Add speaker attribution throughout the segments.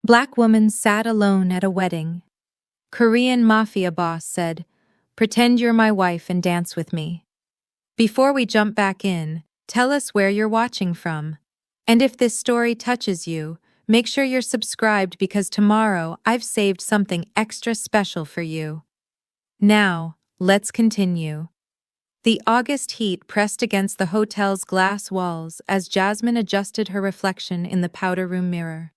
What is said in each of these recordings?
Speaker 1: Black woman sat alone at a wedding. Korean mafia boss said, "Pretend you're my wife and dance with me." Before we jump back in, tell us where you're watching from. And if this story touches you, make sure you're subscribed because tomorrow I've saved something extra special for you. Now, let's continue. The August heat pressed against the hotel's glass walls as Jasmine adjusted her reflection in the powder room mirror.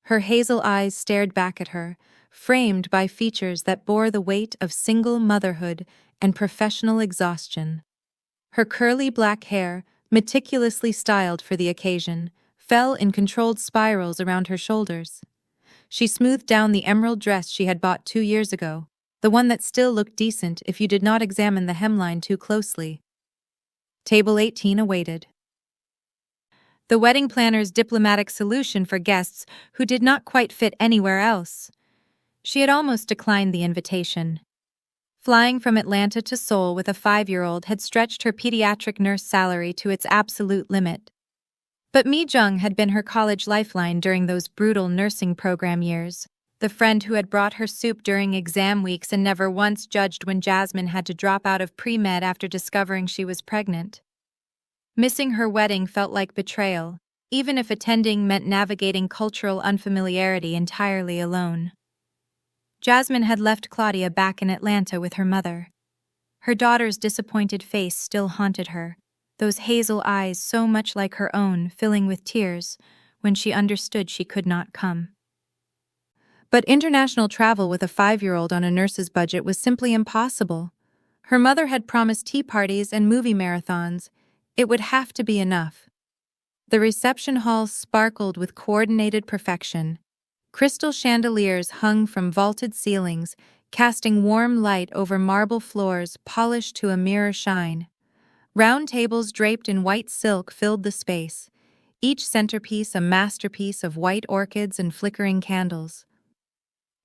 Speaker 1: Her hazel eyes stared back at her, framed by features that bore the weight of single motherhood and professional exhaustion. Her curly black hair, meticulously styled for the occasion, fell in controlled spirals around her shoulders. She smoothed down the emerald dress she had bought 2 years ago, the one that still looked decent if you did not examine the hemline too closely. Table 18 awaited. The wedding planner's diplomatic solution for guests who did not quite fit anywhere else. She had almost declined the invitation. Flying from Atlanta to Seoul with a 5-year-old had stretched her pediatric nurse salary to its absolute limit. But Mi Jung had been her college lifeline during those brutal nursing program years, the friend who had brought her soup during exam weeks and never once judged when Jasmine had to drop out of pre-med after discovering she was pregnant. Missing her wedding felt like betrayal, even if attending meant navigating cultural unfamiliarity entirely alone. Jasmine had left Claudia back in Atlanta with her mother. Her daughter's disappointed face still haunted her, those hazel eyes so much like her own filling with tears when she understood she could not come. But international travel with a 5-year-old on a nurse's budget was simply impossible. Her mother had promised tea parties and movie marathons. It would have to be enough. The reception hall sparkled with coordinated perfection. Crystal chandeliers hung from vaulted ceilings, casting warm light over marble floors polished to a mirror shine. Round tables draped in white silk filled the space, each centerpiece a masterpiece of white orchids and flickering candles.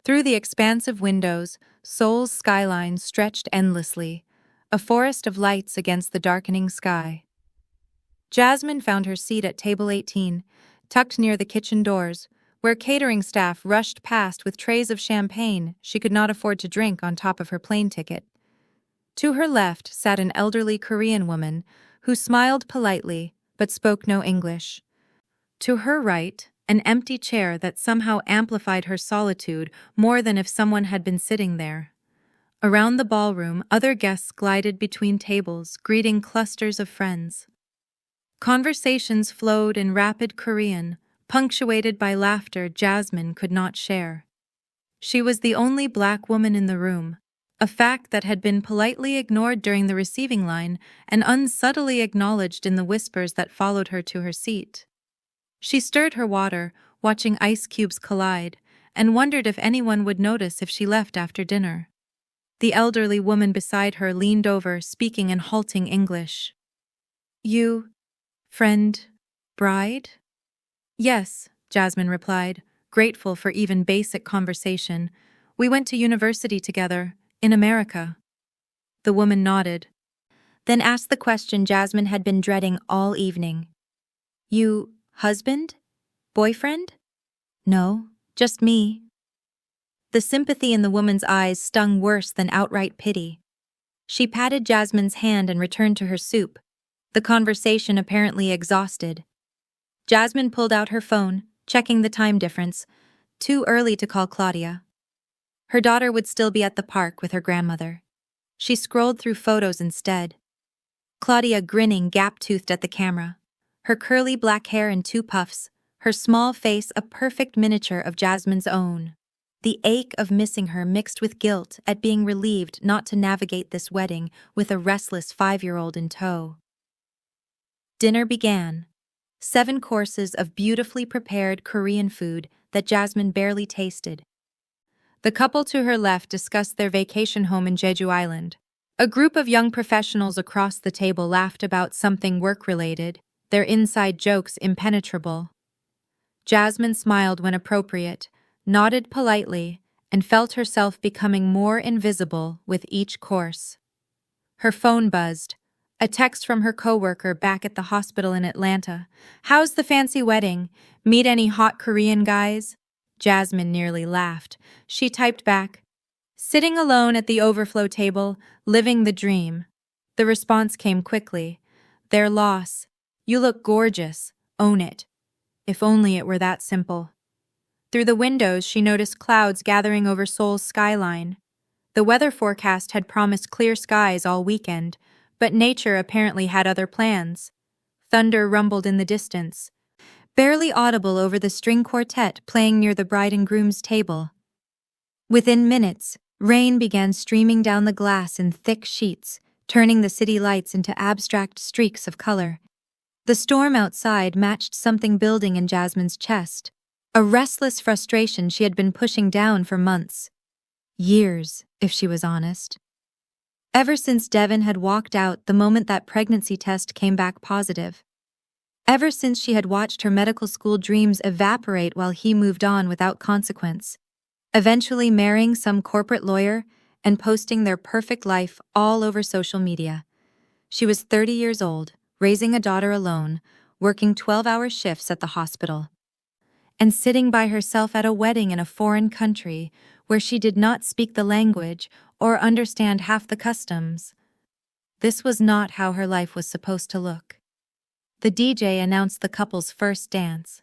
Speaker 1: Through the expansive windows, Seoul's skyline stretched endlessly, a forest of lights against the darkening sky. Jasmine found her seat at table 18, tucked near the kitchen doors, where catering staff rushed past with trays of champagne she could not afford to drink on top of her plane ticket. To her left sat an elderly Korean woman who smiled politely but spoke no English. To her right, an empty chair that somehow amplified her solitude more than if someone had been sitting there. Around the ballroom, other guests glided between tables, greeting clusters of friends. Conversations flowed in rapid Korean, punctuated by laughter Jasmine could not share. She was the only black woman in the room, a fact that had been politely ignored during the receiving line and unsubtly acknowledged in the whispers that followed her to her seat. She stirred her water, watching ice cubes collide, and wondered if anyone would notice if she left after dinner. The elderly woman beside her leaned over, speaking in halting English. "You, friend, bride?" "Yes," Jasmine replied, grateful for even basic conversation. "We went to university together, in America." The woman nodded, then asked the question Jasmine had been dreading all evening. "You, husband? Boyfriend?" "No, just me." The sympathy in the woman's eyes stung worse than outright pity. She patted Jasmine's hand and returned to her soup, the conversation apparently exhausted. Jasmine pulled out her phone, checking the time difference. Too early to call Claudia. Her daughter would still be at the park with her grandmother. She scrolled through photos instead. Claudia grinning gap-toothed at the camera, her curly black hair in 2 puffs, her small face a perfect miniature of Jasmine's own. The ache of missing her mixed with guilt at being relieved not to navigate this wedding with a restless 5-year-old in tow. Dinner began. 7 courses of beautifully prepared Korean food that Jasmine barely tasted. The couple to her left discussed their vacation home in Jeju Island. A group of young professionals across the table laughed about something work-related, their inside jokes impenetrable. Jasmine smiled when appropriate, nodded politely, and felt herself becoming more invisible with each course. Her phone buzzed. A text from her coworker back at the hospital in Atlanta. "How's the fancy wedding? Meet any hot Korean guys?" Jasmine nearly laughed. She typed back, "Sitting alone at the overflow table, living the dream." The response came quickly. "Their loss. You look gorgeous. Own it." If only it were that simple. Through the windows, she noticed clouds gathering over Seoul's skyline. The weather forecast had promised clear skies all weekend, but nature apparently had other plans. Thunder rumbled in the distance, barely audible over the string quartet playing near the bride and groom's table. Within minutes, rain began streaming down the glass in thick sheets, turning the city lights into abstract streaks of color. The storm outside matched something building in Jasmine's chest, a restless frustration she had been pushing down for months. Years, if she was honest. Ever since Devon had walked out the moment that pregnancy test came back positive. Ever since she had watched her medical school dreams evaporate while he moved on without consequence, eventually marrying some corporate lawyer and posting their perfect life all over social media. She was 30 years old, raising a daughter alone, working 12-hour shifts at the hospital, and sitting by herself at a wedding in a foreign country where she did not speak the language or understand half the customs. This was not how her life was supposed to look. The DJ announced the couple's first dance.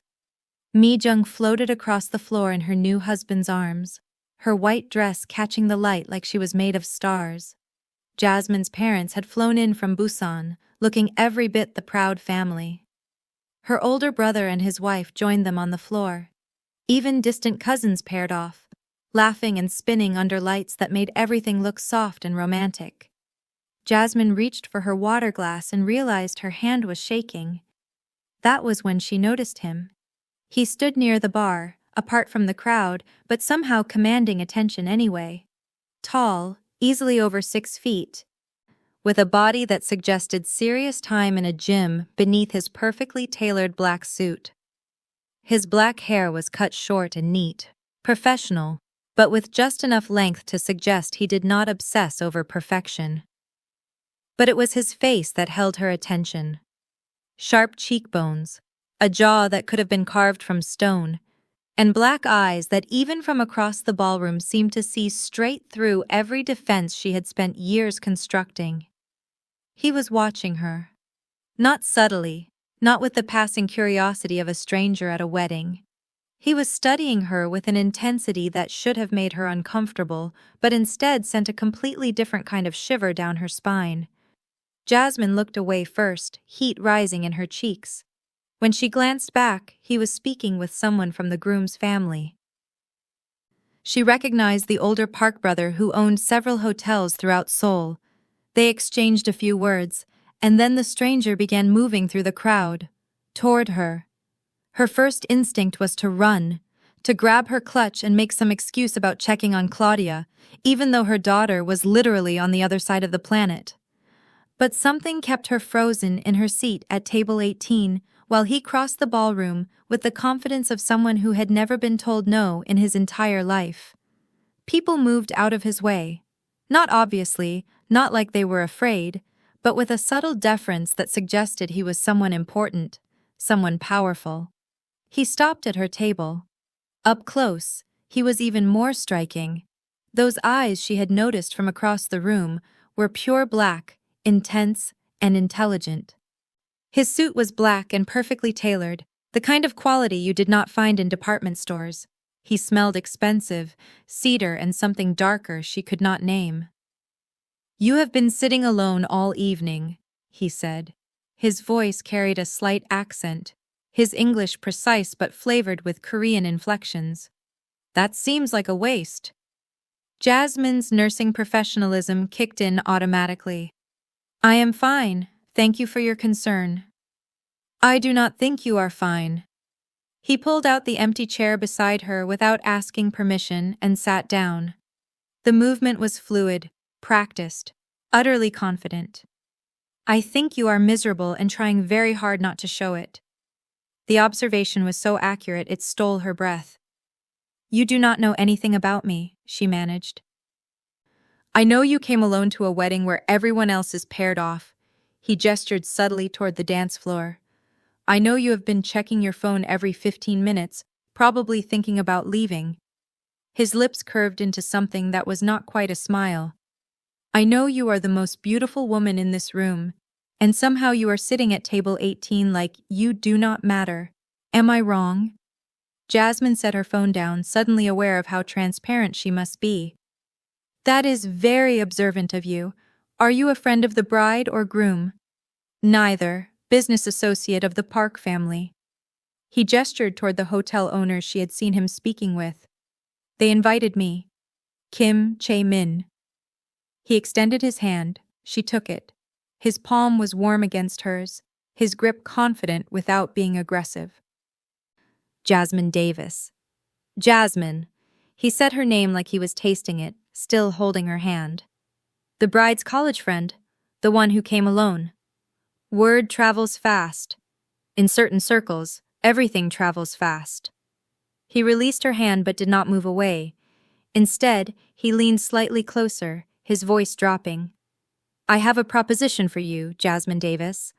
Speaker 1: Mi-jung floated across the floor in her new husband's arms, her white dress catching the light like she was made of stars. Jasmine's parents had flown in from Busan, looking every bit the proud family. Her older brother and his wife joined them on the floor. Even distant cousins paired off, laughing and spinning under lights that made everything look soft and romantic. Jasmine reached for her water glass and realized her hand was shaking. That was when she noticed him. He stood near the bar, apart from the crowd, but somehow commanding attention anyway. Tall, easily over 6 feet, with a body that suggested serious time in a gym beneath his perfectly tailored black suit. His black hair was cut short and neat, professional, but with just enough length to suggest he did not obsess over perfection. But it was his face that held her attention. Sharp cheekbones, a jaw that could have been carved from stone, and black eyes that even from across the ballroom seemed to see straight through every defense she had spent years constructing. He was watching her. Not subtly, not with the passing curiosity of a stranger at a wedding. He was studying her with an intensity that should have made her uncomfortable, but instead sent a completely different kind of shiver down her spine. Jasmine looked away first, heat rising in her cheeks. When she glanced back, he was speaking with someone from the groom's family. She recognized the older Park brother who owned several hotels throughout Seoul. They exchanged a few words, and then the stranger began moving through the crowd, toward her. Her first instinct was to run, to grab her clutch and make some excuse about checking on Claudia, even though her daughter was literally on the other side of the planet. But something kept her frozen in her seat at table 18 while he crossed the ballroom with the confidence of someone who had never been told no in his entire life. People moved out of his way. Not obviously, not like they were afraid, but with a subtle deference that suggested he was someone important, someone powerful. He stopped at her table. Up close, he was even more striking. Those eyes she had noticed from across the room were pure black, intense, and intelligent. His suit was black and perfectly tailored, the kind of quality you did not find in department stores. He smelled expensive, cedar and something darker she could not name. "You have been sitting alone all evening," he said. His voice carried a slight accent, his English precise but flavored with Korean inflections. "That seems like a waste." Jasmine's nursing professionalism kicked in automatically. "I am fine, thank you for your concern." "I do not think you are fine." He pulled out the empty chair beside her without asking permission and sat down. The movement was fluid, practiced, utterly confident. "I think you are miserable and trying very hard not to show it." The observation was so accurate it stole her breath. "You do not know anything about me," she managed. "I know you came alone to a wedding where everyone else is paired off." He gestured subtly toward the dance floor. "I know you have been checking your phone every 15 minutes, probably thinking about leaving. His lips curved into something that was not quite a smile. I know you are the most beautiful woman in this room, and somehow you are sitting at table 18 like you do not matter. Am I wrong? Jasmine set her phone down, suddenly aware of how transparent she must be. That is very observant of you. Are you a friend of the bride or groom? Neither, business associate of the Park family. He gestured toward the hotel owners she had seen him speaking with. They invited me. Kim Chae-min. He extended his hand. She took it. His palm was warm against hers, his grip confident without being aggressive. Jasmine Davis. Jasmine. He said her name like he was tasting it, still holding her hand. The bride's college friend, the one who came alone. Word travels fast. In certain circles, everything travels fast. He released her hand but did not move away. Instead, he leaned slightly closer, his voice dropping. I have a proposition for you, Jasmine Davis.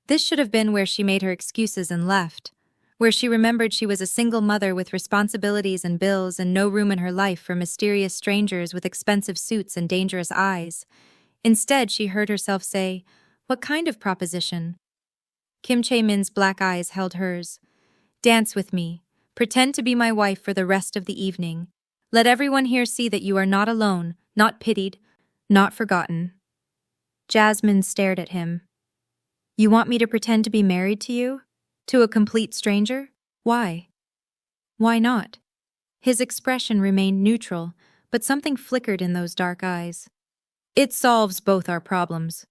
Speaker 1: This should have been where she made her excuses and left, where she remembered she was a single mother with responsibilities and bills and no room in her life for mysterious strangers with expensive suits and dangerous eyes. Instead, she heard herself say, What kind of proposition? Kim Chae-min's black eyes held hers. Dance with me. Pretend to be my wife for the rest of the evening. Let everyone here see that you are not alone, not pitied, not forgotten. Jasmine stared at him. You want me to pretend to be married to you? To a complete stranger? Why? Why not? His expression remained neutral, but something flickered in those dark eyes. It solves both our problems.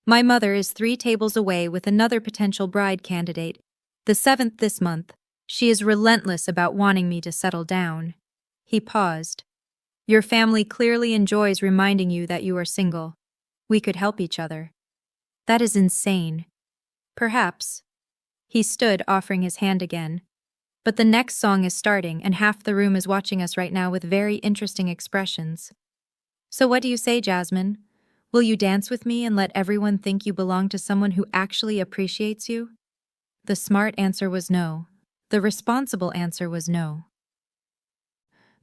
Speaker 1: My mother is 3 tables away with another potential bride candidate, the 7th this month. She is relentless about wanting me to settle down. He paused. Your family clearly enjoys reminding you that you are single. We could help each other. That is insane. Perhaps. He stood, offering his hand again. But the next song is starting, and half the room is watching us right now with very interesting expressions. So what do you say, Jasmine? Will you dance with me and let everyone think you belong to someone who actually appreciates you? The smart answer was no. The responsible answer was no.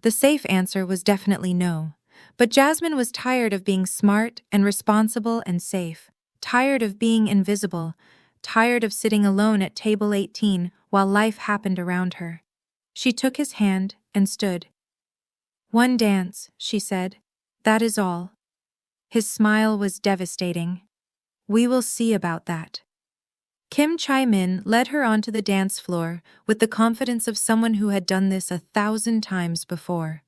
Speaker 1: The safe answer was definitely no. But Jasmine was tired of being smart and responsible and safe, tired of being invisible, tired of sitting alone at table 18 while life happened around her. She took his hand and stood. One dance, she said. That is all. His smile was devastating. We will see about that. Kim Chae-min led her onto the dance floor with the confidence of someone who had done this 1,000 times before.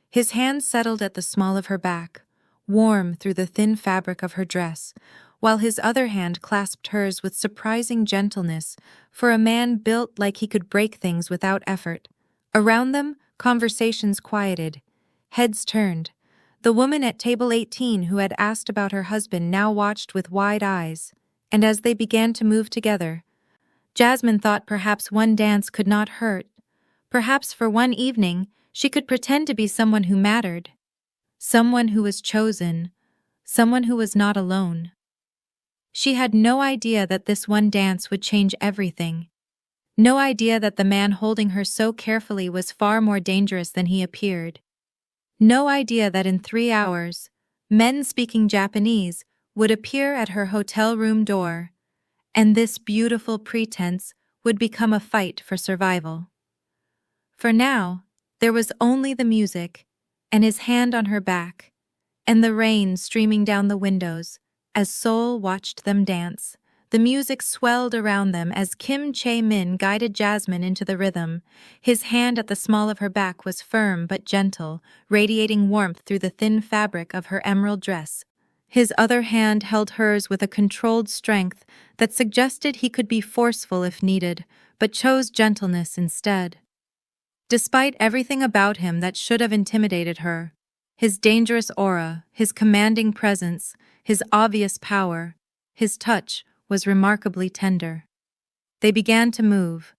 Speaker 1: His hand settled at the small of her back, warm through the thin fabric of her dress, while his other hand clasped hers with surprising gentleness for a man built like he could break things without effort. Around them, conversations quieted. Heads turned. The woman at table 18 who had asked about her husband now watched with wide eyes, and as they began to move together, Jasmine thought perhaps one dance could not hurt. Perhaps for one evening, she could pretend to be someone who mattered, someone who was chosen, someone who was not alone. She had no idea that this one dance would change everything. No idea that the man holding her so carefully was far more dangerous than he appeared. No idea that in 3 hours, men speaking Japanese would appear at her hotel room door, and this beautiful pretense would become a fight for survival. For now, there was only the music, and his hand on her back, and the rain streaming down the windows as Seoul watched them dance. The music swelled around them as Kim Chae-min guided Jasmine into the rhythm. His hand at the small of her back was firm but gentle, radiating warmth through the thin fabric of her emerald dress. His other hand held hers with a controlled strength that suggested he could be forceful if needed, but chose gentleness instead. Despite everything about him that should have intimidated her, his dangerous aura, his commanding presence, his obvious power, his touch was remarkably tender. They began to move.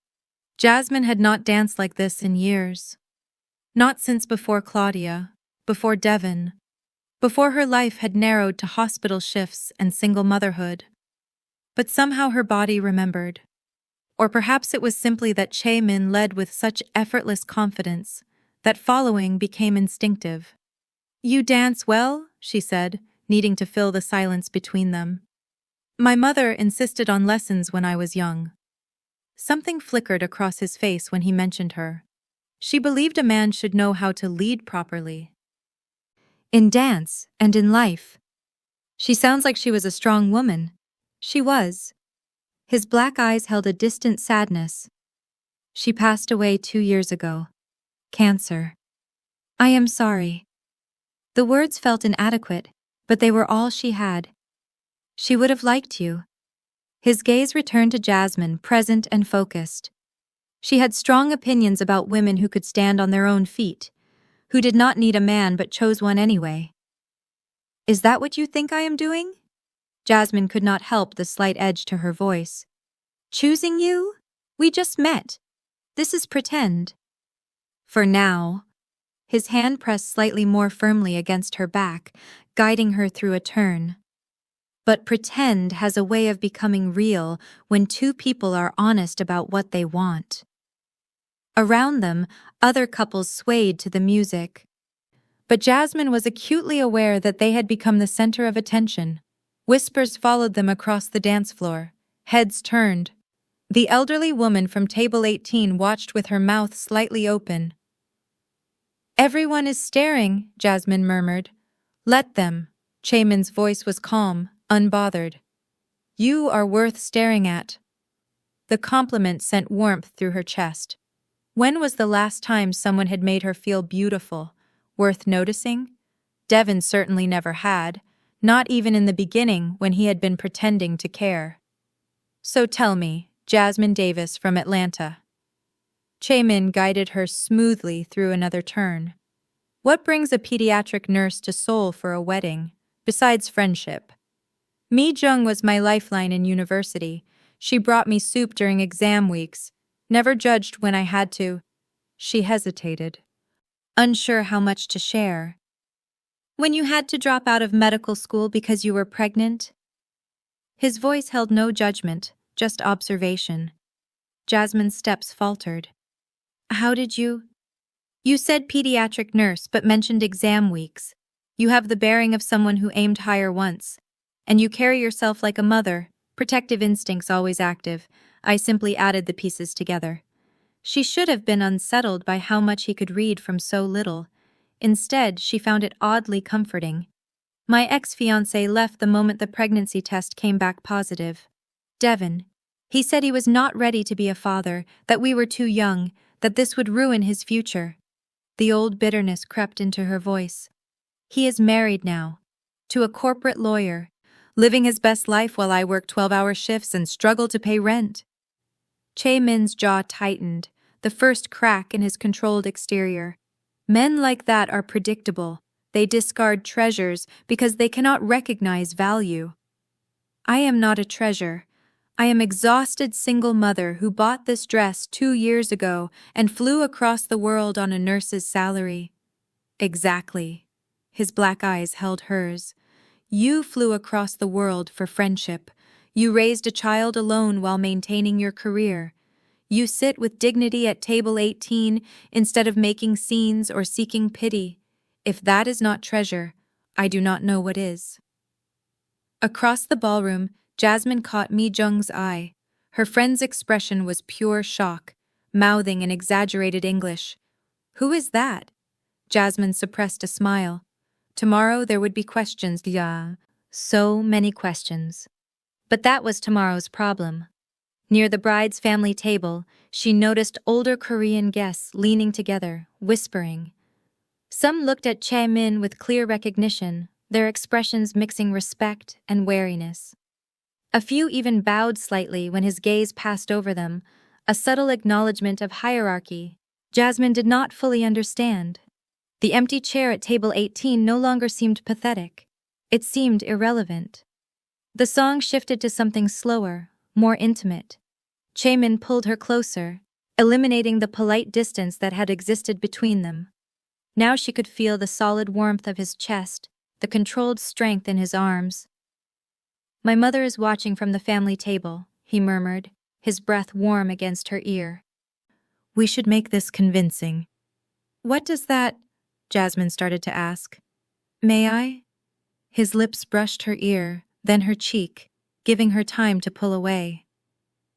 Speaker 1: Jasmine had not danced like this in years. Not since before Claudia, before Devon, before her life had narrowed to hospital shifts and single motherhood. But somehow her body remembered. Or perhaps it was simply that Chae-min led with such effortless confidence that following became instinctive. "You dance well," she said, needing to fill the silence between them. "My mother insisted on lessons when I was young." Something flickered across his face when he mentioned her. She believed a man should know how to lead properly. In dance and in life. She sounds like she was a strong woman. She was. His black eyes held a distant sadness. She passed away 2 years ago. Cancer. I am sorry. The words felt inadequate, but they were all she had. She would have liked you. His gaze returned to Jasmine, present and focused. She had strong opinions about women who could stand on their own feet, who did not need a man but chose one anyway. Is that what you think I am doing? Jasmine could not help the slight edge to her voice. Choosing you? We just met. This is pretend. For now. His hand pressed slightly more firmly against her back, guiding her through a turn. But pretend has a way of becoming real when two people are honest about what they want. Around them, other couples swayed to the music. But Jasmine was acutely aware that they had become the center of attention. Whispers followed them across the dance floor. Heads turned. The elderly woman from table 18 watched with her mouth slightly open. Everyone is staring, Jasmine murmured. Let them. Chae-min's voice was calm, unbothered. You are worth staring at. The compliment sent warmth through her chest. When was the last time someone had made her feel beautiful, worth noticing? Devon certainly never had, not even in the beginning when he had been pretending to care. So tell me, Jasmine Davis from Atlanta. Chae-min guided her smoothly through another turn. What brings a pediatric nurse to Seoul for a wedding, besides friendship? Mi Jung was my lifeline in university. She brought me soup during exam weeks, never judged when I had to. She hesitated, unsure how much to share. When you had to drop out of medical school because you were pregnant? His voice held no judgment, just observation. Jasmine's steps faltered. How did you? You said pediatric nurse but mentioned exam weeks. You have the bearing of someone who aimed higher once. And you carry yourself like a mother, protective instincts always active. I simply added the pieces together. She should have been unsettled by how much he could read from so little. Instead, she found it oddly comforting. My ex-fiancé left the moment the pregnancy test came back positive. Devon. He said he was not ready to be a father, that we were too young, that this would ruin his future. The old bitterness crept into her voice. He is married now, to a corporate lawyer, living his best life while I work 12-hour shifts and struggle to pay rent. Chae-min's jaw tightened, the first crack in his controlled exterior. Men like that are predictable. They discard treasures because they cannot recognize value. I am not a treasure. I am exhausted single mother who bought this dress 2 years ago and flew across the world on a nurse's salary. Exactly. His black eyes held hers. You flew across the world for friendship. You raised a child alone while maintaining your career. You sit with dignity at table 18 instead of making scenes or seeking pity. If that is not treasure, I do not know what is. Across the ballroom, Jasmine caught Mi Jung's eye. Her friend's expression was pure shock, mouthing in exaggerated English. Who is that? Jasmine suppressed a smile. Tomorrow there would be questions, yeah. So many questions. But that was tomorrow's problem. Near the bride's family table, she noticed older Korean guests leaning together, whispering. Some looked at Chae-min with clear recognition, their expressions mixing respect and wariness. A few even bowed slightly when his gaze passed over them, a subtle acknowledgement of hierarchy. Jasmine did not fully understand. The empty chair at table 18 no longer seemed pathetic. It seemed irrelevant. The song shifted to something slower, more intimate. Chae-min pulled her closer, eliminating the polite distance that had existed between them. Now she could feel the solid warmth of his chest, the controlled strength in his arms. My mother is watching from the family table, he murmured. his breath warm against her ear. "We should make this convincing." "What does that—" Jasmine started to ask. "May I?" His lips brushed her ear, then her cheek, giving her time to pull away.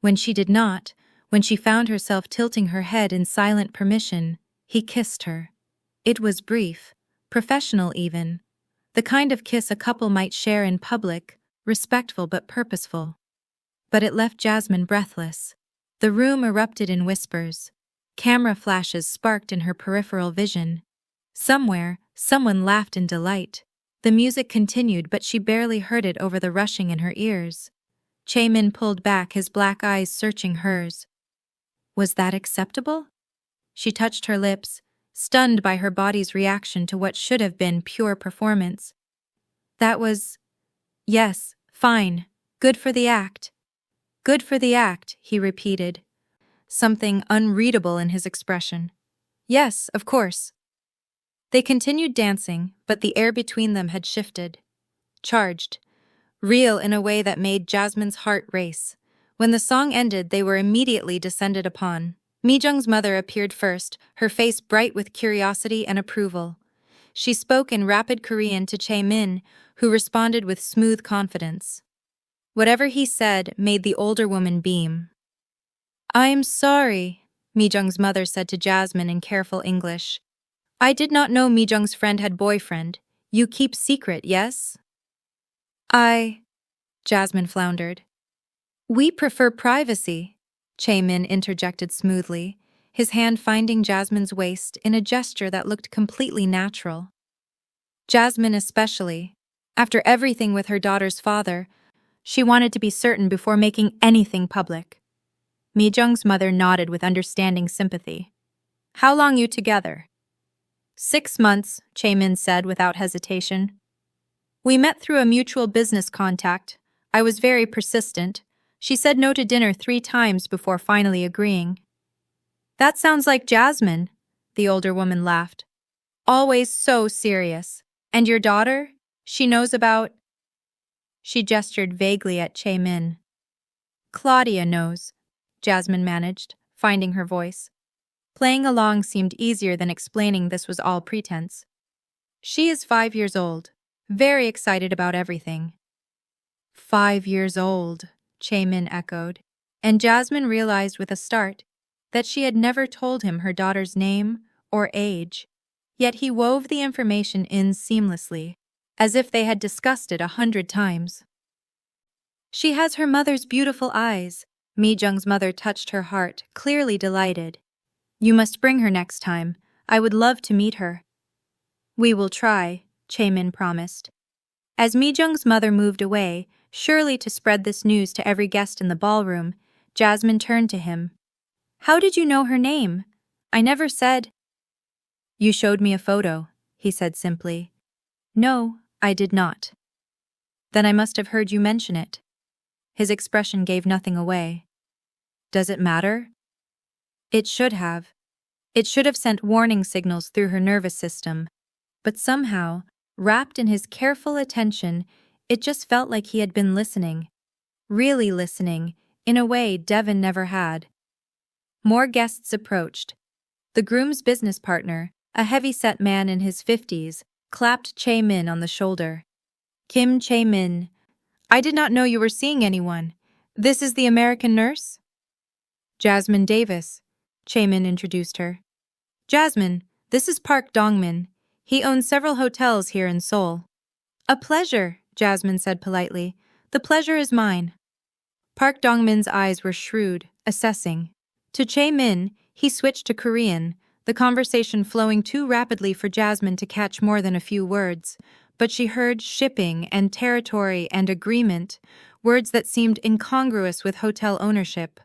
Speaker 1: When she did not, when she found herself tilting her head in silent permission, he kissed her. It was brief, professional even, the kind of kiss a couple might share in public, respectful but purposeful. But it left Jasmine breathless. The room erupted in whispers. Camera flashes sparked in her peripheral vision. Somewhere, someone laughed in delight. The music continued, but she barely heard it over the rushing in her ears. Chaemin pulled back, his black eyes searching hers. Was that acceptable? She touched her lips, stunned by her body's reaction to what should have been pure performance. That was... Yes, fine. Good for the act. Good for the act, he repeated, something unreadable in his expression. Yes, of course. They continued dancing, but the air between them had shifted. Charged. Real in a way that made Jasmine's heart race. When the song ended, they were immediately descended upon. Mi-jung's mother appeared first, her face bright with curiosity and approval. She spoke in rapid Korean to Chaemin, who responded with smooth confidence. Whatever he said made the older woman beam. "I'm sorry," Mi-jung's mother said to Jasmine in careful English. "I did not know Mi-jung's friend had boyfriend. You keep secret, yes?" Jasmine floundered. "We prefer privacy," Chaemin interjected smoothly, his hand finding Jasmine's waist in a gesture that looked completely natural. Jasmine especially, after everything with her daughter's father, she wanted to be certain before making anything public. Mi-jung's mother nodded with understanding sympathy. "How long you together?" 6 months, Chaemin said without hesitation. "We met through a mutual business contact. I was very persistent. She said no to dinner 3 times before finally agreeing." "That sounds like Jasmine," the older woman laughed. "Always so serious. And your daughter? She knows about—" She gestured vaguely at Chaemin. "Claudia knows," Jasmine managed, finding her voice. Playing along seemed easier than explaining this was all pretense. "She is 5 years old, very excited about everything." 5 years old, Chaemin echoed, and Jasmine realized with a start that she had never told him her daughter's name or age, yet he wove the information in seamlessly, as if they had discussed it 100 times. "She has her mother's beautiful eyes," Mi-jung's mother touched her heart, clearly delighted. "You must bring her next time. I would love to meet her." "We will try," Chaemin promised. As Mi-jung's mother moved away, surely to spread this news to every guest in the ballroom, Jasmine turned to him. "How did you know her name? I never said—" "You showed me a photo," he said simply. "No, I did not." "Then I must have heard you mention it." His expression gave nothing away. "Does it matter?" It should have. It should have sent warning signals through her nervous system. But somehow, wrapped in his careful attention, it just felt like he had been listening. Really listening, in a way Devon never had. More guests approached. The groom's business partner, a heavy-set man in his 50s, clapped Chaemin on the shoulder. "Kim Chaemin, I did not know you were seeing anyone. This is the American nurse?" "Jasmine Davis," Chaemin introduced her. "Jasmine, this is Park Dongmin. He owns several hotels here in Seoul." "A pleasure," Jasmine said politely. "The pleasure is mine." Park Dongmin's eyes were shrewd, assessing. To Chaemin, he switched to Korean, the conversation flowing too rapidly for Jasmine to catch more than a few words, but she heard shipping and territory and agreement, words that seemed incongruous with hotel ownership.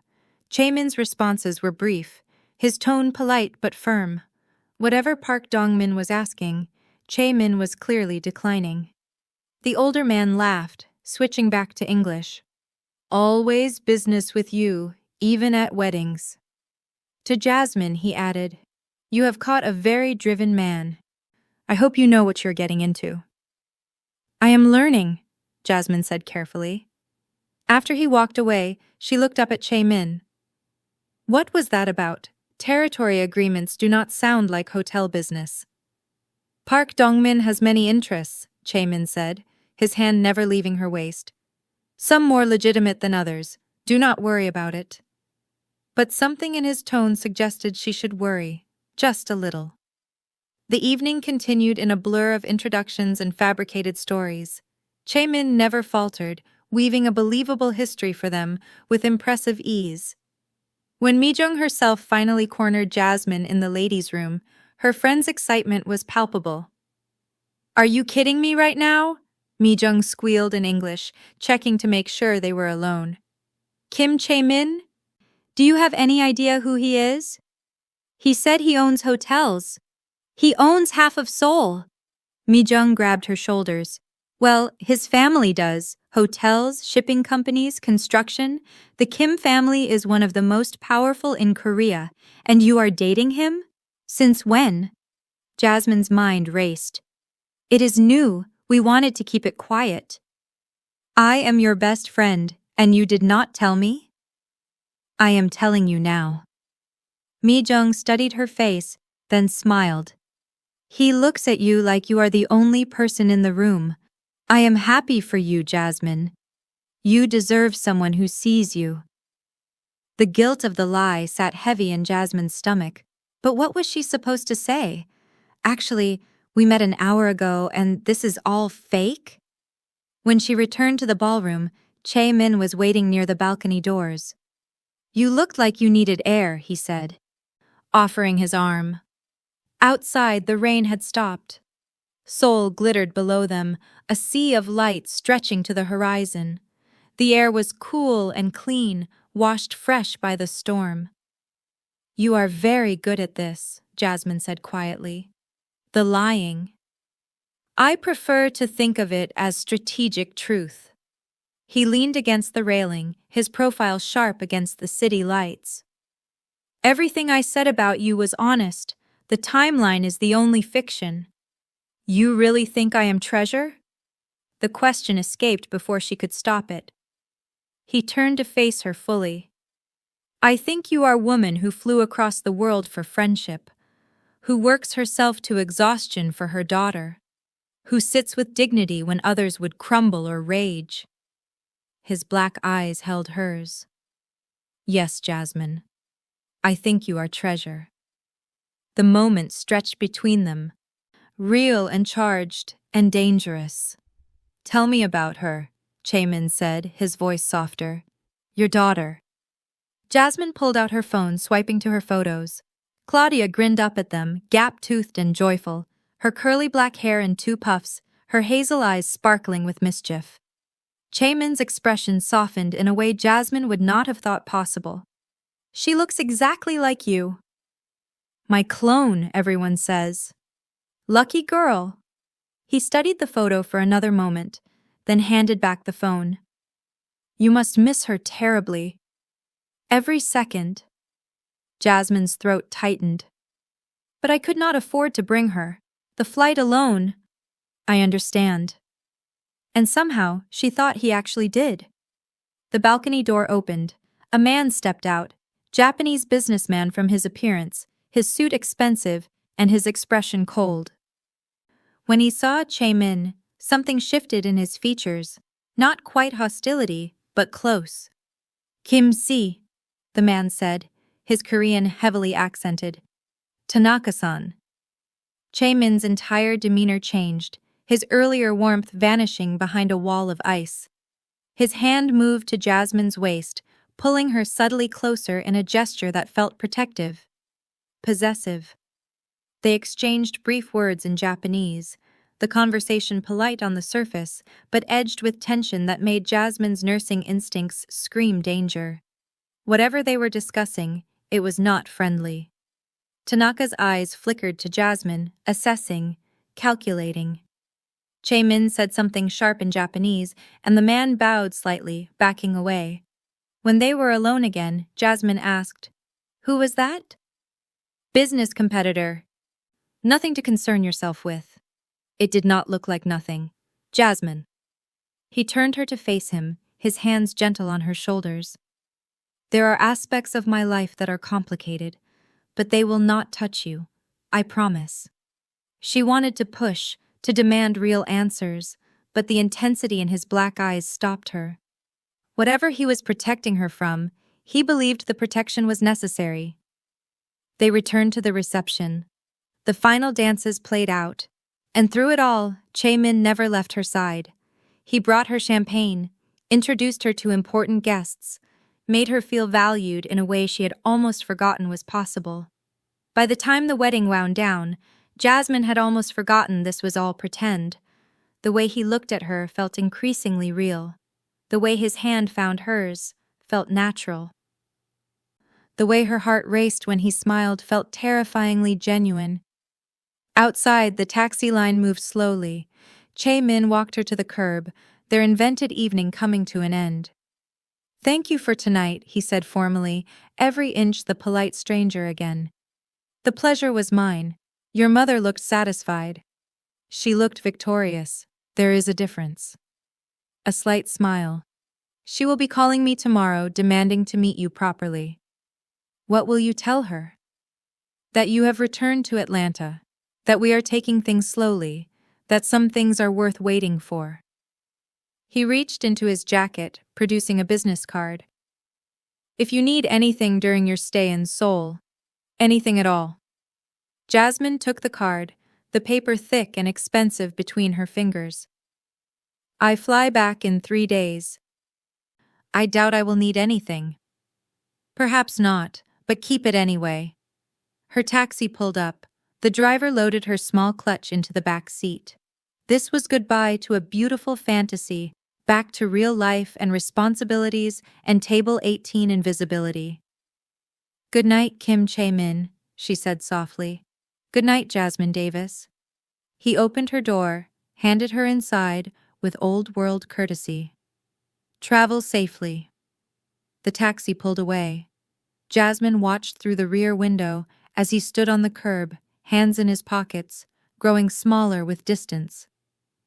Speaker 1: Chaemin's responses were brief, his tone polite but firm. Whatever Park Dongmin was asking, Chaemin was clearly declining. The older man laughed, switching back to English. "Always business with you, even at weddings." To Jasmine, he added, "You have caught a very driven man. I hope you know what you're getting into." "I am learning," Jasmine said carefully. After he walked away, She looked up at Chae-min. What was that about? Territory agreements do not sound like hotel business. Park Dongmin has many interests, Chae-min said, his hand never leaving her waist. Some more legitimate than others. Do not worry about it. But something in his tone suggested she should worry, just a little. The evening continued in a blur of introductions and fabricated stories. Chae-min never faltered, weaving a believable history for them with impressive ease. When Mi-jung herself finally cornered Jasmine in the ladies' room, her friend's excitement was palpable. Are you kidding me right now? Mi-jung squealed in English, checking to make sure they were alone. Kim Chae-min? Do you have any idea who he is? He said he owns hotels. He owns half of Seoul. Mi-jung grabbed her shoulders. Well, his family does. Hotels, shipping companies, construction. The Kim family is one of the most powerful in Korea. And you are dating him? Since when? Jasmine's mind raced. It is new. We wanted to keep it quiet. I am your best friend, and you did not tell me? I am telling you now. Mi-jung studied her face, then smiled. He looks at you like you are the only person in the room. I am happy for you, Jasmine. You deserve someone who sees you. The guilt of the lie sat heavy in Jasmine's stomach. But what was she supposed to say? Actually, we met an hour ago and this is all fake? When she returned to the ballroom, Chae-min was waiting near the balcony doors. You looked like you needed air, he said, offering his arm. Outside, the rain had stopped. Seoul glittered below them, a sea of light stretching to the horizon. The air was cool and clean, washed fresh by the storm. You are very good at this, Jasmine said quietly. The lying. I prefer to think of it as strategic truth. He leaned against the railing, his profile sharp against the city lights. Everything I said about you was honest. The timeline is the only fiction. You really think I am treasure? The question escaped before she could stop it. He turned to face her fully. I think you are a woman who flew across the world for friendship, who works herself to exhaustion for her daughter, who sits with dignity when others would crumble or rage. His black eyes held hers. Yes, Jasmine. I think you are treasure. The moment stretched between them, real and charged and dangerous. Tell me about her, Chae-min said, his voice softer. Your daughter. Jasmine pulled out her phone, swiping to her photos. Claudia grinned up at them, gap-toothed and joyful, her curly black hair in two puffs, her hazel eyes sparkling with mischief. Chae-min's expression softened in a way Jasmine would not have thought possible. She looks exactly like you. My clone, everyone says. Lucky girl. He studied the photo for another moment, then handed back the phone. You must miss her terribly. Every second. Jasmine's throat tightened. But I could not afford to bring her. The flight alone. I understand. And somehow she thought he actually did. The balcony door opened. A man stepped out, Japanese businessman from his appearance, his suit expensive and his expression cold. When he saw Chae-min, something shifted in his features, not quite hostility, but close. Kim Si, the man said, his Korean heavily accented. Tanaka-san. Chae-min's entire demeanor changed, his earlier warmth vanishing behind a wall of ice. His hand moved to Jasmine's waist, pulling her subtly closer in a gesture that felt protective. Possessive. They exchanged brief words in Japanese, the conversation polite on the surface, but edged with tension that made Jasmine's nursing instincts scream danger. Whatever they were discussing, it was not friendly. Tanaka's eyes flickered to Jasmine, assessing, calculating. Chae-min said something sharp in Japanese, and the man bowed slightly, backing away. When they were alone again, Jasmine asked, Who was that? Business competitor. Nothing to concern yourself with. It did not look like nothing. Jasmine. He turned her to face him, his hands gentle on her shoulders. There are aspects of my life that are complicated, but they will not touch you. I promise. She wanted to push, to demand real answers, but the intensity in his black eyes stopped her. Whatever he was protecting her from, he believed the protection was necessary. They returned to the reception. The final dances played out, and through it all, Chae-min never left her side. He brought her champagne, introduced her to important guests, made her feel valued in a way she had almost forgotten was possible. By the time the wedding wound down, Jasmine had almost forgotten this was all pretend. The way he looked at her felt increasingly real. The way his hand found hers felt natural. The way her heart raced when he smiled felt terrifyingly genuine. Outside, the taxi line moved slowly. Chae-min walked her to the curb, their invented evening coming to an end. "Thank you for tonight," he said formally, every inch the polite stranger again. "The pleasure was mine." Your mother looked satisfied. She looked victorious. There is a difference. A slight smile. She will be calling me tomorrow, demanding to meet you properly. What will you tell her? That you have returned to Atlanta. That we are taking things slowly. That some things are worth waiting for. He reached into his jacket, producing a business card. If you need anything during your stay in Seoul, anything at all. Jasmine took the card, the paper thick and expensive between her fingers. I fly back in 3 days. I doubt I will need anything. Perhaps not, but keep it anyway. Her taxi pulled up. The driver loaded her small clutch into the back seat. This was goodbye to a beautiful fantasy, back to real life and responsibilities and table 18 invisibility. Good night, Kim Chae-min, she said softly. Good night, Jasmine Davis. He opened her door, handed her inside with old-world courtesy. Travel safely. The taxi pulled away. Jasmine watched through the rear window as he stood on the curb, hands in his pockets, growing smaller with distance.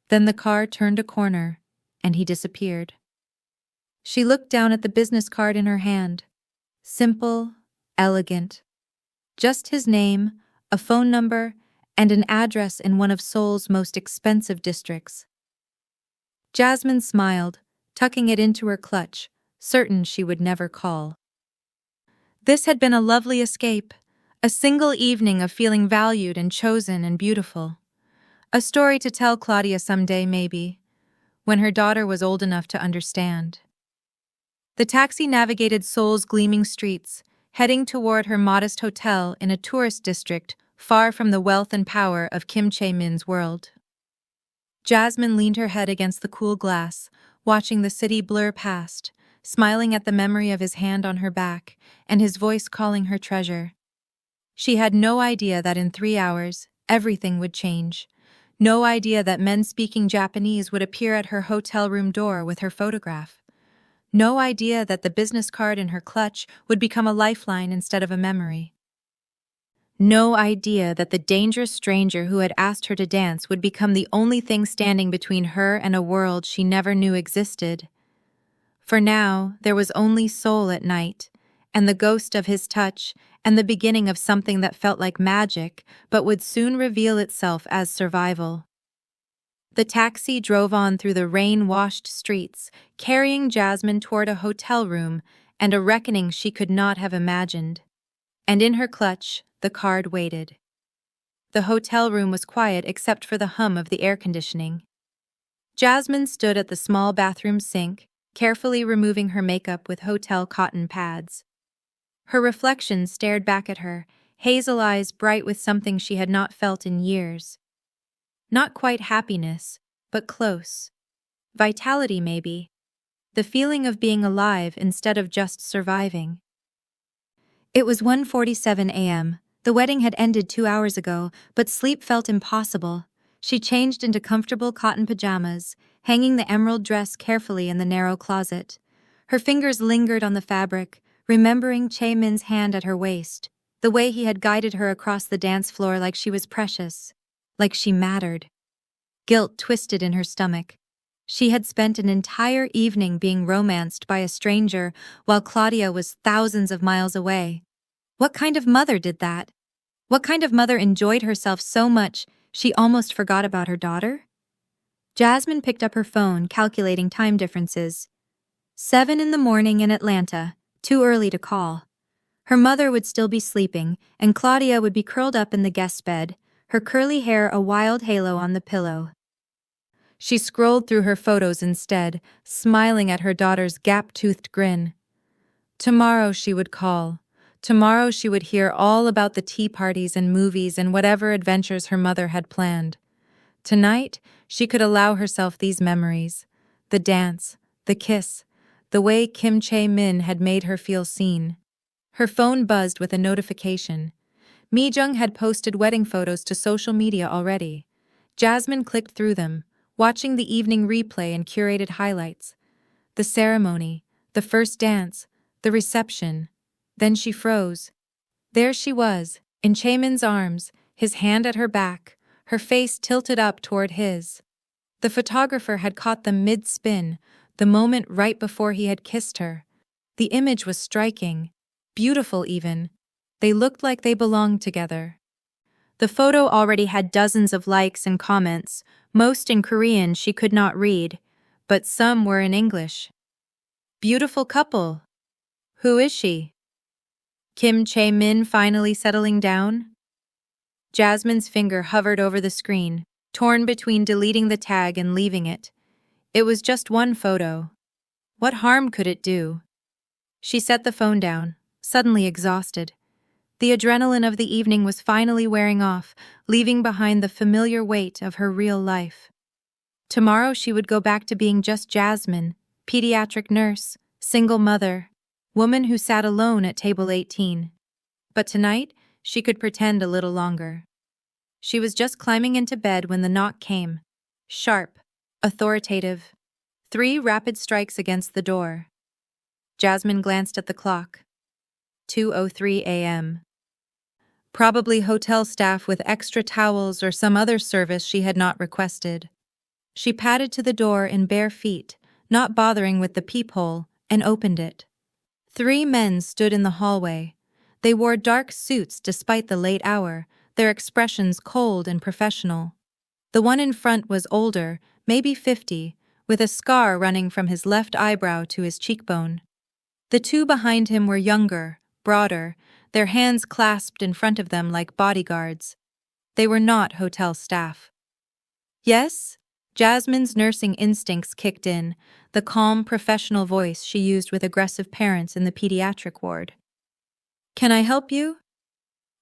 Speaker 1: Then the car turned a corner, and he disappeared. She looked down at the business card in her hand. Simple, elegant. Just his name, a phone number, and an address in one of Seoul's most expensive districts. Jasmine smiled, tucking it into her clutch, certain she would never call. This had been a lovely escape, a single evening of feeling valued and chosen and beautiful. A story to tell Claudia someday, maybe, when her daughter was old enough to understand. The taxi navigated Seoul's gleaming streets, heading toward her modest hotel in a tourist district far from the wealth and power of Kim Chae-min's world. Jasmine leaned her head against the cool glass, watching the city blur past, smiling at the memory of his hand on her back and his voice calling her treasure. She had no idea that in 3 hours, everything would change. No idea that men speaking Japanese would appear at her hotel room door with her photograph. No idea that the business card in her clutch would become a lifeline instead of a memory. No idea that the dangerous stranger who had asked her to dance would become the only thing standing between her and a world she never knew existed. For now, there was only Seoul at night, and the ghost of his touch, and the beginning of something that felt like magic, but would soon reveal itself as survival. The taxi drove on through the rain-washed streets, carrying Jasmine toward a hotel room and a reckoning she could not have imagined. And in her clutch, the card waited. The hotel room was quiet except for the hum of the air conditioning. Jasmine stood at the small bathroom sink, carefully removing her makeup with hotel cotton pads. Her reflection stared back at her, hazel eyes bright with something she had not felt in years. Not quite happiness, but close. Vitality, maybe. The feeling of being alive instead of just surviving. It was 1:47 a.m. The wedding had ended 2 hours ago, but sleep felt impossible. She changed into comfortable cotton pajamas, hanging the emerald dress carefully in the narrow closet. Her fingers lingered on the fabric, remembering Chae-min's hand at her waist, the way he had guided her across the dance floor like she was precious, like she mattered. Guilt twisted in her stomach. She had spent an entire evening being romanced by a stranger while Claudia was thousands of miles away. What kind of mother did that? What kind of mother enjoyed herself so much she almost forgot about her daughter? Jasmine picked up her phone, calculating time differences. 7 in the morning in Atlanta, too early to call. Her mother would still be sleeping, and Claudia would be curled up in the guest bed, her curly hair a wild halo on the pillow. She scrolled through her photos instead, smiling at her daughter's gap-toothed grin. Tomorrow she would call. Tomorrow she would hear all about the tea parties and movies and whatever adventures her mother had planned. Tonight, she could allow herself these memories. The dance, the kiss, the way Kim Chae-min had made her feel seen. Her phone buzzed with a notification. Mi-jung had posted wedding photos to social media already. Jasmine clicked through them, watching the evening replay and curated highlights. The ceremony, the first dance, the reception. Then she froze. There she was, in Chae-min's arms, his hand at her back, her face tilted up toward his. The photographer had caught them mid-spin, the moment right before he had kissed her. The image was striking, beautiful even. They looked like they belonged together. The photo already had dozens of likes and comments, most in Korean she could not read, but some were in English. Beautiful couple. Who is she? Kim Chae-min finally settling down? Jasmine's finger hovered over the screen, torn between deleting the tag and leaving it. It was just one photo. What harm could it do? She set the phone down, suddenly exhausted. The adrenaline of the evening was finally wearing off, leaving behind the familiar weight of her real life. Tomorrow she would go back to being just Jasmine, pediatric nurse, single mother, woman who sat alone at table 18. But tonight, she could pretend a little longer. She was just climbing into bed when the knock came. Sharp, authoritative. 3 rapid strikes against the door. Jasmine glanced at the clock. 2:03 a.m. Probably hotel staff with extra towels or some other service she had not requested. She padded to the door in bare feet, not bothering with the peephole, and opened it. 3 men stood in the hallway. They wore dark suits despite the late hour, their expressions cold and professional. The one in front was older, maybe 50, with a scar running from his left eyebrow to his cheekbone. The 2 behind him were younger, broader, their hands clasped in front of them like bodyguards. They were not hotel staff. Yes? Jasmine's nursing instincts kicked in, the calm, professional voice she used with aggressive parents in the pediatric ward. Can I help you?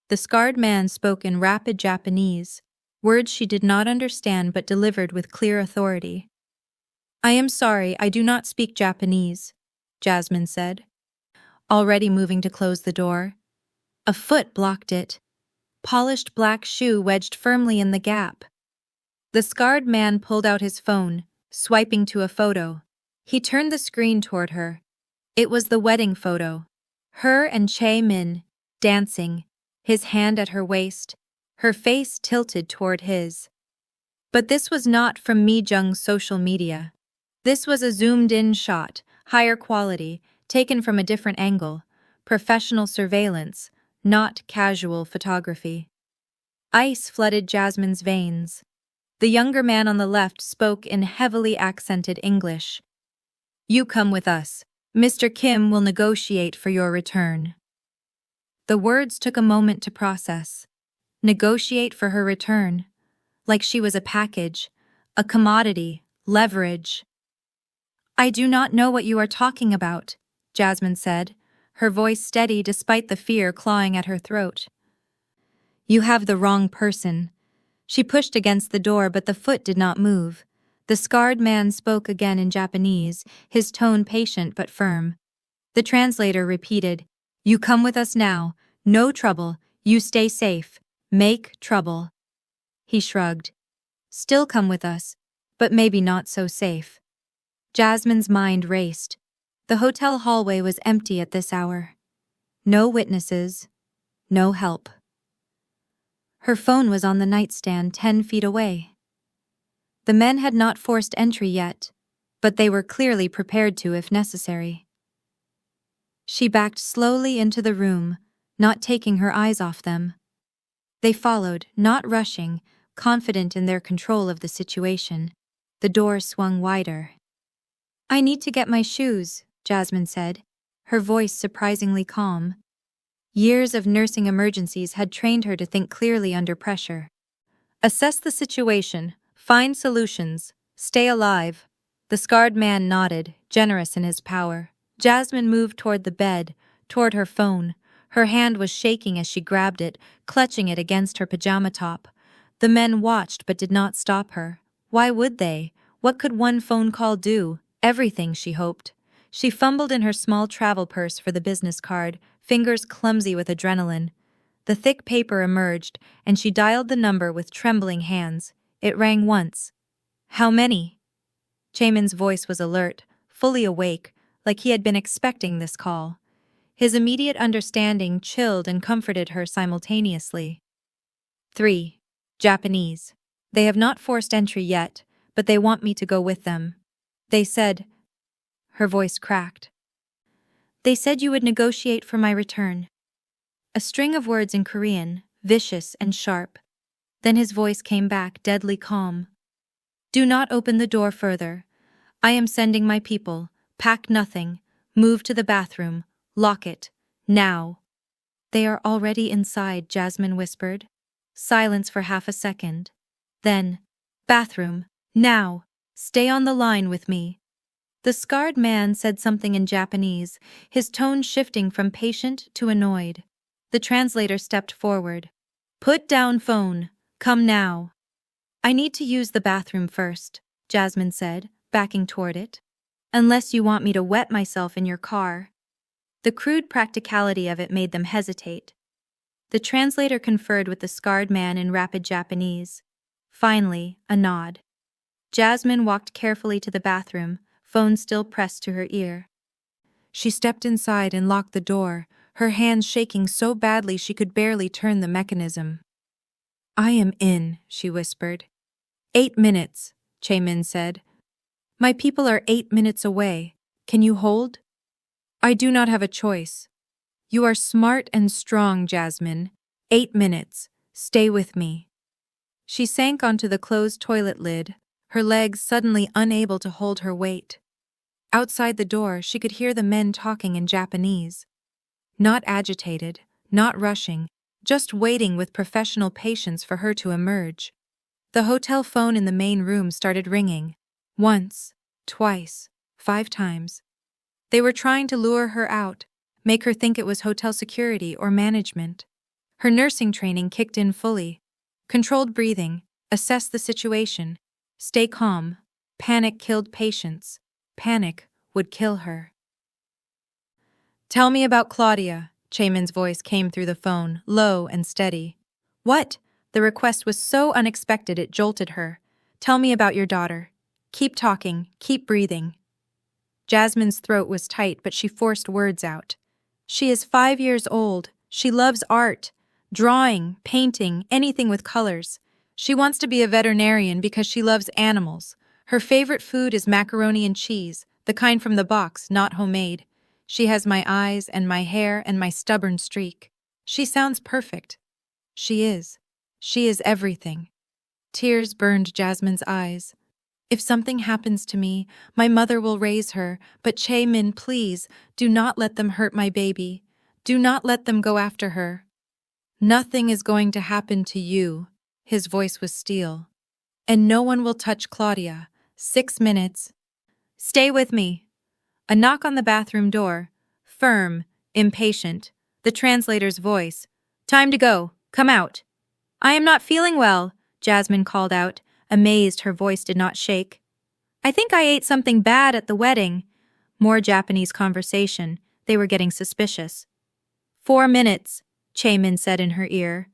Speaker 1: The scarred man spoke in rapid Japanese, words she did not understand but delivered with clear authority. I am sorry, I do not speak Japanese, Jasmine said, already moving to close the door. A foot blocked it. Polished black shoe wedged firmly in the gap. The scarred man pulled out his phone, swiping to a photo. He turned the screen toward her. It was the wedding photo. Her and Chae-min, dancing, his hand at her waist, her face tilted toward his. But this was not from Mi-jung's social media. This was a zoomed-in shot, higher quality, taken from a different angle, professional surveillance, not casual photography. Ice flooded Jasmine's veins. The younger man on the left spoke in heavily accented English. You come with us. Mr. Kim will negotiate for your return. The words took a moment to process. Negotiate for her return. Like she was a package, a commodity, leverage. I do not know what you are talking about, Jasmine said, her voice steady despite the fear clawing at her throat. You have the wrong person. She pushed against the door, but the foot did not move. The scarred man spoke again in Japanese, his tone patient but firm. The translator repeated, You come with us now. No trouble. You stay safe. Make trouble. He shrugged. Still come with us, but maybe not so safe. Jasmine's mind raced. The hotel hallway was empty at this hour. No witnesses. No help. Her phone was on the nightstand 10 feet away. The men had not forced entry yet, but they were clearly prepared to if necessary. She backed slowly into the room, not taking her eyes off them. They followed, not rushing, confident in their control of the situation. The door swung wider. "I need to get my shoes," Jasmine said, her voice surprisingly calm. Years of nursing emergencies had trained her to think clearly under pressure. "Assess the situation, find solutions, stay alive." The scarred man nodded, generous in his power. Jasmine moved toward the bed, toward her phone. Her hand was shaking as she grabbed it, clutching it against her pajama top. The men watched but did not stop her. Why would they? What could one phone call do? Everything, she hoped. She fumbled in her small travel purse for the business card, fingers clumsy with adrenaline. The thick paper emerged, and she dialed the number with trembling hands. It rang once. "How many?" Chaemin's voice was alert, fully awake, like he had been expecting this call. His immediate understanding chilled and comforted her simultaneously. 3. Japanese. "They have not forced entry yet, but they want me to go with them. They said..." Her voice cracked. "They said you would negotiate for my return." A string of words in Korean, vicious and sharp. Then his voice came back, deadly calm. "Do not open the door further. I am sending my people. Pack nothing. Move to the bathroom. Lock it. Now." "They are already inside," Jasmine whispered. Silence for half a second. Then, "Bathroom. Now. Stay on the line with me." The scarred man said something in Japanese, his tone shifting from patient to annoyed. The translator stepped forward. "Put down phone. Come now." "I need to use the bathroom first," Jasmine said, backing toward it. "Unless you want me to wet myself in your car." The crude practicality of it made them hesitate. The translator conferred with the scarred man in rapid Japanese. Finally, a nod. Jasmine walked carefully to the bathroom, phone still pressed to her ear. She stepped inside and locked the door, her hands shaking so badly she could barely turn the mechanism. "I am in," she whispered. 8 minutes, Chaemin said. "My people are 8 minutes away. Can you hold?" "I do not have a choice." "You are smart and strong, Jasmine. 8 minutes. Stay with me." She sank onto the closed toilet lid, her legs suddenly unable to hold her weight. Outside the door, she could hear the men talking in Japanese. Not agitated, not rushing, just waiting with professional patience for her to emerge. The hotel phone in the main room started ringing. Once, twice, 5 times. They were trying to lure her out, make her think it was hotel security or management. Her nursing training kicked in fully. Controlled breathing, assess the situation, stay calm. Panic killed patience. Panic would kill her. "Tell me about Claudia," Chaemin's voice came through the phone, low and steady. "What?" The request was so unexpected it jolted her. "Tell me about your daughter. Keep talking, keep breathing." Jasmine's throat was tight, but she forced words out. "She is 5 years old. She loves art, drawing, painting, anything with colors. She wants to be a veterinarian because she loves animals. Her favorite food is macaroni and cheese, the kind from the box, not homemade. She has my eyes and my hair and my stubborn streak. She sounds perfect. She is. She is everything." Tears burned Jasmine's eyes. "If something happens to me, my mother will raise her, but Chaemin, please, do not let them hurt my baby. Do not let them go after her." "Nothing is going to happen to you," his voice was steel. "And no one will touch Claudia. 6 minutes. Stay with me." A knock on the bathroom door. Firm, impatient. The translator's voice. "Time to go. Come out." "I am not feeling well," Jasmine called out, amazed her voice did not shake. "I think I ate something bad at the wedding." More Japanese conversation. They were getting suspicious. 4 minutes, Chaemin said in her ear.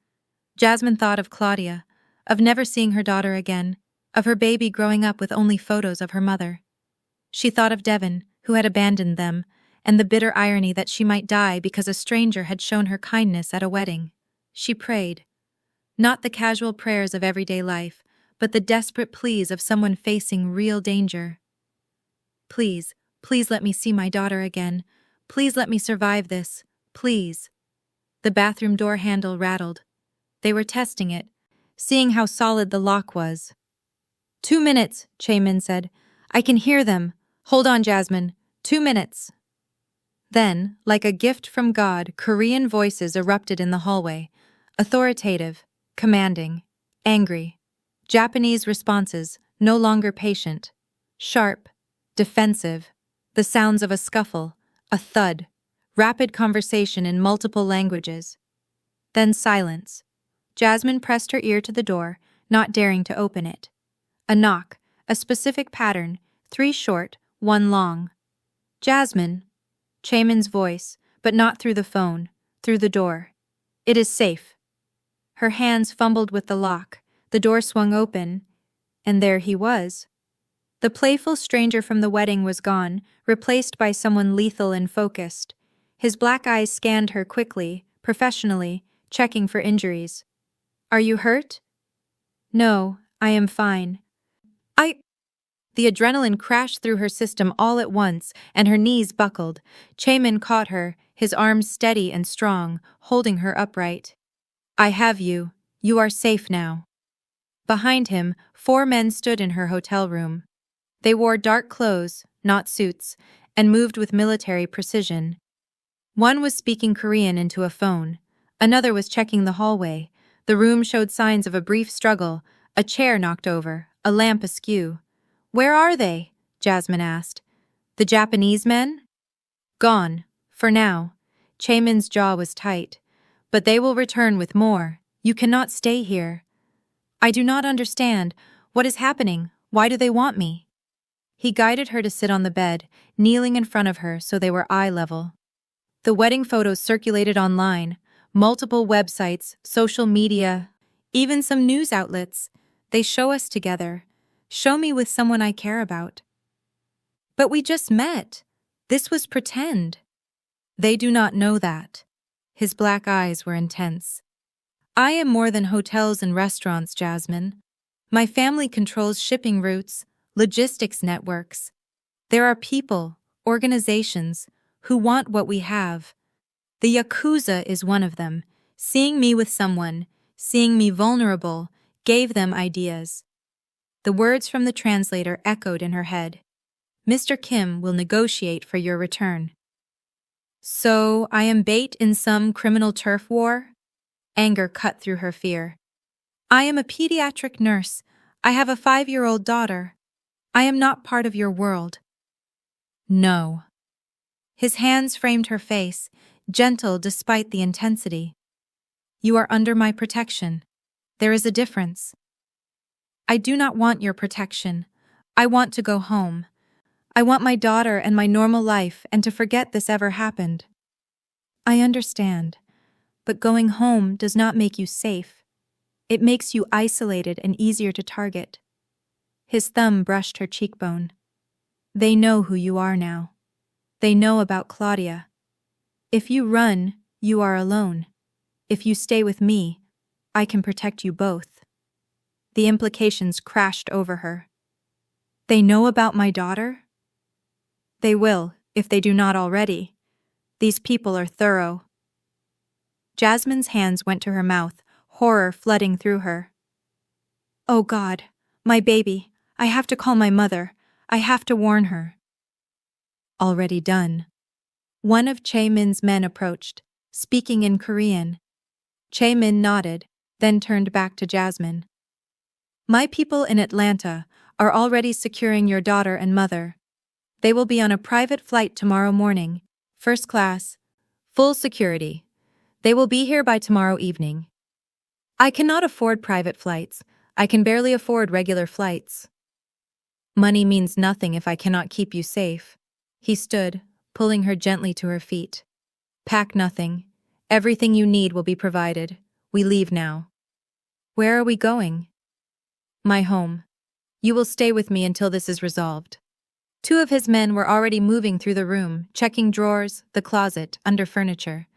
Speaker 1: Jasmine thought of Claudia, of never seeing her daughter again, of her baby growing up with only photos of her mother. She thought of Devon, who had abandoned them, and the bitter irony that she might die because a stranger had shown her kindness at a wedding. She prayed. Not the casual prayers of everyday life, but the desperate pleas of someone facing real danger. Please, please let me see my daughter again. Please let me survive this. Please. The bathroom door handle rattled. They were testing it, seeing how solid the lock was. 2 minutes, Chaemin said. I can hear them. Hold on, Jasmine. 2 minutes. Then, like a gift from God, Korean voices erupted in the hallway. Authoritative, commanding, angry. Japanese responses, no longer patient. Sharp, defensive. The sounds of a scuffle, a thud. Rapid conversation in multiple languages. Then silence. Jasmine pressed her ear to the door, not daring to open it. A knock, a specific pattern, 3 short, 1 long. Jasmine. Chaemin's voice, but not through the phone, through the door. It is safe. Her hands fumbled with the lock, the door swung open, and there he was. The playful stranger from the wedding was gone, replaced by someone lethal and focused. His black eyes scanned her quickly, professionally, checking for injuries. Are you hurt? No, I am fine. The adrenaline crashed through her system all at once, and her knees buckled. Chaemin caught her, his arms steady and strong, holding her upright. I have you. You are safe now. Behind him, 4 men stood in her hotel room. They wore dark clothes, not suits, and moved with military precision. One was speaking Korean into a phone. Another was checking the hallway. The room showed signs of a brief struggle, a chair knocked over, a lamp askew. Where are they? Jasmine asked. The Japanese men? Gone, for now. Chaemin's jaw was tight. But they will return with more. You cannot stay here. I do not understand. What is happening? Why do they want me? He guided her to sit on the bed, kneeling in front of her so they were eye level. The wedding photos circulated online, multiple websites, social media, even some news outlets. They show us together. Show me with someone I care about. But we just met. This was pretend. They do not know that. His black eyes were intense. I am more than hotels and restaurants, Jasmine. My family controls shipping routes, logistics networks. There are people, organizations, who want what we have. The Yakuza is one of them. Seeing me with someone, seeing me vulnerable, gave them ideas. The words from the translator echoed in her head. Mr. Kim will negotiate for your return. So, I am bait in some criminal turf war? Anger cut through her fear. I am a pediatric nurse. I have a 5-year-old daughter. I am not part of your world. No. His hands framed her face, gentle despite the intensity. You are under my protection. There is a difference. I do not want your protection. I want to go home. I want my daughter and my normal life and to forget this ever happened. I understand, but going home does not make you safe. It makes you isolated and easier to target. His thumb brushed her cheekbone. They know who you are now. They know about Claudia. If you run, you are alone. If you stay with me, I can protect you both. The implications crashed over her. They know about my daughter? They will, if they do not already. These people are thorough. Jasmine's hands went to her mouth, horror flooding through her. Oh God, my baby, I have to call my mother. I have to warn her. Already done. One of Chaemin's men approached, speaking in Korean. Chaemin nodded, then turned back to Jasmine. My people in Atlanta are already securing your daughter and mother. They will be on a private flight tomorrow morning, first class, full security. They will be here by tomorrow evening. I cannot afford private flights. I can barely afford regular flights. Money means nothing if I cannot keep you safe. He stood, pulling her gently to her feet. Pack nothing. Everything you need will be provided. We leave now. Where are we going? My home. You will stay with me until this is resolved. 2 of his men were already moving through the room, checking drawers, the closet, under furniture.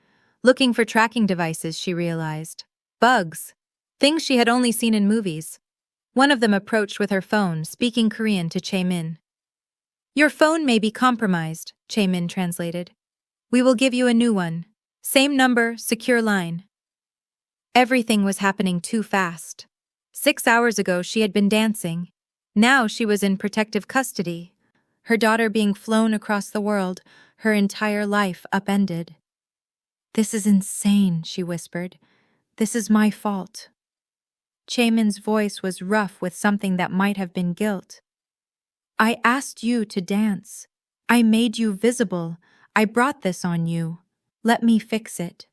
Speaker 1: Looking for tracking devices, she realized. Bugs. Things she had only seen in movies. One of them approached with her phone, speaking Korean to Chae-min. Your phone may be compromised, Chae-min translated. We will give you a new one. Same number, secure line. Everything was happening too fast. 6 hours ago she had been dancing. Now she was in protective custody. Her daughter being flown across the world, her entire life upended. This is insane, she whispered. This is my fault. Chae-min's voice was rough with something that might have been guilt. I asked you to dance. I made you visible. I brought this on you. Let me fix it.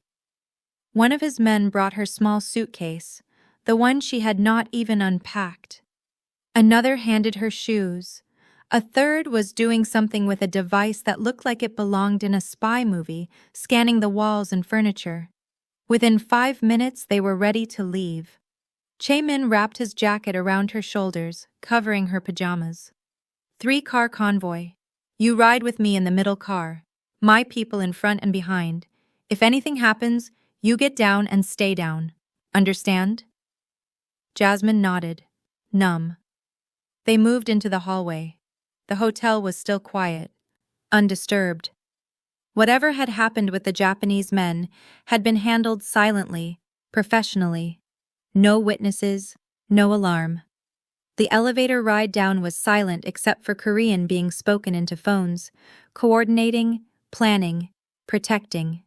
Speaker 1: One of his men brought her small suitcase, the one she had not even unpacked. Another handed her shoes. A third was doing something with a device that looked like it belonged in a spy movie, scanning the walls and furniture. Within 5 minutes, they were ready to leave. Chae-min wrapped his jacket around her shoulders, covering her pajamas. 3-car convoy. You ride with me in the middle car. My people in front and behind. If anything happens, you get down and stay down. Understand? Jasmine nodded, numb. They moved into the hallway. The hotel was still quiet, undisturbed. Whatever had happened with the Japanese men had been handled silently, professionally. No witnesses, no alarm. The elevator ride down was silent except for Korean being spoken into phones, coordinating, planning, protecting.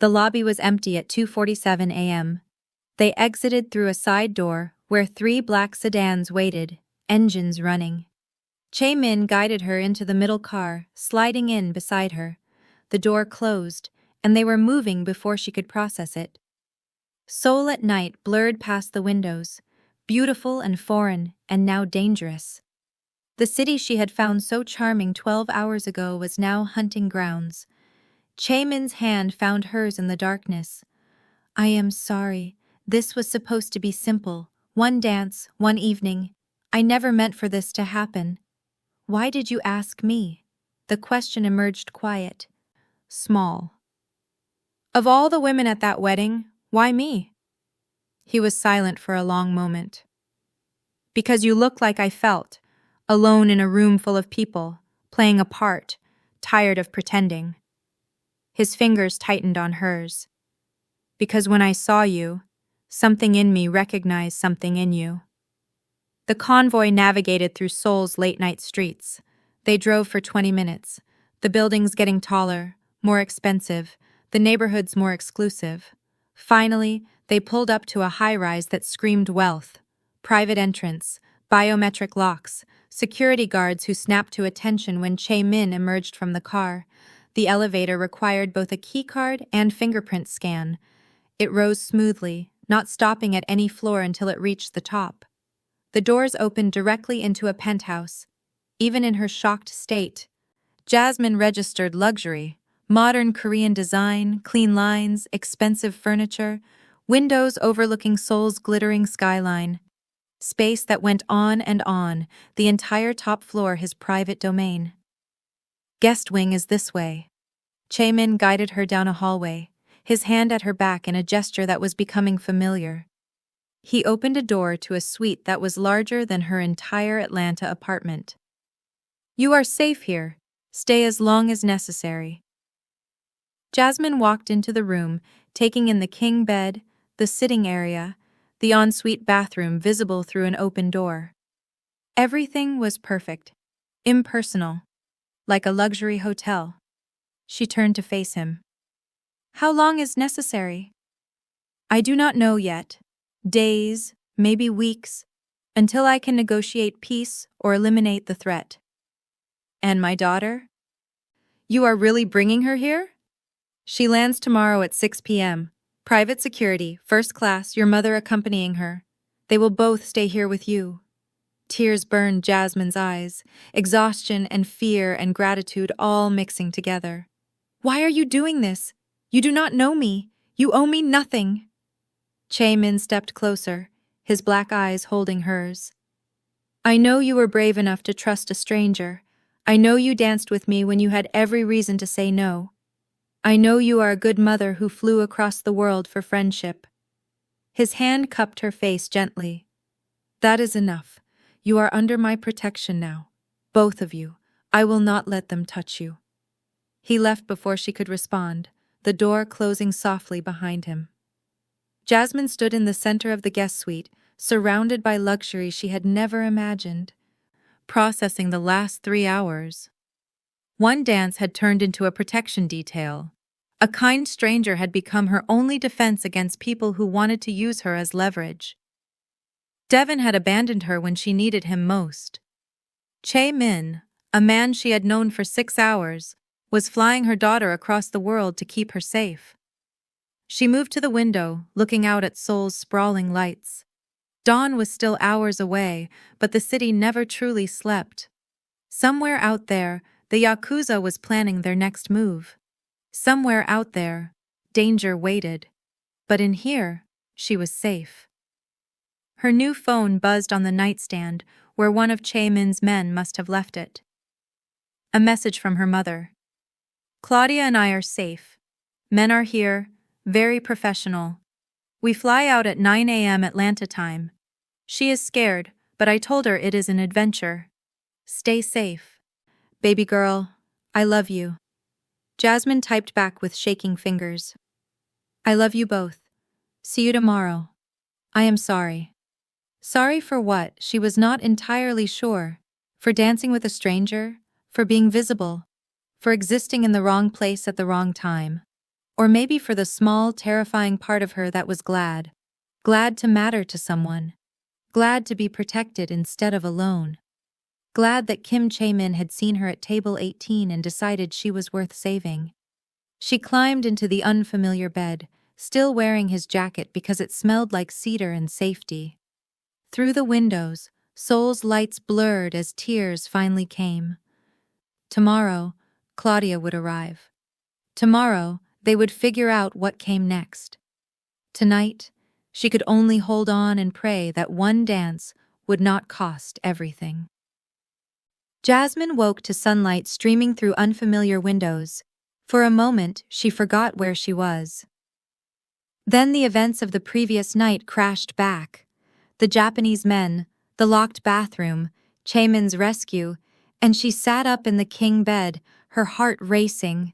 Speaker 1: The lobby was empty at 2:47 a.m. They exited through a side door where 3 black sedans waited, engines running. Chae-min guided her into the middle car, sliding in beside her. The door closed, and they were moving before she could process it. Seoul at night blurred past the windows, beautiful and foreign, and now dangerous. The city she had found so charming 12 hours ago was now hunting grounds. Chae-min's hand found hers in the darkness. I am sorry. This was supposed to be simple. One dance, one evening. I never meant for this to happen. Why did you ask me? The question emerged quiet, small. Of all the women at that wedding, why me? He was silent for a long moment. Because you look like I felt, alone in a room full of people, playing a part, tired of pretending. His fingers tightened on hers. Because when I saw you, something in me recognized something in you. The convoy navigated through Seoul's late-night streets. They drove for 20 minutes, the buildings getting taller, more expensive, the neighborhoods more exclusive. Finally, they pulled up to a high-rise that screamed wealth, private entrance, biometric locks, security guards who snapped to attention when Chae-min emerged from the car. The elevator required both a keycard and fingerprint scan. It rose smoothly, not stopping at any floor until it reached the top. The doors opened directly into a penthouse. Even in her shocked state, Jasmine registered luxury, modern Korean design, clean lines, expensive furniture, windows overlooking Seoul's glittering skyline. Space that went on, the entire top floor his private domain. Guest wing is this way. Chae-min guided her down a hallway, his hand at her back in a gesture that was becoming familiar. He opened a door to a suite that was larger than her entire Atlanta apartment. You are safe here. Stay as long as necessary. Jasmine walked into the room, taking in the king bed, the sitting area, the ensuite bathroom visible through an open door. Everything was perfect, impersonal, like a luxury hotel. She turned to face him. How long is necessary? I do not know yet. Days, maybe weeks, until I can negotiate peace or eliminate the threat. And my daughter? You are really bringing her here? She lands tomorrow at 6 p.m. Private security, first class, your mother accompanying her. They will both stay here with you. Tears burned Jasmine's eyes, exhaustion and fear and gratitude all mixing together. Why are you doing this? You do not know me. You owe me nothing. Chae-min stepped closer, his black eyes holding hers. I know you were brave enough to trust a stranger. I know you danced with me when you had every reason to say no. I know you are a good mother who flew across the world for friendship. His hand cupped her face gently. That is enough. You are under my protection now. Both of you. I will not let them touch you." He left before she could respond, the door closing softly behind him. Jasmine stood in the center of the guest suite, surrounded by luxury she had never imagined, processing the last 3 hours. One dance had turned into a protection detail. A kind stranger had become her only defense against people who wanted to use her as leverage. Devon had abandoned her when she needed him most. Che Min, a man she had known for 6 hours, was flying her daughter across the world to keep her safe. She moved to the window, looking out at Seoul's sprawling lights. Dawn was still hours away, but the city never truly slept. Somewhere out there, the Yakuza was planning their next move. Somewhere out there, danger waited. But in here, she was safe. Her new phone buzzed on the nightstand, where one of Che Min's men must have left it. A message from her mother. "Claudia and I are safe. Men are here, very professional. We fly out at 9 a.m. Atlanta time. She is scared, but I told her it is an adventure. Stay safe. Baby girl, I love you." Jasmine typed back with shaking fingers. "I love you both. See you tomorrow. I am sorry." Sorry for what, she was not entirely sure. For dancing with a stranger? For being visible? For existing in the wrong place at the wrong time? Or maybe for the small, terrifying part of her that was glad. Glad to matter to someone. Glad to be protected instead of alone. Glad that Kim Chae-min had seen her at table 18 and decided she was worth saving. She climbed into the unfamiliar bed, still wearing his jacket because it smelled like cedar and safety. Through the windows, Seoul's lights blurred as tears finally came. Tomorrow, Claudia would arrive. Tomorrow, they would figure out what came next. Tonight, she could only hold on and pray that one dance would not cost everything. Jasmine woke to sunlight streaming through unfamiliar windows. For a moment, she forgot where she was. Then the events of the previous night crashed back. The Japanese men, the locked bathroom, Chae-min's rescue, and she sat up in the king bed, her heart racing.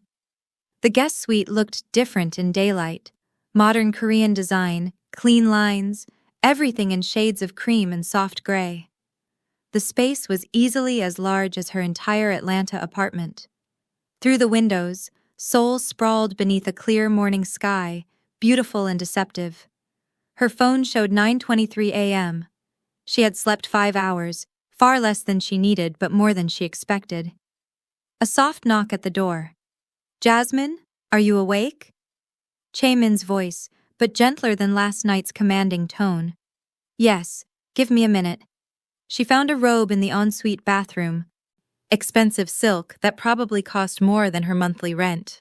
Speaker 1: The guest suite looked different in daylight. Modern Korean design, clean lines, everything in shades of cream and soft gray. The space was easily as large as her entire Atlanta apartment. Through the windows, Seoul sprawled beneath a clear morning sky, beautiful and deceptive. Her phone showed 9:23 a.m. She had slept 5 hours, far less than she needed but more than she expected. A soft knock at the door. "Jasmine, are you awake?" Chae-min's voice, but gentler than last night's commanding tone. "Yes, give me a minute." She found a robe in the ensuite bathroom. Expensive silk that probably cost more than her monthly rent.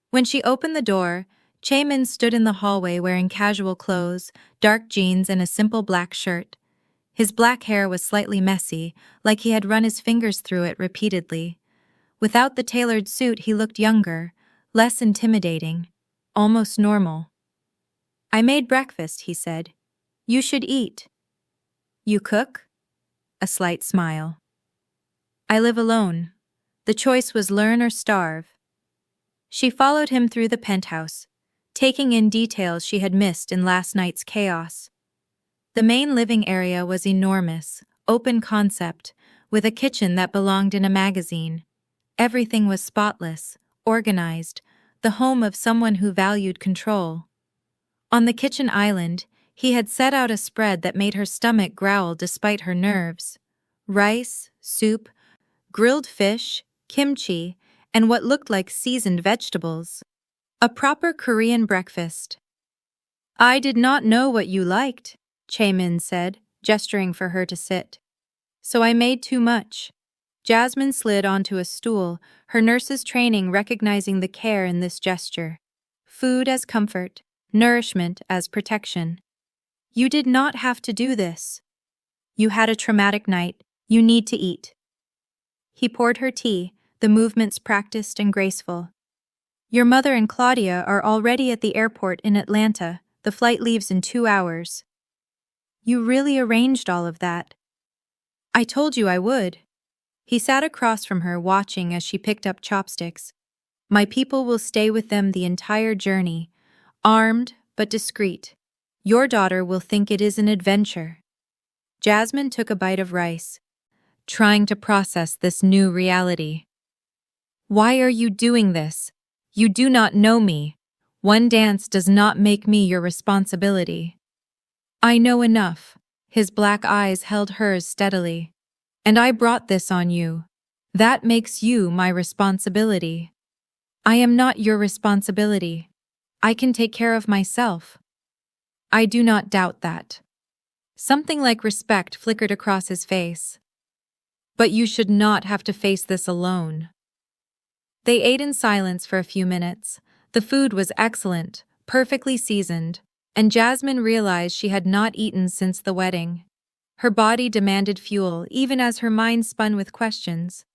Speaker 1: When she opened the door, Chae-min stood in the hallway wearing casual clothes, dark jeans and a simple black shirt. His black hair was slightly messy, like he had run his fingers through it repeatedly. Without the tailored suit he looked younger, less intimidating, almost normal. "I made breakfast," he said. "You should eat." "You cook?" A slight smile. "I live alone. The choice was learn or starve." She followed him through the penthouse, taking in details she had missed in last night's chaos. The main living area was enormous, open concept, with a kitchen that belonged in a magazine. Everything was spotless, organized, the home of someone who valued control. On the kitchen island, he had set out a spread that made her stomach growl despite her nerves. Rice, soup, grilled fish, kimchi, and what looked like seasoned vegetables. A proper Korean breakfast. "I did not know what you liked," Chae-min said, gesturing for her to sit. "So I made too much." Jasmine slid onto a stool, her nurse's training recognizing the care in this gesture. Food as comfort, nourishment as protection. "You did not have to do this. You had a traumatic night. You need to eat." He poured her tea, the movements practiced and graceful. "Your mother and Claudia are already at the airport in Atlanta. The flight leaves in 2 hours." You really arranged all of that. I told you I would. He sat across from her, watching as she picked up chopsticks. My people will stay with them the entire journey, armed but discreet. Your daughter will think it is an adventure. Jasmine took a bite of rice, trying to process this new reality. Why are you doing this? You do not know me. One dance does not make me your responsibility. I know enough. His black eyes held hers steadily. And I brought this on you. That makes you my responsibility. I am not your responsibility. I can take care of myself. I do not doubt that. Something like respect flickered across his face. But you should not have to face this alone. They ate in silence for a few minutes. The food was excellent, perfectly seasoned, and Jasmine realized she had not eaten since the wedding. Her body demanded fuel, even as her mind spun with questions.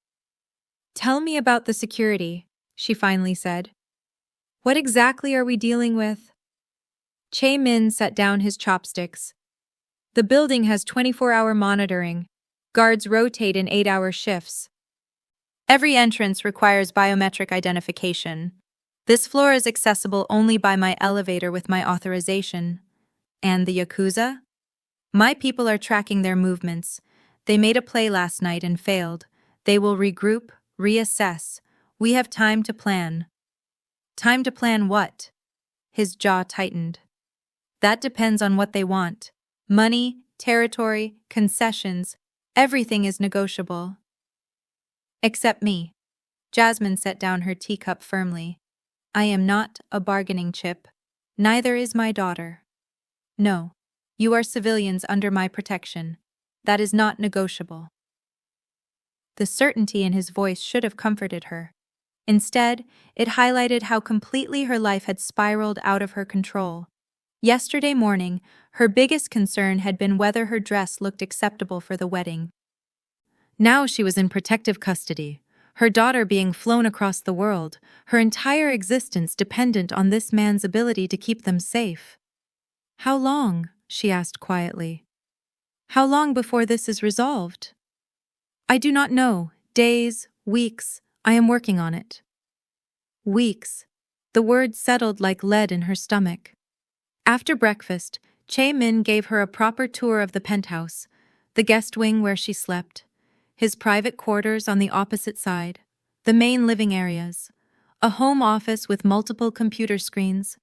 Speaker 1: Tell me about the security, she finally said. What exactly are we dealing with? Che Min set down his chopsticks. The building has 24-hour monitoring. Guards rotate in 8-hour shifts. Every entrance requires biometric identification. This floor is accessible only by my elevator with my authorization. And the Yakuza? My people are tracking their movements. They made a play last night and failed. They will regroup, reassess. We have time to plan. Time to plan what? His jaw tightened. That depends on what they want. Money, territory, concessions, everything is negotiable. Except me. Jasmine set down her teacup firmly. I am not a bargaining chip. Neither is my daughter. No, you are civilians under my protection. That is not negotiable. The certainty in his voice should have comforted her. Instead, it highlighted how completely her life had spiraled out of her control. Yesterday morning, her biggest concern had been whether her dress looked acceptable for the wedding. Now she was in protective custody, her daughter being flown across the world, her entire existence dependent on this man's ability to keep them safe. How long? She asked quietly. How long before this is resolved? I do not know. Days, weeks. I am working on it. Weeks. The word settled like lead in her stomach. After breakfast, Che Min gave her a proper tour of the penthouse, the guest wing where she slept, his private quarters on the opposite side, the main living areas, a home office with multiple computer screens,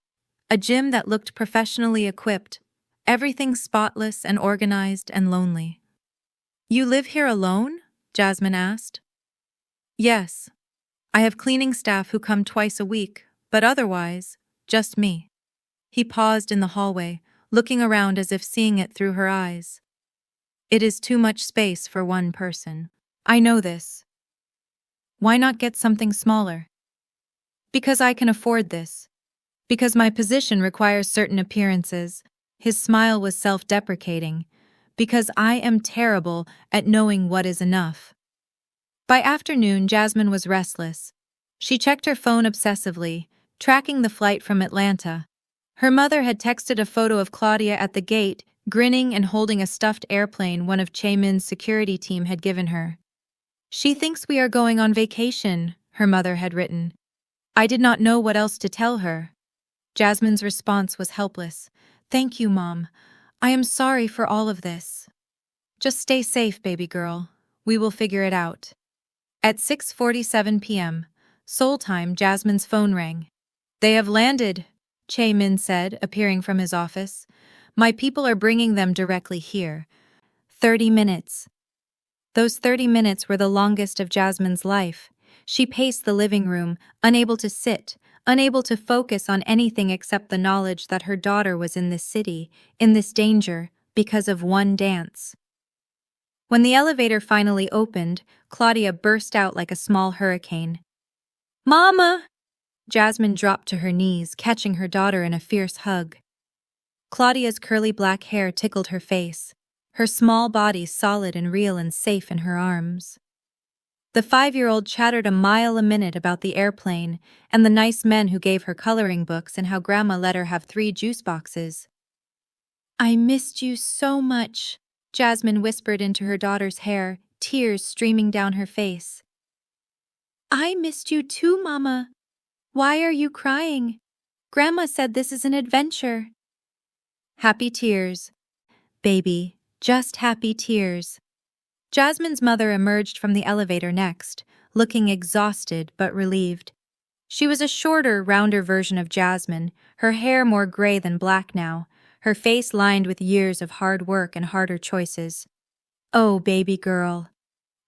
Speaker 1: a gym that looked professionally equipped, everything spotless and organized and lonely. You live here alone? Jasmine asked. Yes. I have cleaning staff who come twice a week, but otherwise, just me. He paused in the hallway, looking around as if seeing it through her eyes. It is too much space for one person. I know this. Why not get something smaller? Because I can afford this. Because my position requires certain appearances. His smile was self-deprecating. Because I am terrible at knowing what is enough. By afternoon, Jasmine was restless. She checked her phone obsessively, tracking the flight from Atlanta. Her mother had texted a photo of Claudia at the gate, grinning and holding a stuffed airplane one of Che Min's security team had given her. She thinks we are going on vacation, her mother had written. I did not know what else to tell her. Jasmine's response was helpless. Thank you, Mom. I am sorry for all of this. Just stay safe, baby girl. We will figure it out. At 6:47 p.m., Seoul time, Jasmine's phone rang. They have landed, Che Min said, appearing from his office. My people are bringing them directly here. 30 minutes. Those 30 minutes were the longest of Jasmine's life. She paced the living room, unable to sit, unable to focus on anything except the knowledge that her daughter was in this city, in this danger, because of one dance. When the elevator finally opened, Claudia burst out like a small hurricane. Mama! Jasmine dropped to her knees, catching her daughter in a fierce hug. Claudia's curly black hair tickled her face, her small body solid and real and safe in her arms. The 5-year-old chattered a mile a minute about the airplane and the nice men who gave her coloring books and how Grandma let her have 3 juice boxes. I missed you so much, Jasmine whispered into her daughter's hair, tears streaming down her face. I missed you too, Mama. Why are you crying? Grandma said this is an adventure. Happy tears, baby, just happy tears. Jasmine's mother emerged from the elevator next, looking exhausted but relieved. She was a shorter, rounder version of Jasmine, her hair more gray than black now, her face lined with years of hard work and harder choices. Oh, baby girl.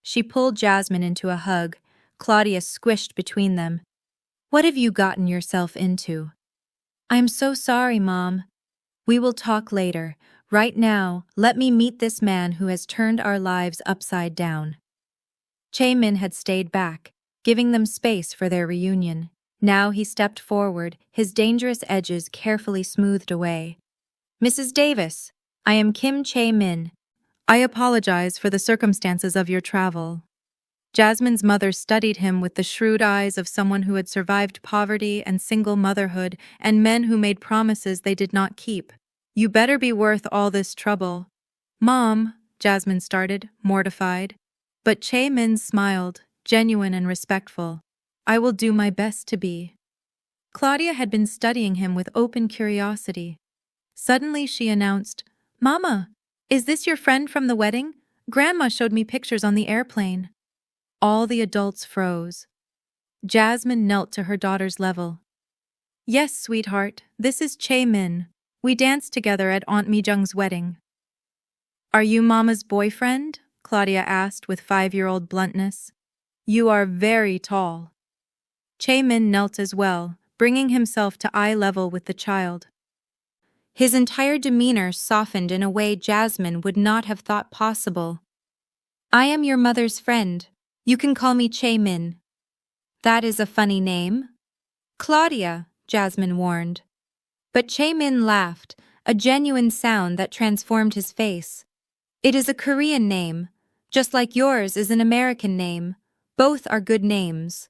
Speaker 1: She pulled Jasmine into a hug, Claudia squished between them. What have you gotten yourself into? I'm so sorry, Mom. We will talk later. Right now, let me meet this man who has turned our lives upside down. Chae-min had stayed back, giving them space for their reunion. Now he stepped forward, his dangerous edges carefully smoothed away. Mrs. Davis, I am Kim Chae-min. I apologize for the circumstances of your travel. Jasmine's mother studied him with the shrewd eyes of someone who had survived poverty and single motherhood and men who made promises they did not keep. You better be worth all this trouble. Mom, Jasmine started, mortified. But Chae-min smiled, genuine and respectful. I will do my best to be. Claudia had been studying him with open curiosity. Suddenly she announced, Mama, is this your friend from the wedding? Grandma showed me pictures on the airplane. All the adults froze. Jasmine knelt to her daughter's level. Yes, sweetheart, this is Chae-min. We danced together at Aunt Mi-jung's wedding. Are you Mama's boyfriend? Claudia asked with 5-year-old bluntness. You are very tall. Chae-min knelt as well, bringing himself to eye level with the child. His entire demeanor softened in a way Jasmine would not have thought possible. I am your mother's friend. You can call me Chae-min. That is a funny name. Claudia, Jasmine warned. But Chae-min laughed, a genuine sound that transformed his face. It is a Korean name, just like yours is an American name. Both are good names.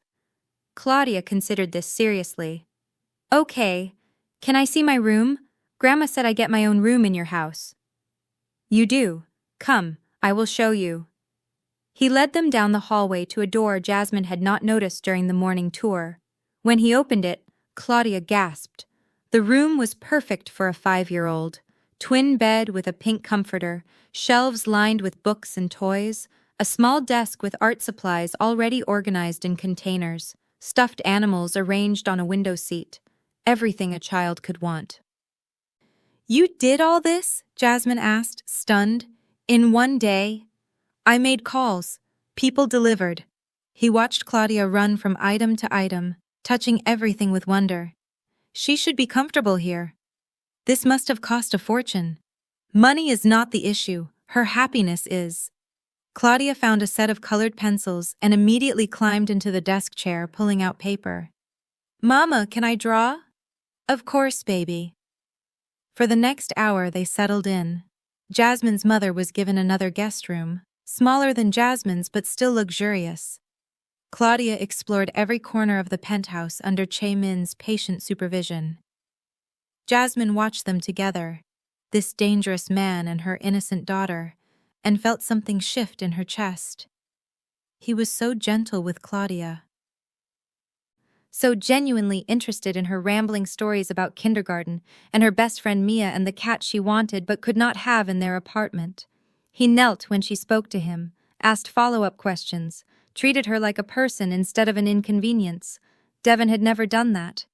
Speaker 1: Claudia considered this seriously. Okay, can I see my room? Grandma said I get my own room in your house. You do. Come, I will show you. He led them down the hallway to a door Jasmine had not noticed during the morning tour. When he opened it, Claudia gasped. The room was perfect for a 5-year-old. Twin bed with a pink comforter, shelves lined with books and toys, a small desk with art supplies already organized in containers, stuffed animals arranged on a window seat. Everything a child could want. You did all this? Jasmine asked, stunned. In one day? I made calls. People delivered. He watched Claudia run from item to item, touching everything with wonder. She should be comfortable here. This must have cost a fortune. Money is not the issue. Her happiness is. Claudia found a set of colored pencils and immediately climbed into the desk chair, pulling out paper. Mama, can I draw? Of course, baby. For the next hour, they settled in. Jasmine's mother was given another guest room, smaller than Jasmine's but still luxurious. Claudia explored every corner of the penthouse under Chae-min's patient supervision. Jasmine watched them together, this dangerous man and her innocent daughter, and felt something shift in her chest. He was so gentle with Claudia, so genuinely interested in her rambling stories about kindergarten and her best friend Mia and the cat she wanted but could not have in their apartment. He knelt when she spoke to him, asked follow-up questions, treated her like a person instead of an inconvenience. Devon had never done that.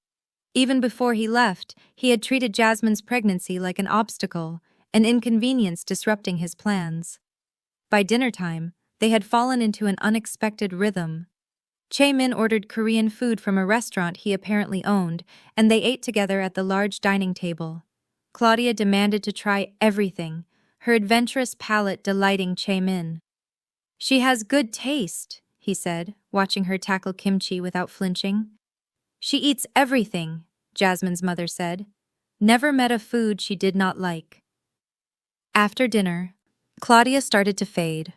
Speaker 1: Even before he left, he had treated Jasmine's pregnancy like an obstacle, an inconvenience disrupting his plans. By dinner time, they had fallen into an unexpected rhythm. Chae-min ordered Korean food from a restaurant he apparently owned, and they ate together at the large dining table. Claudia demanded to try everything, her adventurous palate delighting Chae-min. She has good taste, he said, watching her tackle kimchi without flinching. She eats everything, Jasmine's mother said. Never met a food she did not like. After dinner, Claudia started to fade.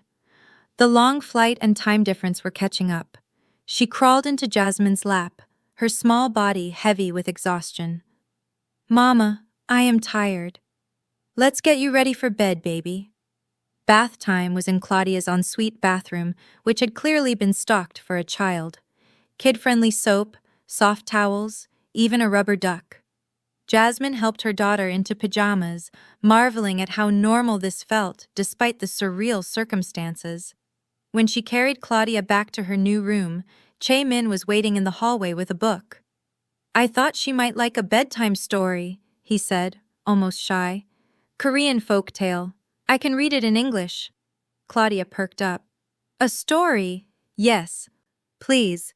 Speaker 1: The long flight and time difference were catching up. She crawled into Jasmine's lap, her small body heavy with exhaustion. Mama, I am tired. Let's get you ready for bed, baby. Bath time was in Claudia's ensuite bathroom, which had clearly been stocked for a child. Kid-friendly soap, soft towels, even a rubber duck. Jasmine helped her daughter into pajamas, marveling at how normal this felt despite the surreal circumstances. When she carried Claudia back to her new room, Chae-min was waiting in the hallway with a book. I thought she might like a bedtime story, he said, almost shy. Korean folk tale. I can read it in English. Claudia perked up. A story? Yes. Please.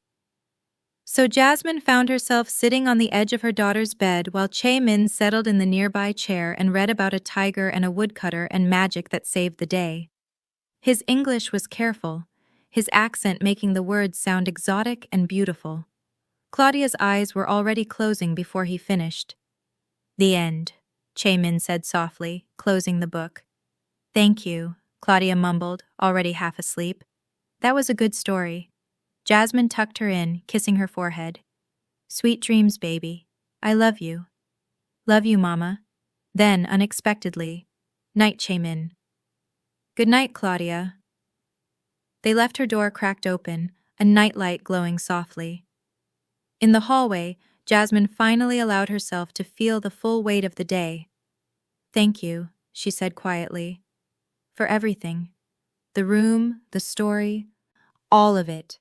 Speaker 1: So Jasmine found herself sitting on the edge of her daughter's bed while Chae-min settled in the nearby chair and read about a tiger and a woodcutter and magic that saved the day. His English was careful, his accent making the words sound exotic and beautiful. Claudia's eyes were already closing before he finished. The end, Chae-min said softly, closing the book. Thank you, Claudia mumbled, already half asleep. That was a good story. Jasmine tucked her in, kissing her forehead. Sweet dreams, baby. I love you. Love you, Mama. Then, unexpectedly, night Chae-min. Good night, Claudia. They left her door cracked open, a nightlight glowing softly. In the hallway, Jasmine finally allowed herself to feel the full weight of the day. Thank you, she said quietly. For everything. The room, the story, all of it.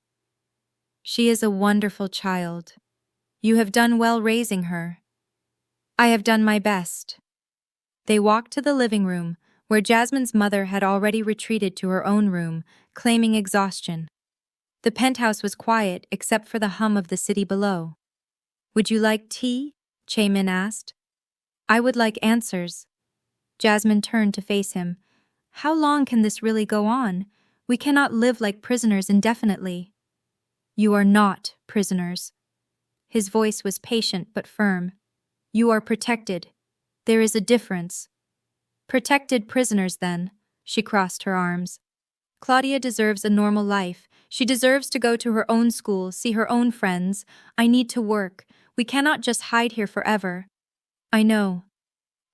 Speaker 1: She is a wonderful child. You have done well raising her. I have done my best. They walked to the living room, where Jasmine's mother had already retreated to her own room, claiming exhaustion. The penthouse was quiet except for the hum of the city below. Would you like tea? Chae-min asked. I would like answers. Jasmine turned to face him. How long can this really go on? We cannot live like prisoners indefinitely. You are not prisoners. His voice was patient but firm. You are protected. There is a difference. Protected prisoners, then. She crossed her arms. Claudia deserves a normal life. She deserves to go to her own school, see her own friends. I need to work. We cannot just hide here forever. I know.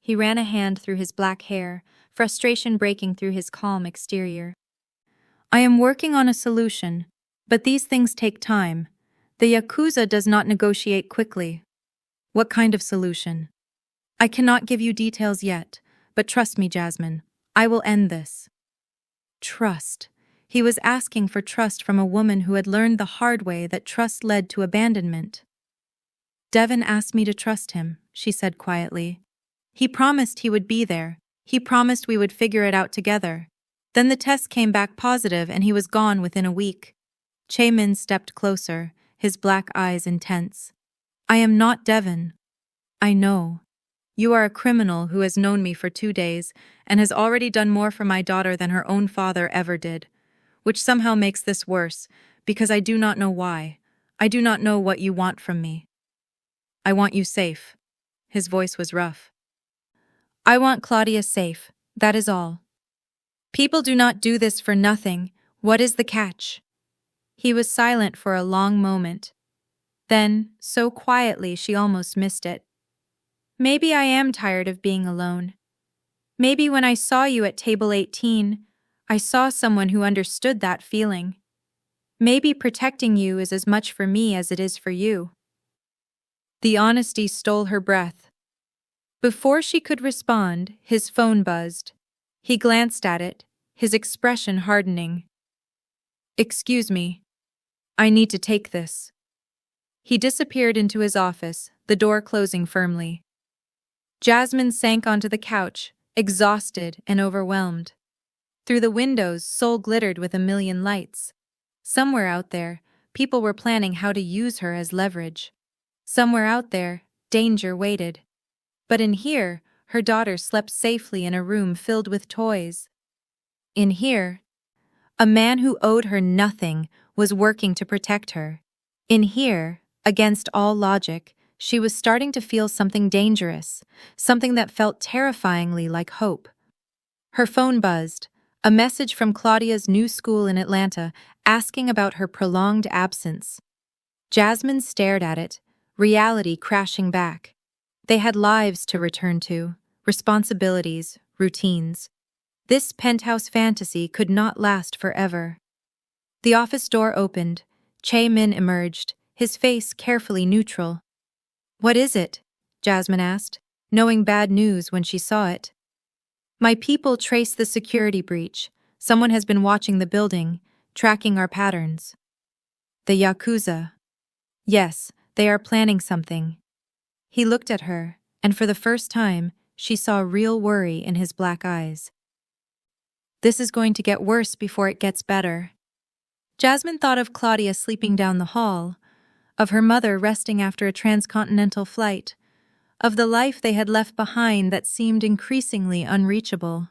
Speaker 1: He ran a hand through his black hair, frustration breaking through his calm exterior. I am working on a solution, but these things take time. The Yakuza does not negotiate quickly. What kind of solution? I cannot give you details yet, but trust me, Jasmine. I will end this. Trust. He was asking for trust from a woman who had learned the hard way that trust led to abandonment. Devin asked me to trust him, she said quietly. He promised he would be there. He promised we would figure it out together. Then the test came back positive and he was gone within a week. Chae-min stepped closer, his black eyes intense. I am not Devin. I know. You are a criminal who has known me for 2 days and has already done more for my daughter than her own father ever did, which somehow makes this worse, because I do not know why. I do not know what you want from me. I want you safe. His voice was rough. I want Claudia safe, that is all. People do not do this for nothing. What is the catch? He was silent for a long moment. Then, so quietly she almost missed it. Maybe I am tired of being alone. Maybe when I saw you at table 18, I saw someone who understood that feeling. Maybe protecting you is as much for me as it is for you. The honesty stole her breath. Before she could respond, his phone buzzed. He glanced at it, his expression hardening. Excuse me. I need to take this. He disappeared into his office, the door closing firmly. Jasmine sank onto the couch, exhausted and overwhelmed. Through the windows, Seoul glittered with a million lights. Somewhere out there, people were planning how to use her as leverage. Somewhere out there, danger waited. But in here, her daughter slept safely in a room filled with toys. In here, a man who owed her nothing was working to protect her. In here, against all logic, she was starting to feel something dangerous, something that felt terrifyingly like hope. Her phone buzzed, a message from Claudia's new school in Atlanta asking about her prolonged absence. Jasmine stared at it, reality crashing back. They had lives to return to, responsibilities, routines. This penthouse fantasy could not last forever. The office door opened. Chae-min emerged, his face carefully neutral. "What is it?" Jasmine asked, knowing bad news when she saw it. "My people trace the security breach. Someone has been watching the building, tracking our patterns." "The Yakuza." "Yes, they are planning something." He looked at her, and for the first time, she saw real worry in his black eyes. "This is going to get worse before it gets better." Jasmine thought of Claudia sleeping down the hall, of her mother resting after a transcontinental flight, of the life they had left behind that seemed increasingly unreachable.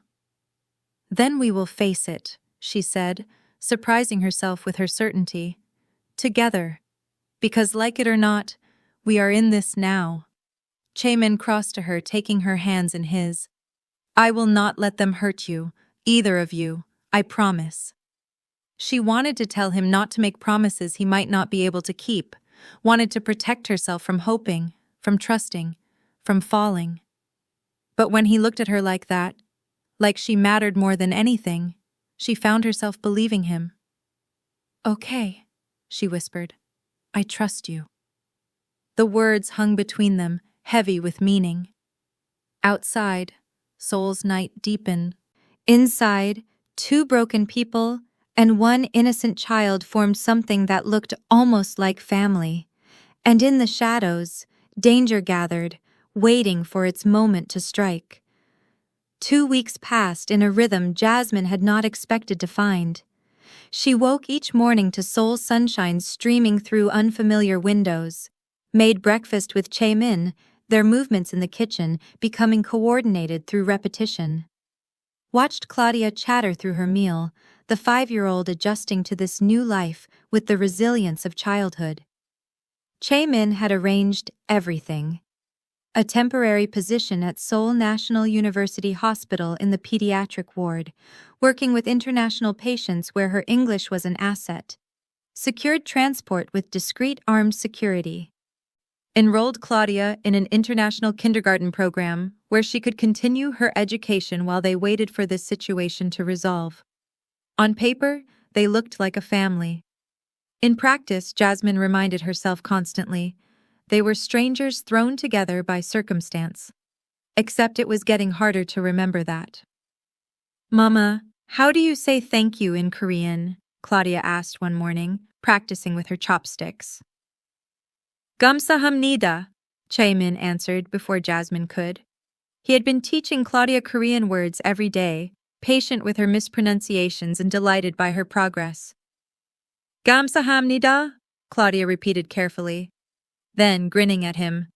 Speaker 1: "Then we will face it," she said, surprising herself with her certainty. "Together. Because like it or not, we are in this now." Chae-min crossed to her, taking her hands in his. "I will not let them hurt you, either of you, I promise." She wanted to tell him not to make promises he might not be able to keep, wanted to protect herself from hoping, from trusting, from falling. But when he looked at her like that, like she mattered more than anything, she found herself believing him. "Okay," she whispered. "I trust you." The words hung between them, heavy with meaning. Outside, Seoul's night deepened. Inside, two broken people and one innocent child formed something that looked almost like family. And in the shadows, danger gathered, waiting for its moment to strike. 2 weeks passed in a rhythm Jasmine had not expected to find. She woke each morning to Seoul sunshine streaming through unfamiliar windows, made breakfast with Chae-min, their movements in the kitchen becoming coordinated through repetition. Watched Claudia chatter through her meal, the 5-year-old adjusting to this new life with the resilience of childhood. Chae-min had arranged everything. A temporary position at Seoul National University Hospital in the pediatric ward, working with international patients where her English was an asset. Secured transport with discreet armed security. Enrolled Claudia in an international kindergarten program where she could continue her education while they waited for this situation to resolve. On paper, they looked like a family. In practice, Jasmine reminded herself constantly, they were strangers thrown together by circumstance. Except it was getting harder to remember that. "Mama, how do you say thank you in Korean?" Claudia asked one morning, practicing with her chopsticks. "감사합니다," Chae-min answered before Jasmine could. He had been teaching Claudia Korean words every day, patient with her mispronunciations and delighted by her progress. "감사합니다," Claudia repeated carefully. Then, grinning at him,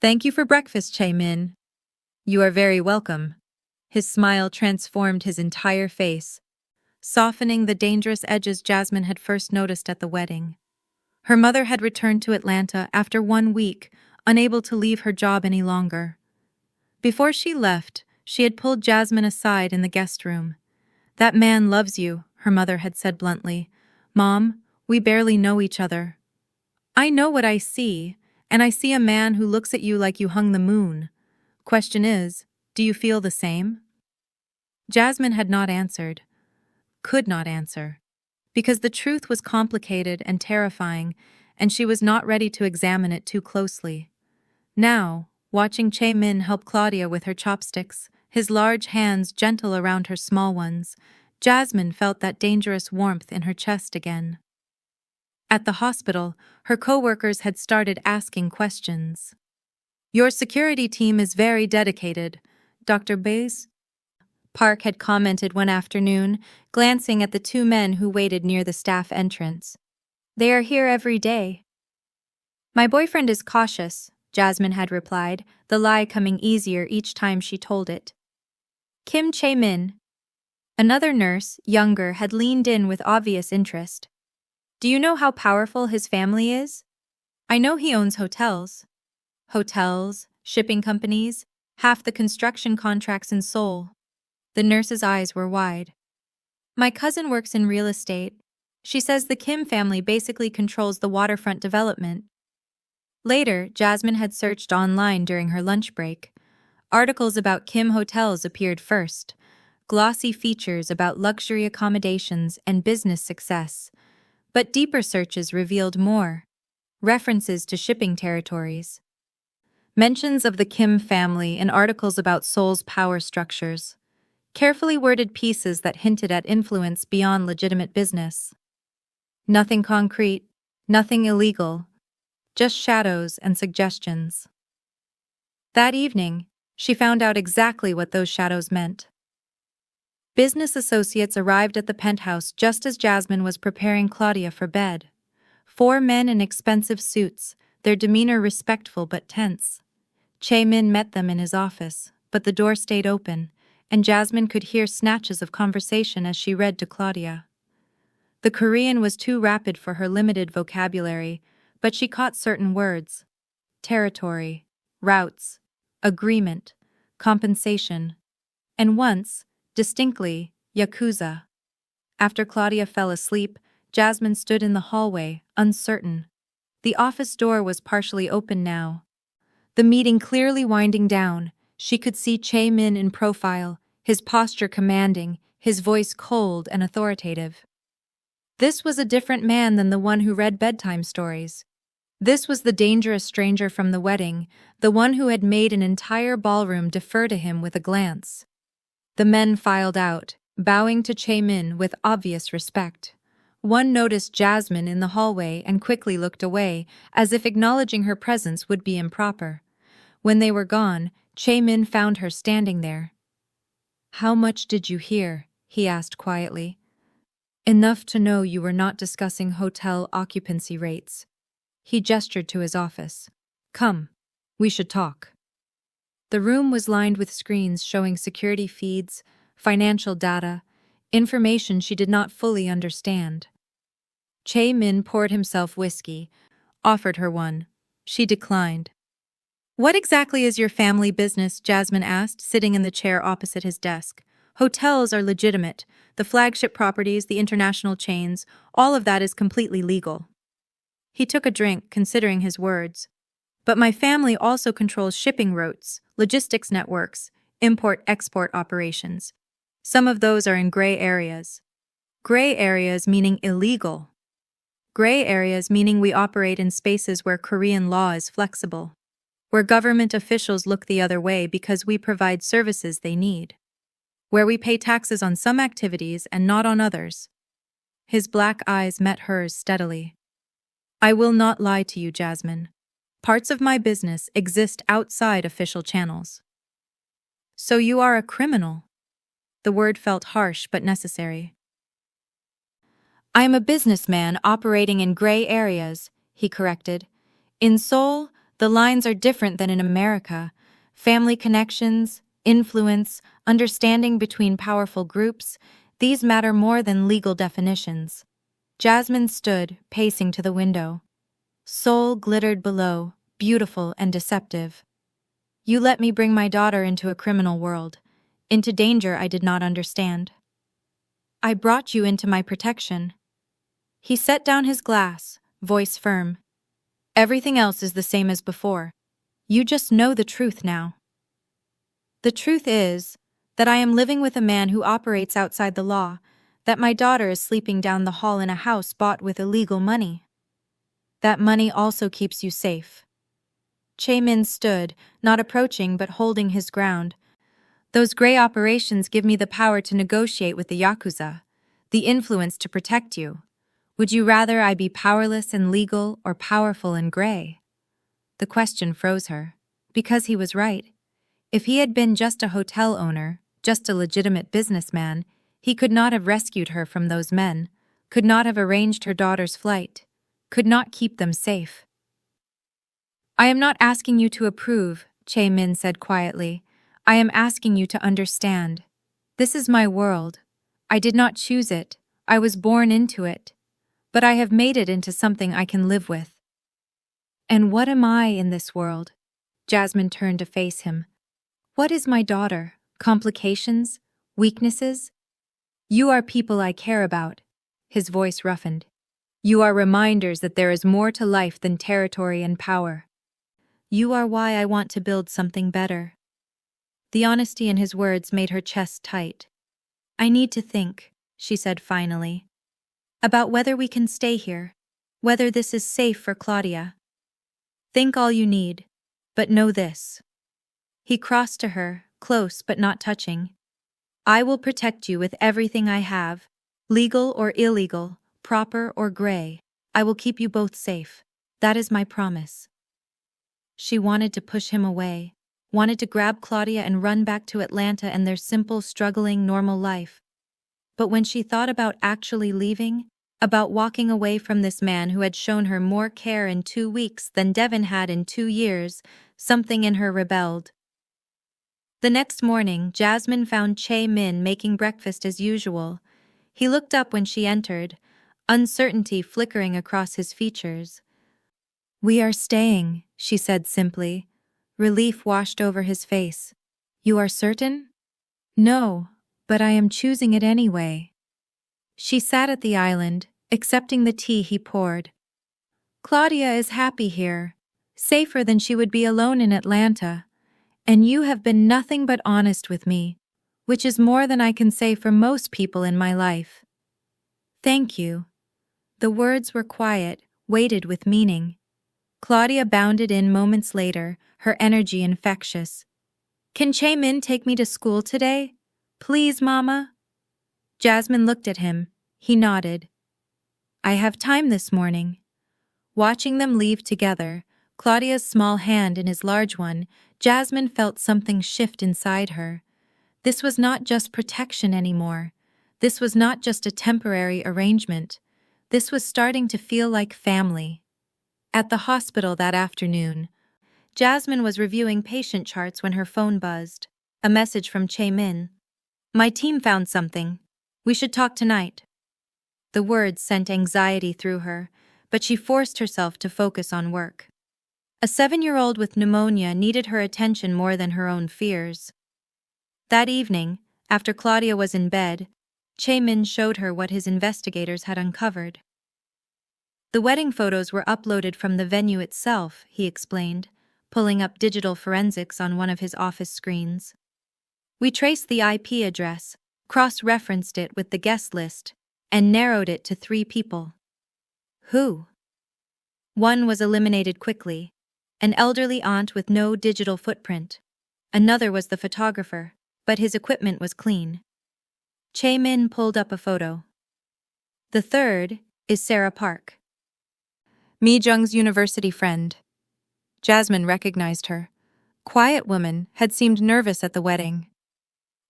Speaker 1: "Thank you for breakfast, Chae-min." "You are very welcome." His smile transformed his entire face, softening the dangerous edges Jasmine had first noticed at the wedding. Her mother had returned to Atlanta after 1 week, unable to leave her job any longer. Before she left, she had pulled Jasmine aside in the guest room. "That man loves you," her mother had said bluntly. "Mom, we barely know each other. I know what I see, and I see a man who looks at you like you hung the moon. Question is, do you feel the same?" Jasmine had not answered, could not answer, because the truth was complicated and terrifying, and she was not ready to examine it too closely. Now, watching Chae-min help Claudia with her chopsticks, his large hands gentle around her small ones, Jasmine felt that dangerous warmth in her chest again. At the hospital, her co-workers had started asking questions. "Your security team is very dedicated, Dr. Bays," Park had commented one afternoon, glancing at the 2 men who waited near the staff entrance. "They are here every day." "My boyfriend is cautious," Jasmine had replied, the lie coming easier each time she told it. Kim Chae-min, another nurse, younger, had leaned in with obvious interest. "Do you know how powerful his family is? I know he owns hotels." Hotels, shipping companies, half the construction contracts in Seoul. The nurse's eyes were wide. "My cousin works in real estate. She says the Kim family basically controls the waterfront development." Later, Jasmine had searched online during her lunch break. Articles about Kim hotels appeared first, glossy features about luxury accommodations and business success. But deeper searches revealed more. References to shipping territories. Mentions of the Kim family and articles about Seoul's power structures. Carefully worded pieces that hinted at influence beyond legitimate business. Nothing concrete, nothing illegal, just shadows and suggestions. That evening, she found out exactly what those shadows meant. Business associates arrived at the penthouse just as Jasmine was preparing Claudia for bed. 4 men in expensive suits, their demeanor respectful but tense. Chae-min met them in his office, but the door stayed open, and Jasmine could hear snatches of conversation as she read to Claudia. The Korean was too rapid for her limited vocabulary, but she caught certain words. Territory, routes, agreement, compensation, and once, distinctly, Yakuza. After Claudia fell asleep, Jasmine stood in the hallway, uncertain. The office door was partially open now. The meeting clearly winding down, she could see Chae-min in profile, his posture commanding, his voice cold and authoritative. This was a different man than the one who read bedtime stories. This was the dangerous stranger from the wedding, the one who had made an entire ballroom defer to him with a glance. The men filed out, bowing to Chae-min with obvious respect. One noticed Jasmine in the hallway and quickly looked away, as if acknowledging her presence would be improper. When they were gone, Chae-min found her standing there. "How much did you hear?" he asked quietly. "Enough to know you were not discussing hotel occupancy rates." He gestured to his office. "Come, we should talk." The room was lined with screens showing security feeds, financial data, information she did not fully understand. Chae-min poured himself whiskey, offered her one. She declined. "What exactly is your family business?" Jasmine asked, sitting in the chair opposite his desk. "Hotels are legitimate. The flagship properties, the international chains, all of that is completely legal." He took a drink, considering his words. "But my family also controls shipping routes, logistics networks, import-export operations. Some of those are in gray areas. Gray areas meaning illegal. Gray areas meaning we operate in spaces where Korean law is flexible, where government officials look the other way because we provide services they need, where we pay taxes on some activities and not on others." His black eyes met hers steadily. "I will not lie to you, Jasmine. Parts of my business exist outside official channels." "So you are a criminal?" The word felt harsh but necessary. "I am a businessman operating in gray areas," he corrected. "In Seoul, the lines are different than in America. Family connections, influence, understanding between powerful groups, these matter more than legal definitions." Jasmine stood, pacing to the window. Seoul glittered below, beautiful and deceptive. "You let me bring my daughter into a criminal world, into danger I did not understand. I brought you into my protection." He set down his glass, voice firm. "Everything else is the same as before. You just know the truth now. The truth is that I am living with a man who operates outside the law, that my daughter is sleeping down the hall in a house bought with illegal money. That money also keeps you safe." Chae-min stood, not approaching but holding his ground. "Those gray operations give me the power to negotiate with the Yakuza, the influence to protect you. Would you rather I be powerless and legal or powerful and gray?" The question froze her, because he was right. If he had been just a hotel owner, just a legitimate businessman, he could not have rescued her from those men, could not have arranged her daughter's flight, could not keep them safe. "I am not asking you to approve," Chae-min said quietly. "I am asking you to understand. This is my world. I did not choose it. I was born into it. But I have made it into something I can live with." "And what am I in this world?" Jasmine turned to face him. "What is my daughter? Complications? Weaknesses?" "You are people I care about." His voice roughened. "You are reminders that there is more to life than territory and power. You are why I want to build something better." The honesty in his words made her chest tight. "I need to think," she said finally, "about whether we can stay here, whether this is safe for Claudia. Think all you need, but know this." He crossed to her, close but not touching. "I will protect you with everything I have, legal or illegal, proper or gray. I will keep you both safe. That is my promise." She wanted to push him away, wanted to grab Claudia and run back to Atlanta and their simple, struggling, normal life. But when she thought about actually leaving, about walking away from this man who had shown her more care in 2 weeks than Devin had in 2 years, something in her rebelled. The next morning, Jasmine found Che Min making breakfast as usual. He looked up when she entered, uncertainty flickering across his features. "We are staying," she said simply. Relief washed over his face. "You are certain?" "No, but I am choosing it anyway." She sat at the island, accepting the tea he poured. "Claudia is happy here, safer than she would be alone in Atlanta. And you have been nothing but honest with me, which is more than I can say for most people in my life. Thank you." The words were quiet, weighted with meaning. Claudia bounded in moments later, her energy infectious. "Can Che Min take me to school today? Please, Mama?" Jasmine looked at him. He nodded. "I have time this morning." Watching them leave together, Claudia's small hand in his large one, Jasmine felt something shift inside her. This was not just protection anymore. This was not just a temporary arrangement. This was starting to feel like family. At the hospital that afternoon, Jasmine was reviewing patient charts when her phone buzzed. A message from Che Min. "My team found something. We should talk tonight." The words sent anxiety through her, but she forced herself to focus on work. A 7-year-old with pneumonia needed her attention more than her own fears. That evening, after Claudia was in bed, Che Min showed her what his investigators had uncovered. "The wedding photos were uploaded from the venue itself," he explained, pulling up digital forensics on one of his office screens. "We traced the IP address, cross-referenced it with the guest list, and narrowed it to 3 people." "Who?" "One was eliminated quickly, an elderly aunt with no digital footprint. Another was the photographer, but his equipment was clean." Che Min pulled up a photo. "The third is Sarah Park, Mi Jung's university friend." Jasmine recognized her. Quiet woman, had seemed nervous at the wedding.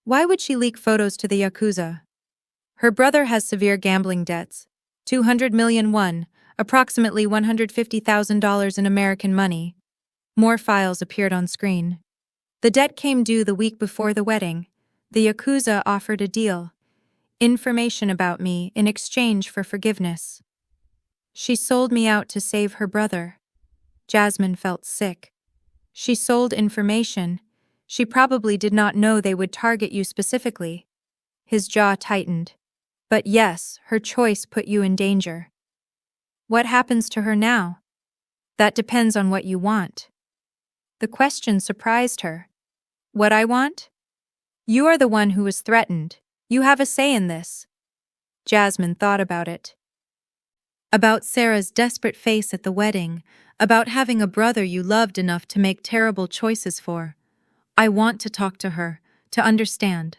Speaker 1: Why would she leak photos to the Yakuza? Her brother has severe gambling debts. 200 million won, approximately $150,000 in American money. More files appeared on screen. The debt came due the week before the wedding. The Yakuza offered a deal. Information about me in exchange for forgiveness. She sold me out to save her brother. Jasmine felt sick. She sold information. She probably did not know they would target you specifically. His jaw tightened. "But yes, her choice put you in danger." "What happens to her now?" "That depends on what you want." The question surprised her. "What I want?" "You are the one who was threatened. You have a say in this." Jasmine thought about it. About Sarah's desperate face at the wedding, about having a brother you loved enough to make terrible choices for. "I want to talk to her, to understand."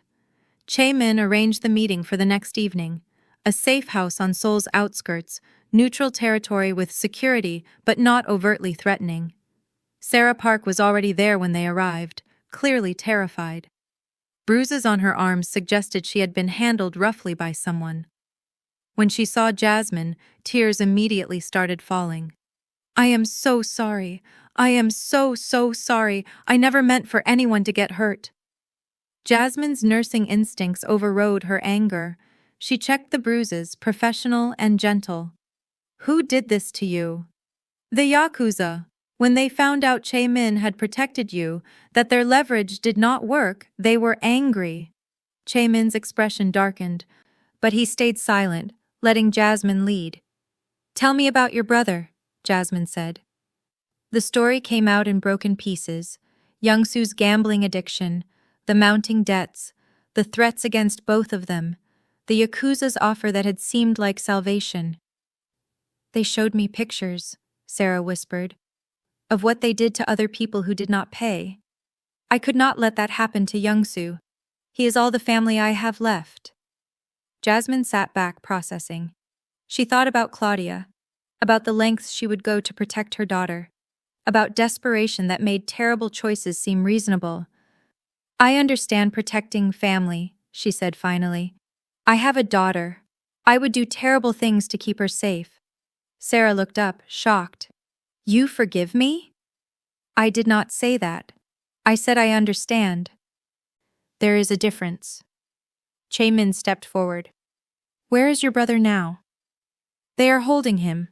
Speaker 1: Che Min arranged the meeting for the next evening. A safe house on Seoul's outskirts, neutral territory with security but not overtly threatening. Sarah Park was already there when they arrived, clearly terrified. Bruises on her arms suggested she had been handled roughly by someone. When she saw Jasmine, tears immediately started falling. "I am so sorry. I am so sorry. I never meant for anyone to get hurt." Jasmine's nursing instincts overrode her anger. She checked the bruises, professional and gentle. "Who did this to you?" "The Yakuza. When they found out Che Min had protected you, that their leverage did not work, they were angry." Che Min's expression darkened, but he stayed silent, letting Jasmine lead. "Tell me about your brother," Jasmine said. The story came out in broken pieces. Youngsu's gambling addiction, The mounting debts, the threats against both of them, the Yakuza's offer that had seemed like salvation. They showed me pictures, Sarah whispered, of what they did to other people who did not pay. I could not let that happen to Youngsu. He is all the family I have left. Jasmine sat back, processing. She thought about Claudia, about the lengths she would go to protect her daughter, about desperation that made terrible choices seem reasonable. I understand protecting family, she said finally. I have a daughter. I would do terrible things to keep her safe. Sarah looked up, shocked. You forgive me? I did not say that. I said I understand. There is a difference. Chae-min stepped forward. Where is your brother now? They are holding him,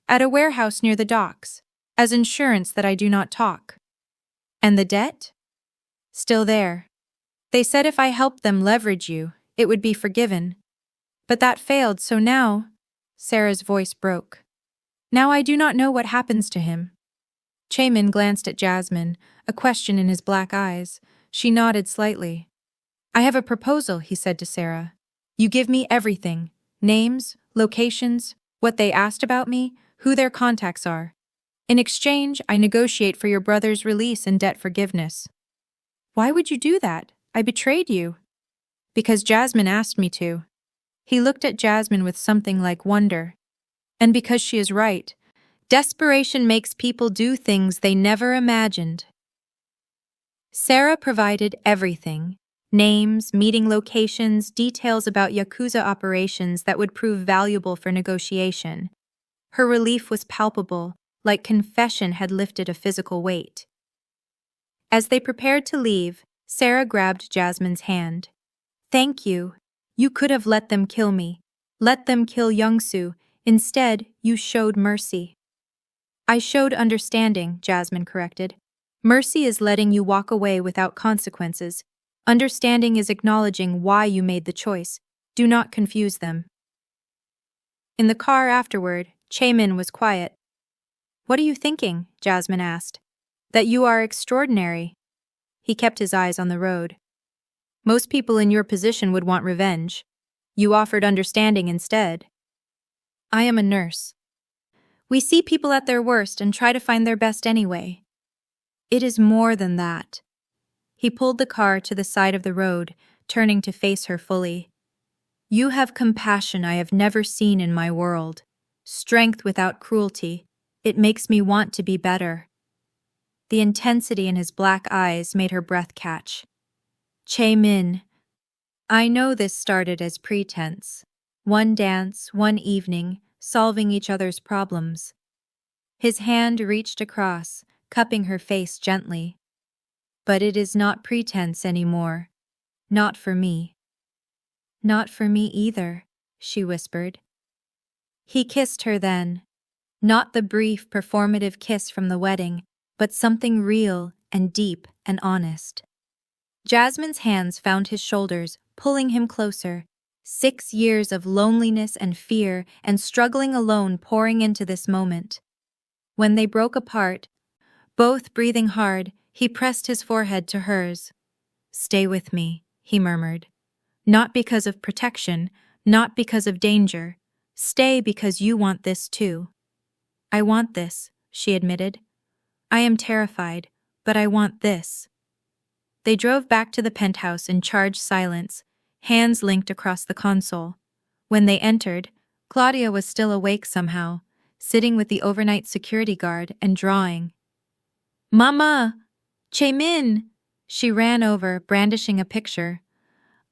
Speaker 1: at a warehouse near the docks, as insurance that I do not talk. And the debt? Still there. They said if I helped them leverage you, it would be forgiven. But that failed, so now… Sarah's voice broke. Now I do not know what happens to him. Chae-min glanced at Jasmine, a question in his black eyes. She nodded slightly. I have a proposal, he said to Sarah. You give me everything. Names, locations, what they asked about me, who their contacts are. In exchange, I negotiate for your brother's release and debt forgiveness. Why would you do that? I betrayed you. Because Jasmine asked me to. He looked at Jasmine with something like wonder. And because she is right. Desperation makes people do things they never imagined. Sarah provided everything. Names, meeting locations, details about Yakuza operations that would prove valuable for negotiation. Her relief was palpable, like confession had lifted a physical weight. As they prepared to leave, Sarah grabbed Jasmine's hand. Thank you. You could have let them kill me. Let them kill Youngsu. Instead, you showed mercy. I showed understanding, Jasmine corrected. Mercy is letting you walk away without consequences. Understanding is acknowledging why you made the choice. Do not confuse them. In the car afterward, Chae-min was quiet. What are you thinking? Jasmine asked. That you are extraordinary. He kept his eyes on the road. Most people in your position would want revenge. You offered understanding instead. I am a nurse. We see people at their worst and try to find their best anyway. It is more than that. He pulled the car to the side of the road, turning to face her fully. You have compassion I have never seen in my world. Strength without cruelty. It makes me want to be better. The intensity in his black eyes made her breath catch. Chae-min. I know this started as pretense. One dance, one evening, solving each other's problems. His hand reached across, cupping her face gently. But it is not pretense anymore. Not for me. Not for me either, she whispered. He kissed her then. Not the brief, performative kiss from the wedding, but something real and deep and honest. Jasmine's hands found his shoulders, pulling him closer. 6 years of loneliness and fear and struggling alone pouring into this moment. When they broke apart, both breathing hard, he pressed his forehead to hers. Stay with me, he murmured. Not because of protection, not because of danger. Stay because you want this too. I want this, she admitted. I am terrified, but I want this. They drove back to the penthouse in charged silence, hands linked across the console. When they entered, Claudia was still awake somehow, sitting with the overnight security guard and drawing. Mama! Chae-min! She ran over, brandishing a picture.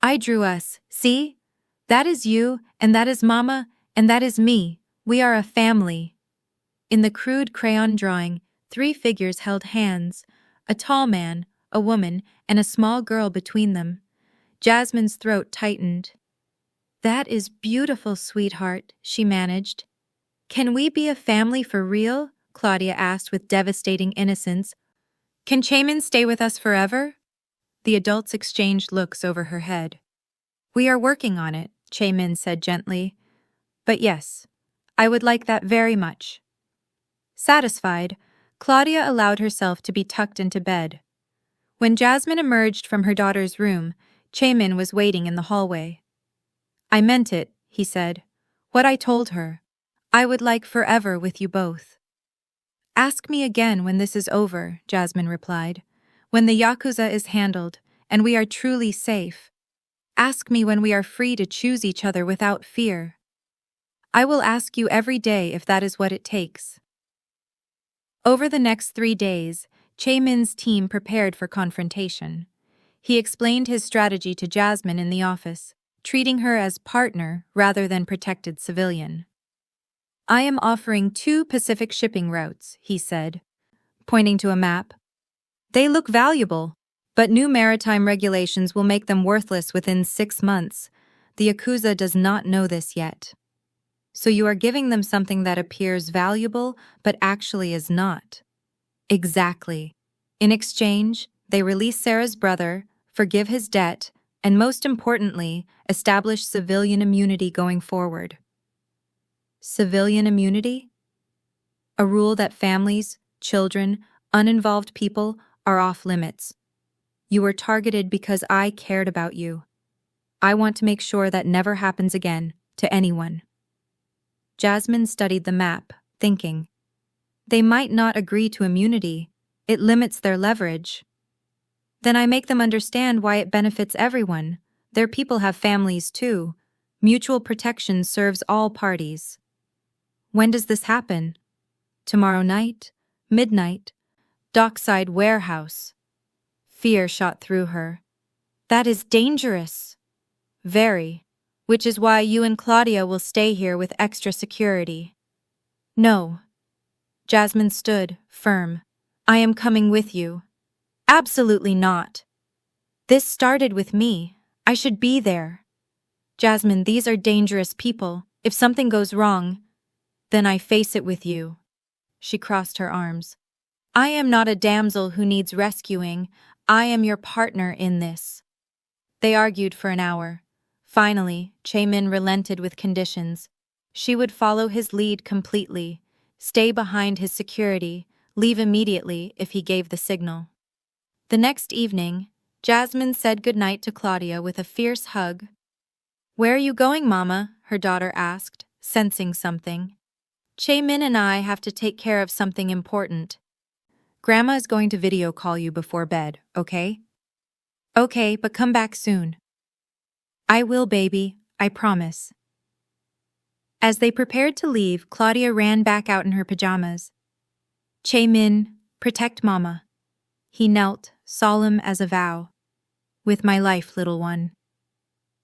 Speaker 1: I drew us, see? That is you, and that is Mama, and that is me. We are a family. In the crude crayon drawing, 3 figures held hands, a tall man, a woman, and a small girl between them. Jasmine's throat tightened. That is beautiful, sweetheart, she managed. Can we be a family for real? Claudia asked with devastating innocence. Can Chae-min stay with us forever? The adults exchanged looks over her head. We are working on it, Chae-min said gently. But yes, I would like that very much. Satisfied, Claudia allowed herself to be tucked into bed. When Jasmine emerged from her daughter's room, Chaemin was waiting in the hallway. "I meant it," he said. "What I told her. I would like forever with you both." "Ask me again when this is over," Jasmine replied. "When the Yakuza is handled, and we are truly safe. Ask me when we are free to choose each other without fear. I will ask you every day if that is what it takes." Over the next 3 days, Chaemin's team prepared for confrontation. He explained his strategy to Jasmine in the office, treating her as partner rather than protected civilian. "I am offering 2 Pacific shipping routes," he said, pointing to a map. "They look valuable, but new maritime regulations will make them worthless within 6 months. The Yakuza does not know this yet. So you are giving them something that appears valuable but actually is not." "Exactly. In exchange, they release Sarah's brother, forgive his debt, and most importantly, establish civilian immunity going forward." Civilian immunity? A rule that families, children, uninvolved people are off limits. "You were targeted because I cared about you. I want to make sure that never happens again, to anyone." Jasmine studied the map, thinking, "They might not agree to immunity. It limits their leverage. Then I make them understand why it benefits everyone. Their people have families too. Mutual protection serves all parties." "When does this happen?" "Tomorrow night, midnight, dockside warehouse." Fear shot through her. "That is dangerous." "Very. Which is why you and Claudia will stay here with extra security." "No." Jasmine stood, firm. "I am coming with you." "Absolutely not. This started with me. I should be there." "Jasmine, these are dangerous people. If something goes wrong, then I face it with you." She crossed her arms. "I am not a damsel who needs rescuing. I am your partner in this." They argued for an hour. Finally, Chaemin relented with conditions. She would follow his lead completely, stay behind his security, leave immediately if he gave the signal. The next evening, Jasmine said goodnight to Claudia with a fierce hug. "Where are you going, Mama?" her daughter asked, sensing something. "Chaemin and I have to take care of something important." "Grandma is going to video call you before bed, okay?" "Okay, but come back soon." "I will, baby, I promise." As they prepared to leave, Claudia ran back out in her pajamas. "Chaemin, protect Mama." He knelt, solemn as a vow. "With my life, little one."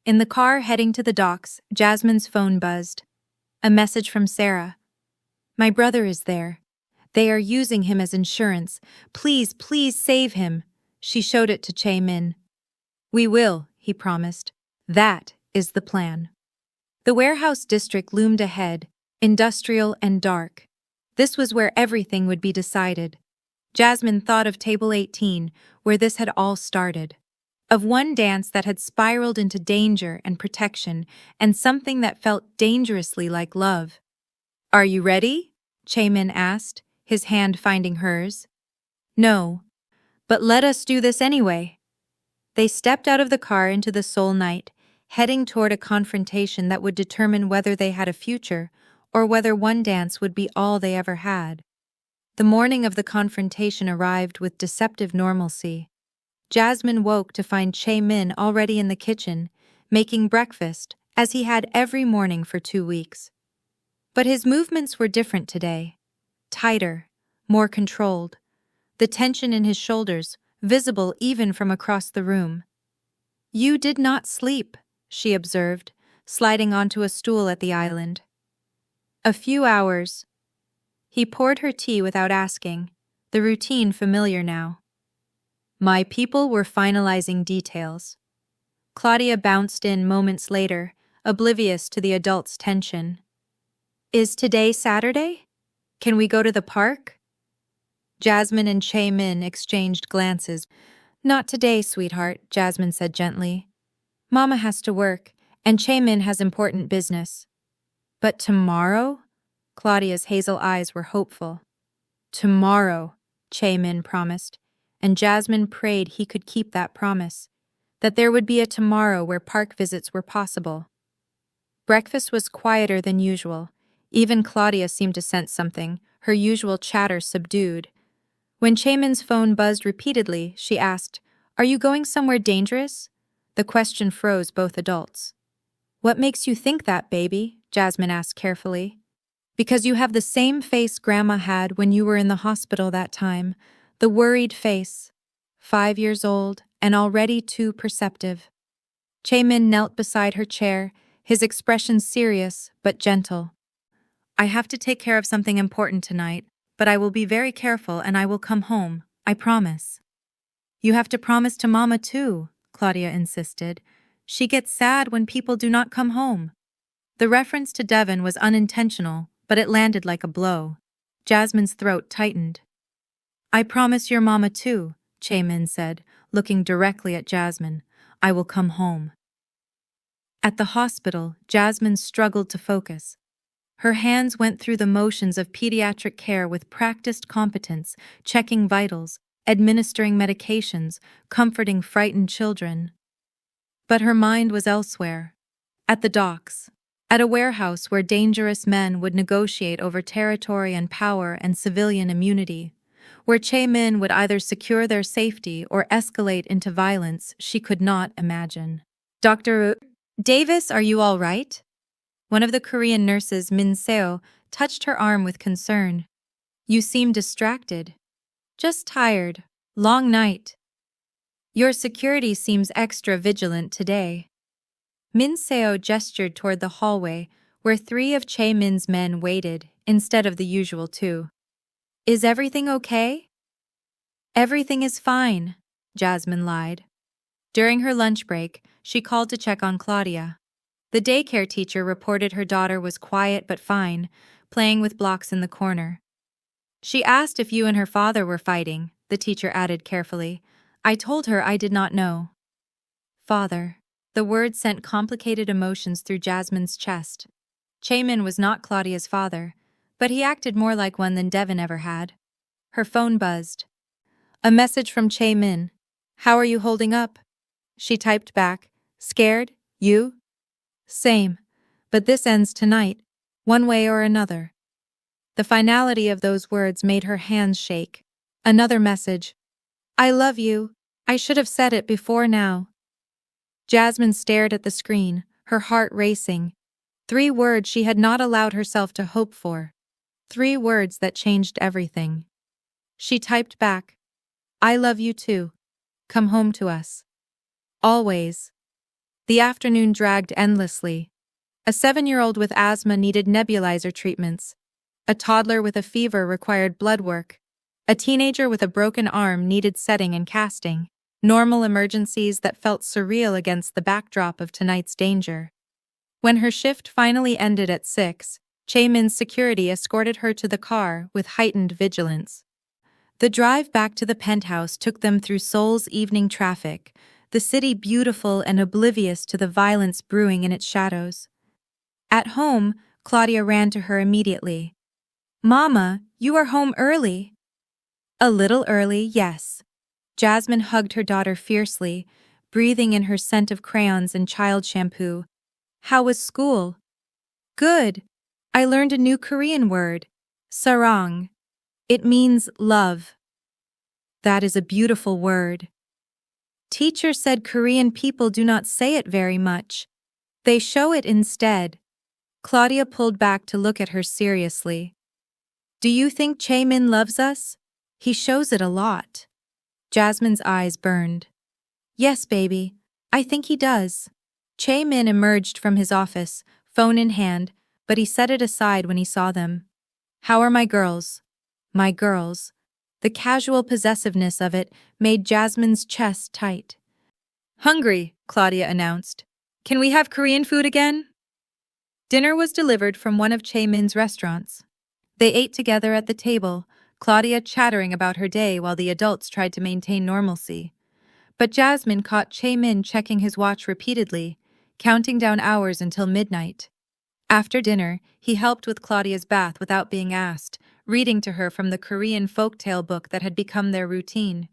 Speaker 1: In the car heading to the docks, Jasmine's phone buzzed. A message from Sarah. "My brother is there. They are using him as insurance. Please, please save him." She showed it to Chaemin. "We will," he promised. "That is the plan." The warehouse district loomed ahead, industrial and dark. This was where everything would be decided. Jasmine thought of Table 18, where this had all started. Of one dance that had spiraled into danger and protection, and something that felt dangerously like love. "Are you ready?" Chaemin asked, his hand finding hers. "No, but let us do this anyway." They stepped out of the car into the Seoul night, heading toward a confrontation that would determine whether they had a future or whether one dance would be all they ever had. The morning of the confrontation arrived with deceptive normalcy. Jasmine woke to find Chaemin already in the kitchen, making breakfast, as he had every morning for 2 weeks. But his movements were different today. Tighter, more controlled. The tension in his shoulders, visible even from across the room. "You did not sleep," she observed, sliding onto a stool at the island. "A few hours." He poured her tea without asking, the routine familiar now. My people were finalizing details. Claudia bounced in moments later, oblivious to the adults' tension. "Is today Saturday? Can we go to the park?" Jasmine and Chaemin exchanged glances. "Not today, sweetheart," Jasmine said gently. "Mama has to work, and Chaemin has important business." "But tomorrow?" Claudia's hazel eyes were hopeful. "Tomorrow," Chaemin promised. and Jasmine prayed he could keep that promise, that there would be a tomorrow where park visits were possible. Breakfast was quieter than usual. Even Claudia seemed to sense something, her usual chatter subdued. When Chaemin's phone buzzed repeatedly, she asked, "Are you going somewhere dangerous?" The question froze both adults. "What makes you think that, baby?" Jasmine asked carefully. "Because you have the same face Grandma had when you were in the hospital that time, the worried face. 5 years old, and already too perceptive." Chaemin knelt beside her chair, his expression serious but gentle. "I have to take care of something important tonight, but I will be very careful and I will come home, I promise." "You have to promise to Mama too," Claudia insisted. "She gets sad when people do not come home." The reference to Devon was unintentional, but it landed like a blow. Jasmine's throat tightened. "I promise your Mama too," Chaemin said, looking directly at Jasmine. "I will come home." At the hospital, Jasmine struggled to focus. Her hands went through the motions of pediatric care with practiced competence, checking vitals, administering medications, comforting frightened children. But her mind was elsewhere. At the docks. At a warehouse where dangerous men would negotiate over territory and power and civilian immunity. Where Chaemin would either secure their safety or escalate into violence she could not imagine. "Dr. Davis, are you all right?" One of the Korean nurses, Min Seo, touched her arm with concern. "You seem distracted." "Just tired. Long night." "Your security seems extra vigilant today." Min Seo gestured toward the hallway, where 3 of Chaemin's men waited, instead of the usual 2. "Is everything okay?" "Everything is fine," Jasmine lied. During her lunch break, she called to check on Claudia. The daycare teacher reported her daughter was quiet but fine, playing with blocks in the corner. "She asked if you and her father were fighting," the teacher added carefully. "I told her I did not know." Father. The word sent complicated emotions through Jasmine's chest. Chaemin was not Claudia's father, but he acted more like one than Devon ever had. Her phone buzzed. A message from Chaemin. "How are you holding up?" She typed back, "Scared? You?" "Same. But this ends tonight, one way or another." The finality of those words made her hands shake. Another message. "I love you. I should have said it before now." Jasmine stared at the screen, her heart racing. 3 words she had not allowed herself to hope for. 3 words that changed everything. She typed back, "I love you too. Come home to us. Always." The afternoon dragged endlessly. A 7-year-old with asthma needed nebulizer treatments. A toddler with a fever required blood work. A teenager with a broken arm needed setting and casting. Normal emergencies that felt surreal against the backdrop of tonight's danger. When her shift finally ended at 6, Chaemin's security escorted her to the car with heightened vigilance. The drive back to the penthouse took them through Seoul's evening traffic, the city beautiful and oblivious to the violence brewing in its shadows. At home, Claudia ran to her immediately. "Mama, you are home early." "A little early, yes." Jasmine hugged her daughter fiercely, breathing in her scent of crayons and child shampoo. "How was school?" "Good. I learned a new Korean word, sarang. It means love." "That is a beautiful word." "Teacher said Korean people do not say it very much. They show it instead." Claudia pulled back to look at her seriously. "Do you think Chaemin loves us? He shows it a lot." Jasmine's eyes burned. "Yes, baby. I think he does." Chaemin emerged from his office, phone in hand, but he set it aside when he saw them. "How are my girls?" "My girls." The casual possessiveness of it made Jasmine's chest tight. "Hungry," Claudia announced. "Can we have Korean food again?" Dinner was delivered from one of Chaemin's restaurants. They ate together at the table, Claudia chattering about her day while the adults tried to maintain normalcy. But Jasmine caught Chaemin checking his watch repeatedly, counting down hours until midnight. After dinner, he helped with Claudia's bath without being asked, reading to her from the Korean folktale book that had become their routine.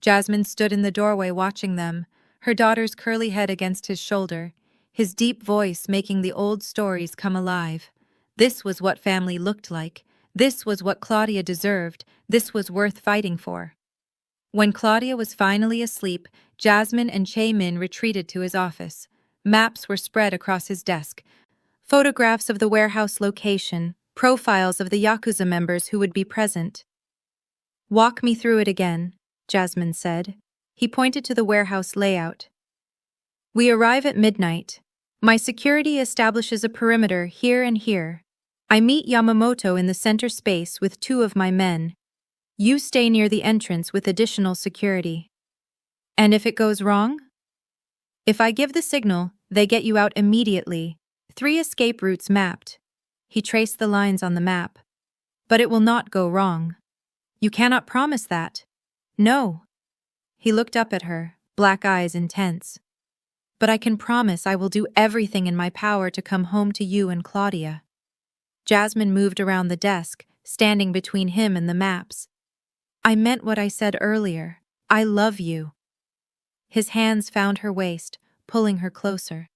Speaker 1: Jasmine stood in the doorway watching them, her daughter's curly head against his shoulder, his deep voice making the old stories come alive. This was what family looked like. This was what Claudia deserved. This was worth fighting for. When Claudia was finally asleep, Jasmine and Chae-min retreated to his office. Maps were spread across his desk. Photographs of the warehouse location, profiles of the Yakuza members who would be present. "Walk me through it again," Jasmine said. He pointed to the warehouse layout. "We arrive at midnight. My security establishes a perimeter here and here. I meet Yamamoto in the center space with 2 of my men. You stay near the entrance with additional security. And if it goes wrong? If I give the signal, they get you out immediately. 3 escape routes mapped." He traced the lines on the map. "But it will not go wrong." "You cannot promise that." "No." He looked up at her, black eyes intense. "But I can promise I will do everything in my power to come home to you and Claudia." Jasmine moved around the desk, standing between him and the maps. "I meant what I said earlier. I love you." His hands found her waist, pulling her closer.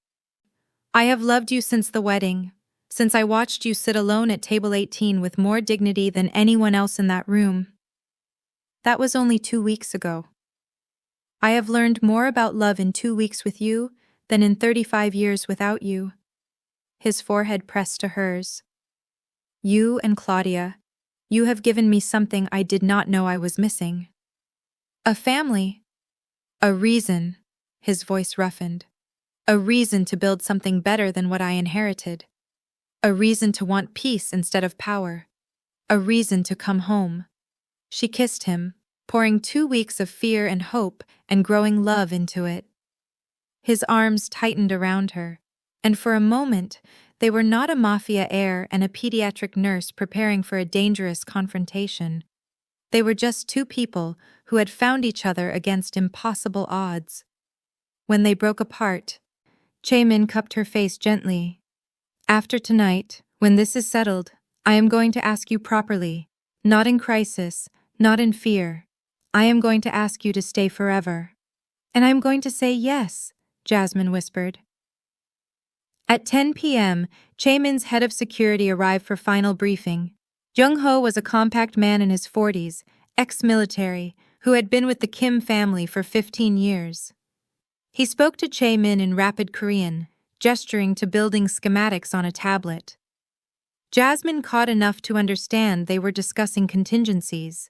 Speaker 1: "I have loved you since the wedding, since I watched you sit alone at table 18 with more dignity than anyone else in that room. That was only 2 weeks ago. I have learned more about love in 2 weeks with you than in 35 years without you." His forehead pressed to hers. "You and Claudia, you have given me something I did not know I was missing. A family. A reason," his voice roughened. "A reason to build something better than what I inherited. A reason to want peace instead of power. A reason to come home." She kissed him, pouring 2 weeks of fear and hope and growing love into it. His arms tightened around her, and for a moment, they were not a mafia heir and a pediatric nurse preparing for a dangerous confrontation. They were just 2 people who had found each other against impossible odds. When they broke apart, Chae-min cupped her face gently. "After tonight, when this is settled, I am going to ask you properly, not in crisis, not in fear. I am going to ask you to stay forever." "And I am going to say yes," Jasmine whispered. At 10 p.m., Chae-min's head of security arrived for final briefing. Jung-ho was a compact man in his 40s, ex-military, who had been with the Kim family for 15 years. He spoke to Chae-min in rapid Korean, gesturing to building schematics on a tablet. Jasmine caught enough to understand they were discussing contingencies.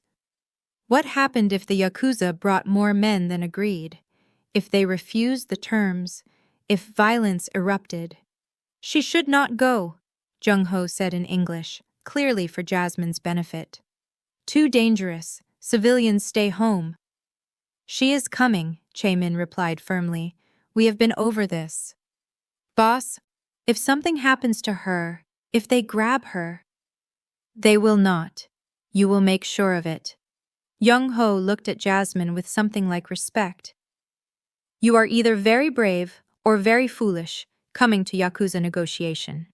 Speaker 1: What happened if the Yakuza brought more men than agreed? If they refused the terms? If violence erupted? "She should not go," Jung-ho said in English, clearly for Jasmine's benefit. "Too dangerous. Civilians stay home." "She is coming," Chae-min replied firmly. "We have been over this." "Boss, if something happens to her, if they grab her—" "They will not. You will make sure of it." Jung-ho looked at Jasmine with something like respect. "You are either very brave or very foolish, coming to Yakuza negotiation."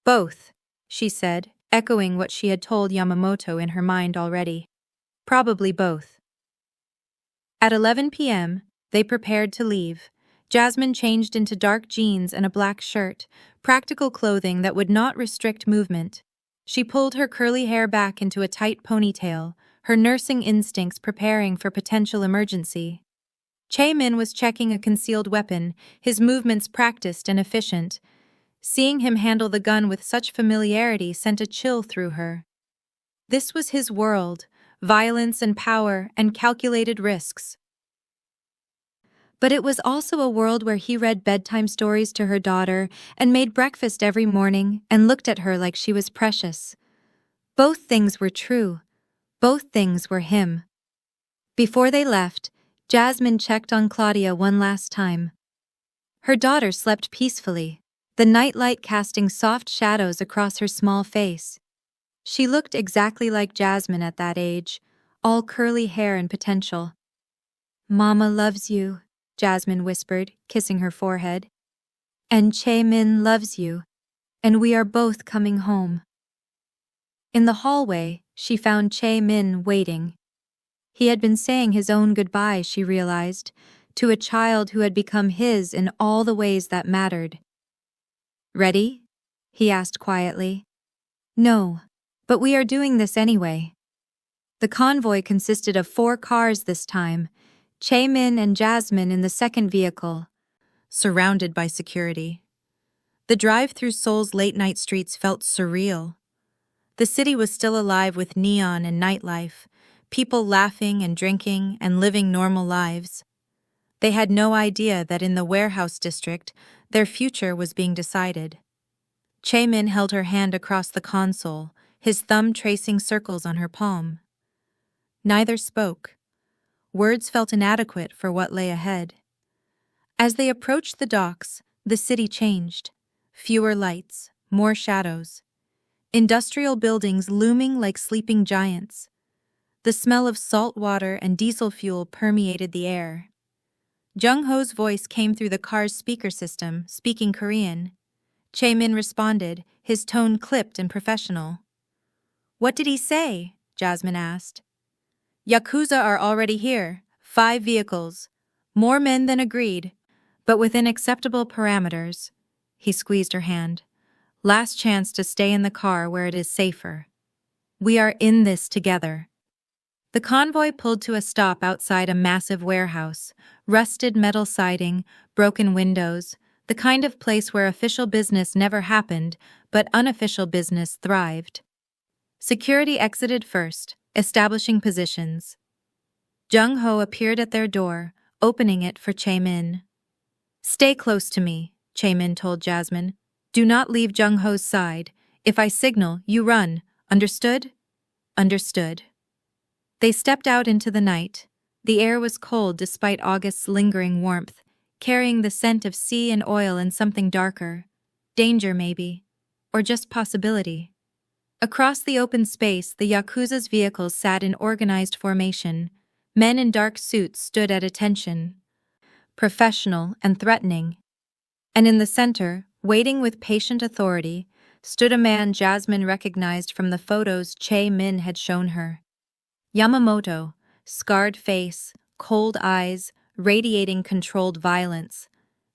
Speaker 1: "Both," she said, echoing what she had told Yamamoto in her mind already. "Probably both." At 11 p.m., they prepared to leave. Jasmine changed into dark jeans and a black shirt, practical clothing that would not restrict movement. She pulled her curly hair back into a tight ponytail, her nursing instincts preparing for potential emergency. Chae-min was checking a concealed weapon, his movements practiced and efficient. Seeing him handle the gun with such familiarity sent a chill through her. This was his world, violence and power and calculated risks. But it was also a world where he read bedtime stories to her daughter and made breakfast every morning and looked at her like she was precious. Both things were true. Both things were him. Before they left, Jasmine checked on Claudia one last time. Her daughter slept peacefully, the nightlight casting soft shadows across her small face. She looked exactly like Jasmine at that age, all curly hair and potential. "Mama loves you," Jasmine whispered, kissing her forehead. "And Chae-min loves you, and we are both coming home." In the hallway, she found Chae-min waiting. He had been saying his own goodbye, she realized, to a child who had become his in all the ways that mattered. "Ready?" he asked quietly. "No, but we are doing this anyway." The convoy consisted of 4 cars this time, Chaemin and Jasmine in the second vehicle, surrounded by security. The drive through Seoul's late-night streets felt surreal. The city was still alive with neon and nightlife, people laughing and drinking and living normal lives. They had no idea that in the warehouse district, their future was being decided. Chaemin held her hand across the console, his thumb tracing circles on her palm. Neither spoke. Words felt inadequate for what lay ahead. As they approached the docks, the city changed. Fewer lights, more shadows. Industrial buildings looming like sleeping giants. The smell of salt water and diesel fuel permeated the air. Jung-ho's voice came through the car's speaker system, speaking Korean. Chaemin responded, his tone clipped and professional. "What did he say?" Jasmine asked. "Yakuza are already here, 5 vehicles. More men than agreed, but within acceptable parameters." He squeezed her hand. "Last chance to stay in the car where it is safer. We are in this together." The convoy pulled to a stop outside a massive warehouse, rusted metal siding, broken windows, the kind of place where official business never happened, but unofficial business thrived. Security exited first, establishing positions. Jung-ho appeared at their door, opening it for Chaemin. "Stay close to me," Chaemin told Jasmine. "Do not leave Jung-ho's side. If I signal, you run. Understood?" "Understood." They stepped out into the night. The air was cold despite August's lingering warmth, carrying the scent of sea and oil and something darker. Danger, maybe. Or just possibility. Across the open space, the Yakuza's vehicles sat in organized formation. Men in dark suits stood at attention, professional and threatening. And in the center, waiting with patient authority, stood a man Jasmine recognized from the photos Chaemin had shown her. Yamamoto, scarred face, cold eyes, radiating controlled violence.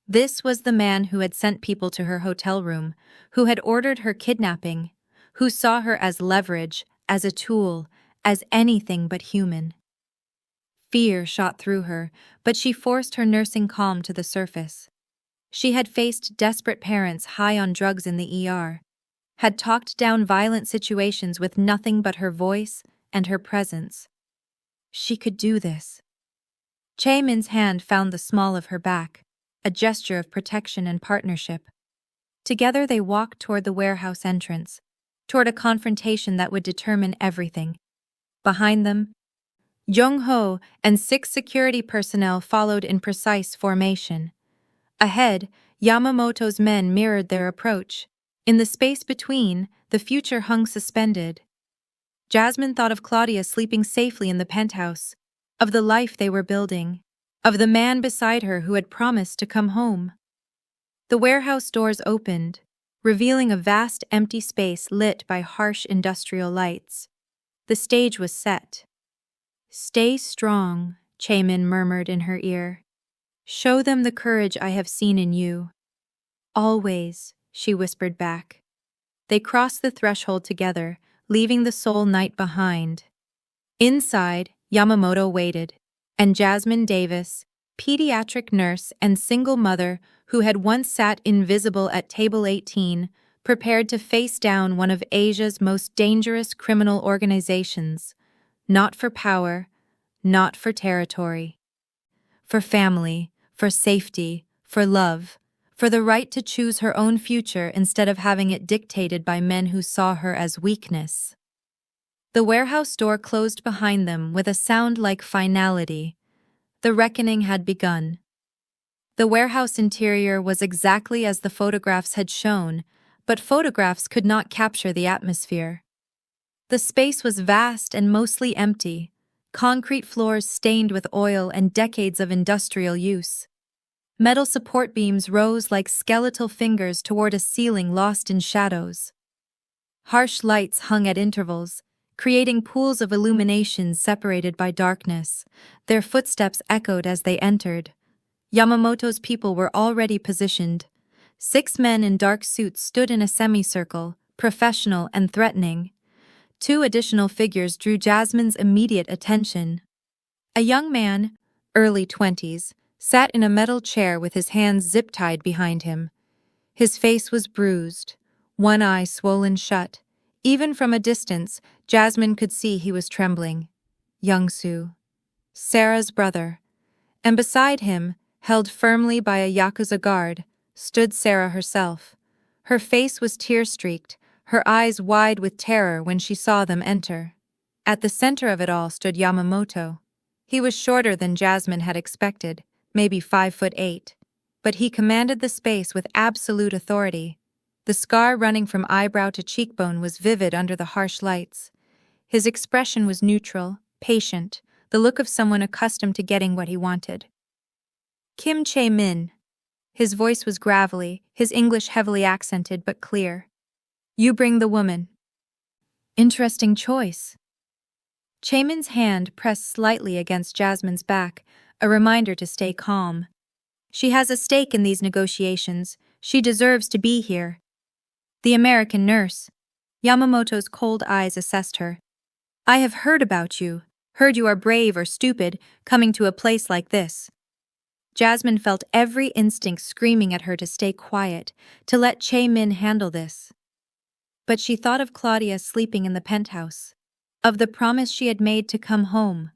Speaker 1: This was the man who had sent people to her hotel room, who had ordered her kidnapping, who saw her as leverage, as a tool, as anything but human. Fear shot through her, but she forced her nursing calm to the surface. She had faced desperate parents high on drugs in the ER, had talked down violent situations with nothing but her voice and her presence. She could do this. Chaemin's hand found the small of her back, a gesture of protection and partnership. Together they walked toward the warehouse entrance, toward a confrontation that would determine everything. Behind them, Jung-ho and 6 security personnel followed in precise formation. Ahead, Yamamoto's men mirrored their approach. In the space between, the future hung suspended. Jasmine thought of Claudia sleeping safely in the penthouse, of the life they were building, of the man beside her who had promised to come home. The warehouse doors opened, revealing a vast empty space lit by harsh industrial lights. The stage was set. "Stay strong," Chaemin murmured in her ear. "Show them the courage I have seen in you." "Always," she whispered back. They crossed the threshold together, leaving the Seoul night behind. Inside, Yamamoto waited, and Jasmine Davis, pediatric nurse and single mother who had once sat invisible at table 18, prepared to face down one of Asia's most dangerous criminal organizations. Not for power, not for territory. For family, for safety, for love, for the right to choose her own future instead of having it dictated by men who saw her as weakness. The warehouse door closed behind them with a sound like finality. The reckoning had begun. The warehouse interior was exactly as the photographs had shown, but photographs could not capture the atmosphere. The space was vast and mostly empty, concrete floors stained with oil and decades of industrial use. Metal support beams rose like skeletal fingers toward a ceiling lost in shadows. Harsh lights hung at intervals, creating pools of illumination separated by darkness. Their footsteps echoed as they entered. Yamamoto's people were already positioned. 6 men in dark suits stood in a semicircle, professional and threatening. 2 additional figures drew Jasmine's immediate attention. A young man, early 20s, sat in a metal chair with his hands zip-tied behind him. His face was bruised, one eye swollen shut. Even from a distance, Jasmine could see he was trembling. Young-soo, Sarah's brother. And beside him, held firmly by a Yakuza guard, stood Sarah herself. Her face was tear-streaked, her eyes wide with terror when she saw them enter. At the center of it all stood Yamamoto. He was shorter than Jasmine had expected, maybe 5'8", but he commanded the space with absolute authority. The scar running from eyebrow to cheekbone was vivid under the harsh lights. His expression was neutral, patient, the look of someone accustomed to getting what he wanted. Kim Chae-min. His voice was gravelly, his English heavily accented but clear. You bring the woman. Interesting choice. Chae-min's hand pressed slightly against Jasmine's back, a reminder to stay calm. She has a stake in these negotiations. She deserves to be here. The American nurse. Yamamoto's cold eyes assessed her. I have heard about you, heard you are brave or stupid, coming to a place like this. Jasmine felt every instinct screaming at her to stay quiet, to let Chae-min handle this. But she thought of Claudia sleeping in the penthouse, of the promise she had made to come home,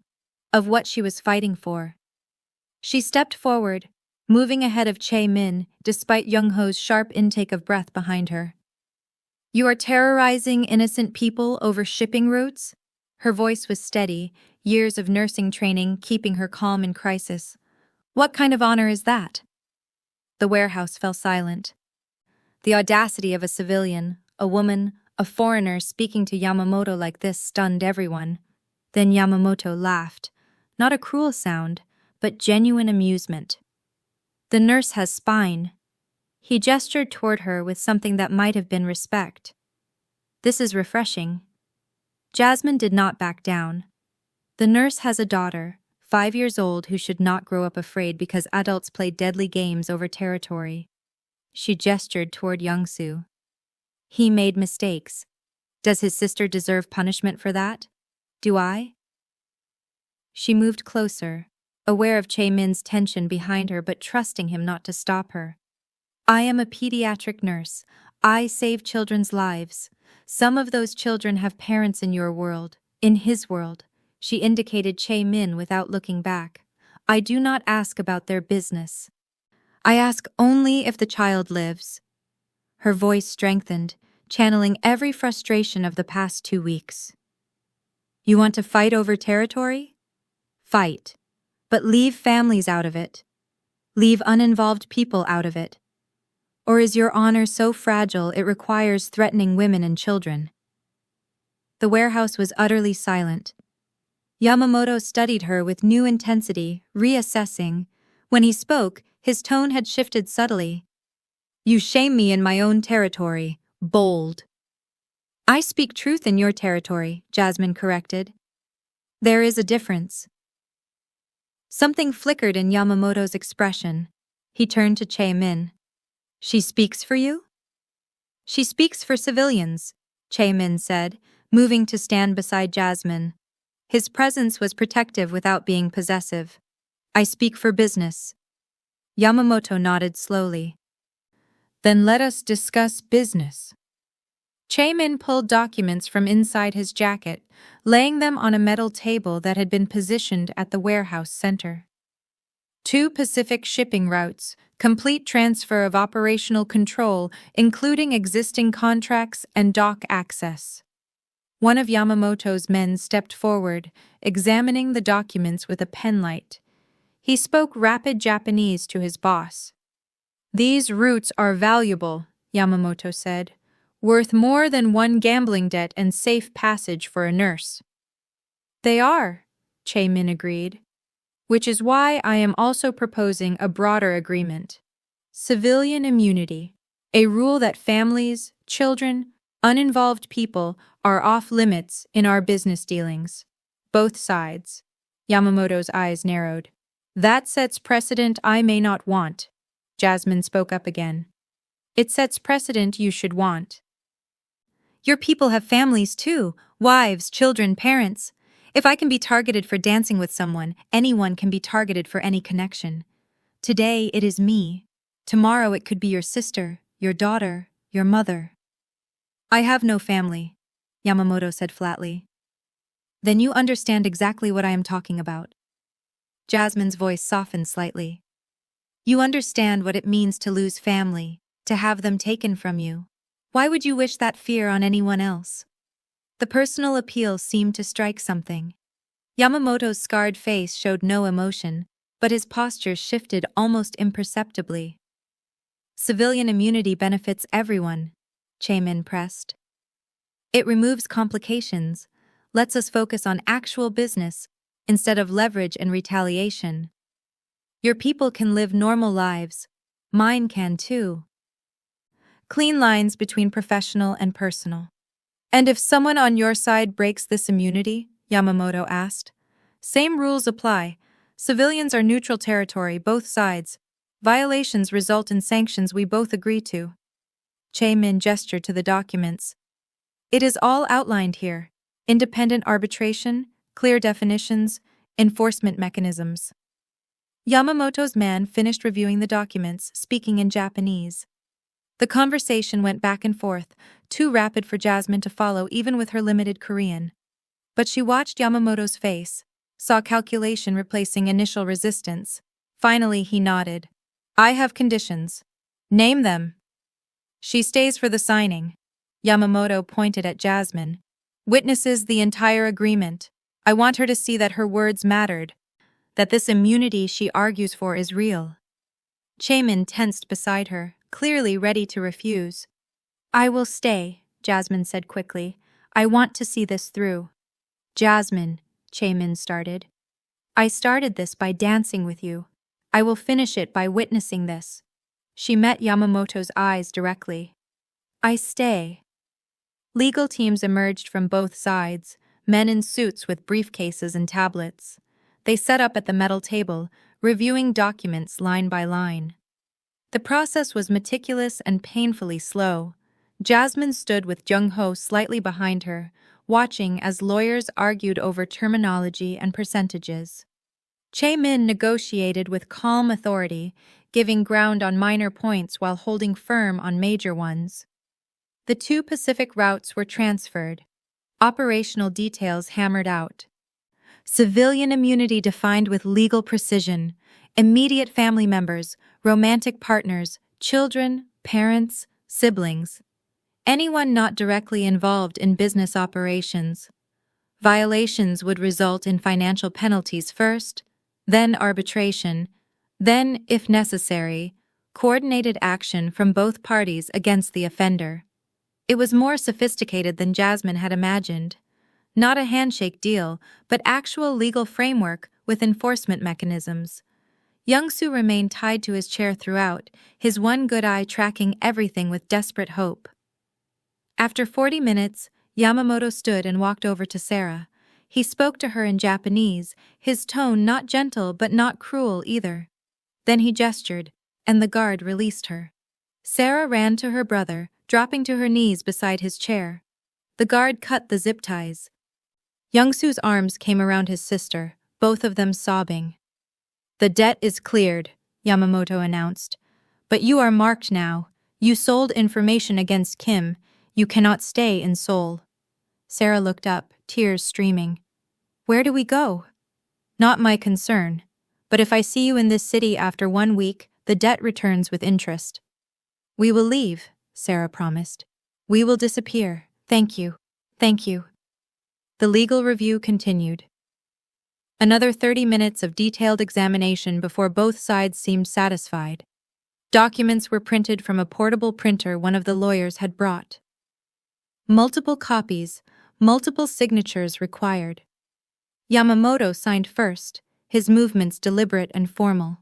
Speaker 1: of what she was fighting for. She stepped forward, moving ahead of Chae-min, despite Young-ho's sharp intake of breath behind her. You are terrorizing innocent people over shipping routes? Her voice was steady, years of nursing training keeping her calm in crisis. What kind of honor is that? The warehouse fell silent. The audacity of a civilian, a woman, a foreigner speaking to Yamamoto like this stunned everyone. Then Yamamoto laughed, not a cruel sound, but genuine amusement. The nurse has spine. He gestured toward her with something that might have been respect. This is refreshing. Jasmine did not back down. The nurse has a daughter, 5 years old, who should not grow up afraid because adults play deadly games over territory. She gestured toward Young-soo. He made mistakes. Does his sister deserve punishment for that? Do I? She moved closer, aware of Chae-min's tension behind her but trusting him not to stop her. I am a pediatric nurse. I save children's lives. Some of those children have parents in your world, in his world. She indicated Chae-min without looking back. I do not ask about their business. I ask only if the child lives. Her voice strengthened, channeling every frustration of the past 2 weeks. You want to fight over territory? Fight. But leave families out of it. Leave uninvolved people out of it. Or is your honor so fragile it requires threatening women and children? The warehouse was utterly silent. Yamamoto studied her with new intensity, reassessing. When he spoke, his tone had shifted subtly. You shame me in my own territory. Bold. I speak truth in your territory, Jasmine corrected. There is a difference. Something flickered in Yamamoto's expression. He turned to Chae-min. She speaks for you? She speaks for civilians, Chae-min said, moving to stand beside Jasmine. His presence was protective without being possessive. I speak for business. Yamamoto nodded slowly. Then let us discuss business. Chae-min pulled documents from inside his jacket, laying them on a metal table that had been positioned at the warehouse center. 2 Pacific shipping routes, complete transfer of operational control, including existing contracts and dock access. One of Yamamoto's men stepped forward, examining the documents with a penlight. He spoke rapid Japanese to his boss. These routes are valuable, Yamamoto said, worth more than 1 gambling debt and safe passage for a nurse. They are, Chae-min agreed, which is why I am also proposing a broader agreement. Civilian immunity, a rule that families, children, uninvolved people are off limits in our business dealings. Both sides. Yamamoto's eyes narrowed. That sets precedent I may not want. Jasmine spoke up again. It sets precedent you should want. Your people have families too, wives, children, parents. If I can be targeted for dancing with someone, anyone can be targeted for any connection. Today it is me. Tomorrow it could be your sister, your daughter, your mother. I have no family, Yamamoto said flatly. Then you understand exactly what I am talking about. Jasmine's voice softened slightly. You understand what it means to lose family, to have them taken from you. Why would you wish that fear on anyone else? The personal appeal seemed to strike something. Yamamoto's scarred face showed no emotion, but his posture shifted almost imperceptibly. Civilian immunity benefits everyone, Chaemin pressed. It removes complications, lets us focus on actual business instead of leverage and retaliation. Your people can live normal lives. Mine can too. Clean lines between professional and personal. And if someone on your side breaks this immunity, Yamamoto asked, same rules apply. Civilians are neutral territory, both sides. Violations result in sanctions we both agree to. Chaemin gestured to the documents. It is all outlined here. Independent arbitration, clear definitions, enforcement mechanisms. Yamamoto's man finished reviewing the documents, speaking in Japanese. The conversation went back and forth, too rapid for Jasmine to follow even with her limited Korean. But she watched Yamamoto's face, saw calculation replacing initial resistance. Finally, he nodded. I have conditions. Name them. She stays for the signing. Yamamoto pointed at Jasmine. Witnesses the entire agreement. I want her to see that her words mattered, that this immunity she argues for is real. Chaemin tensed beside her, clearly ready to refuse. I will stay, Jasmine said quickly. I want to see this through. Jasmine, Chaemin started. I started this by dancing with you. I will finish it by witnessing this. She met Yamamoto's eyes directly. I stay. Legal teams emerged from both sides, men in suits with briefcases and tablets. They set up at the metal table, reviewing documents line by line. The process was meticulous and painfully slow. Jasmine stood with Jung-ho slightly behind her, watching as lawyers argued over terminology and percentages. Chaemin negotiated with calm authority, giving ground on minor points while holding firm on major ones. The 2 Pacific routes were transferred, operational details hammered out. Civilian immunity defined with legal precision, immediate family members, romantic partners, children, parents, siblings. Anyone not directly involved in business operations. Violations would result in financial penalties first, then arbitration, then, if necessary, coordinated action from both parties against the offender. It was more sophisticated than Jasmine had imagined. Not a handshake deal, but actual legal framework with enforcement mechanisms. Young-soo remained tied to his chair throughout, his one good eye tracking everything with desperate hope. After 40 minutes, Yamamoto stood and walked over to Sarah. He spoke to her in Japanese, his tone not gentle but not cruel either. Then he gestured, and the guard released her. Sarah ran to her brother, dropping to her knees beside his chair. The guard cut the zip ties. Young-soo's arms came around his sister, both of them sobbing. The debt is cleared, Yamamoto announced. But you are marked now. You sold information against Kim. You cannot stay in Seoul. Sarah looked up, tears streaming. Where do we go? Not my concern. But if I see you in this city after 1 week, the debt returns with interest. We will leave, Sarah promised. We will disappear. Thank you. Thank you. The legal review continued. Another 30 minutes of detailed examination before both sides seemed satisfied. Documents were printed from a portable printer one of the lawyers had brought. Multiple copies, multiple signatures required. Yamamoto signed first, his movements deliberate and formal.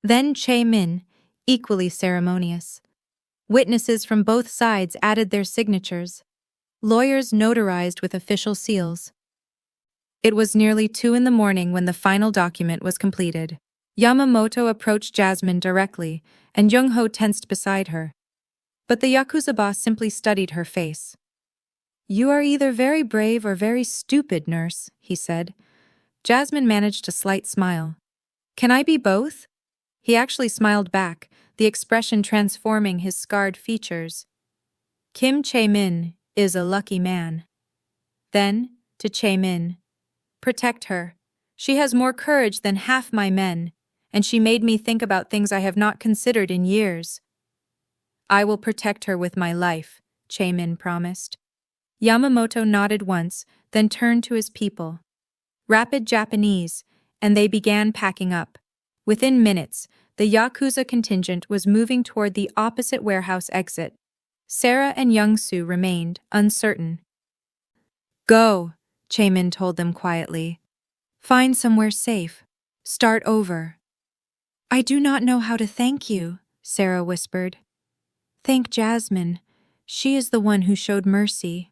Speaker 1: Then Chaemin, equally ceremonious. Witnesses from both sides added their signatures. Lawyers notarized with official seals. It was nearly 2 in the morning when the final document was completed. Yamamoto approached Jasmine directly, and Young-ho tensed beside her. But the Yakuza boss simply studied her face. "You are either very brave or very stupid, nurse," he said. Jasmine managed a slight smile. "Can I be both?" He actually smiled back, the expression transforming his scarred features. "Kim Chae-min is a lucky man." Then, to Chae-min, "Protect her. She has more courage than half my men, and she made me think about things I have not considered in years." "I will protect her with my life," Chae-min promised. Yamamoto nodded once, then turned to his people. Rapid Japanese, and they began packing up. Within minutes, the Yakuza contingent was moving toward the opposite warehouse exit. Sarah and Young-soo remained, uncertain. "Go," Chae-min told them quietly. "Find somewhere safe. Start over." "I do not know how to thank you," Sarah whispered. "Thank Jasmine. She is the one who showed mercy."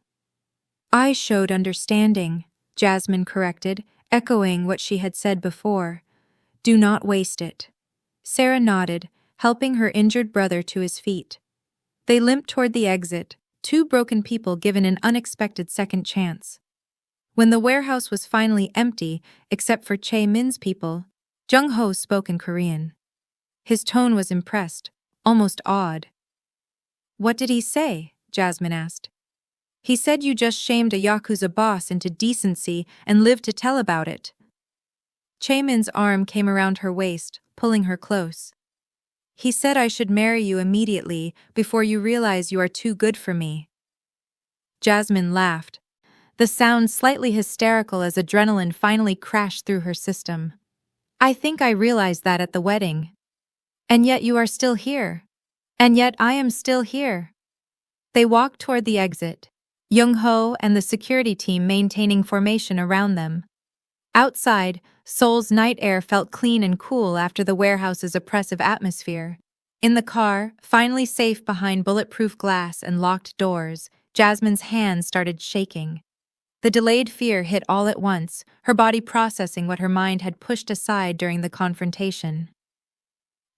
Speaker 1: "I showed understanding," Jasmine corrected, echoing what she had said before. "Do not waste it." Sarah nodded, helping her injured brother to his feet. They limped toward the exit, two broken people given an unexpected second chance. When the warehouse was finally empty, except for Chae-min's people, Jung-ho spoke in Korean. His tone was impressed, almost awed. "What did he say?" Jasmine asked. "He said you just shamed a Yakuza boss into decency and lived to tell about it." Chae-min's arm came around her waist, pulling her close. "He said I should marry you immediately before you realize you are too good for me." Jasmine laughed, the sound slightly hysterical as adrenaline finally crashed through her system. "I think I realized that at the wedding. And yet you are still here. And yet I am still here." They walked toward the exit, Young-ho and the security team maintaining formation around them. Outside, Seoul's night air felt clean and cool after the warehouse's oppressive atmosphere. In the car, finally safe behind bulletproof glass and locked doors, Jasmine's hands started shaking. The delayed fear hit all at once, her body processing what her mind had pushed aside during the confrontation.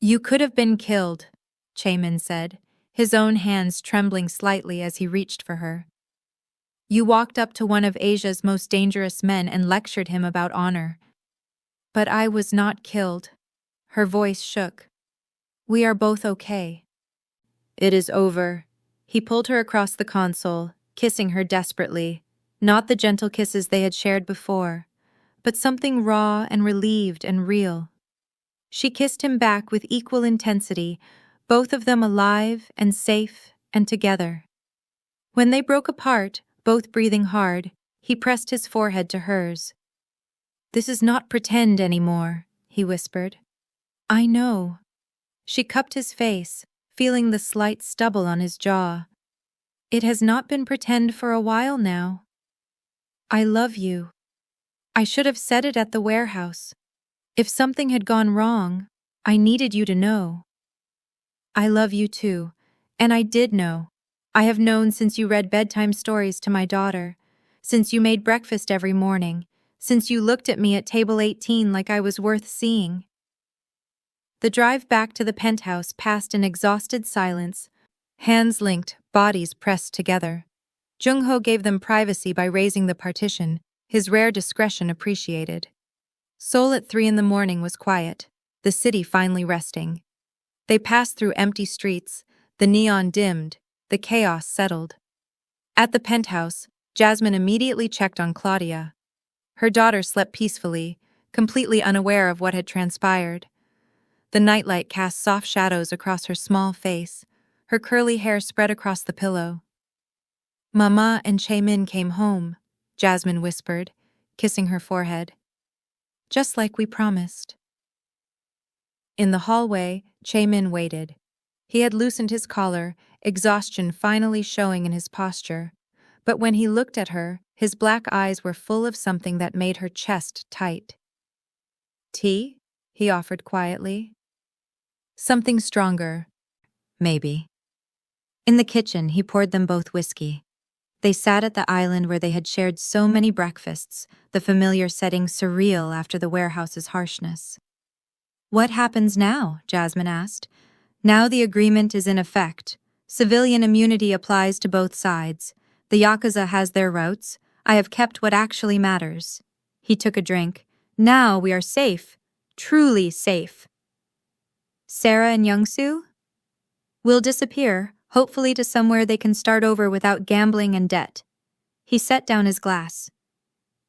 Speaker 1: "You could have been killed," Chae-min said, his own hands trembling slightly as he reached for her. "You walked up to one of Asia's most dangerous men and lectured him about honor." "But I was not killed." Her voice shook. "We are both okay." "It is over." He pulled her across the console, kissing her desperately, not the gentle kisses they had shared before, but something raw and relieved and real. She kissed him back with equal intensity, both of them alive and safe and together. When they broke apart, both breathing hard, he pressed his forehead to hers. "This is not pretend anymore," he whispered. "I know." She cupped his face, feeling the slight stubble on his jaw. "It has not been pretend for a while now. I love you. I should have said it at the warehouse. If something had gone wrong, I needed you to know. I love you too, and I did know. I have known since you read bedtime stories to my daughter, since you made breakfast every morning, since you looked at me at table 18 like I was worth seeing." The drive back to the penthouse passed in exhausted silence, hands linked, bodies pressed together. Jung-ho gave them privacy by raising the partition, his rare discretion appreciated. Seoul at 3 in the morning was quiet, the city finally resting. They passed through empty streets, the neon dimmed, the chaos settled. At the penthouse, Jasmine immediately checked on Claudia. Her daughter slept peacefully, completely unaware of what had transpired. The nightlight cast soft shadows across her small face, her curly hair spread across the pillow. "Mama and Chae-min came home," Jasmine whispered, kissing her forehead. "Just like we promised." In the hallway, Chae-min waited. He had loosened his collar, exhaustion finally showing in his posture. But when he looked at her, his black eyes were full of something that made her chest tight. "Tea?" he offered quietly. "Something stronger. Maybe." In the kitchen, he poured them both whiskey. They sat at the island where they had shared so many breakfasts, the familiar setting surreal after the warehouse's harshness. "What happens now?" Jasmine asked. "Now the agreement is in effect. Civilian immunity applies to both sides. The Yakuza has their routes. I have kept what actually matters." He took a drink. "Now we are safe. Truly safe." "Sarah and Youngsu will disappear, hopefully to somewhere they can start over without gambling and debt." He set down his glass.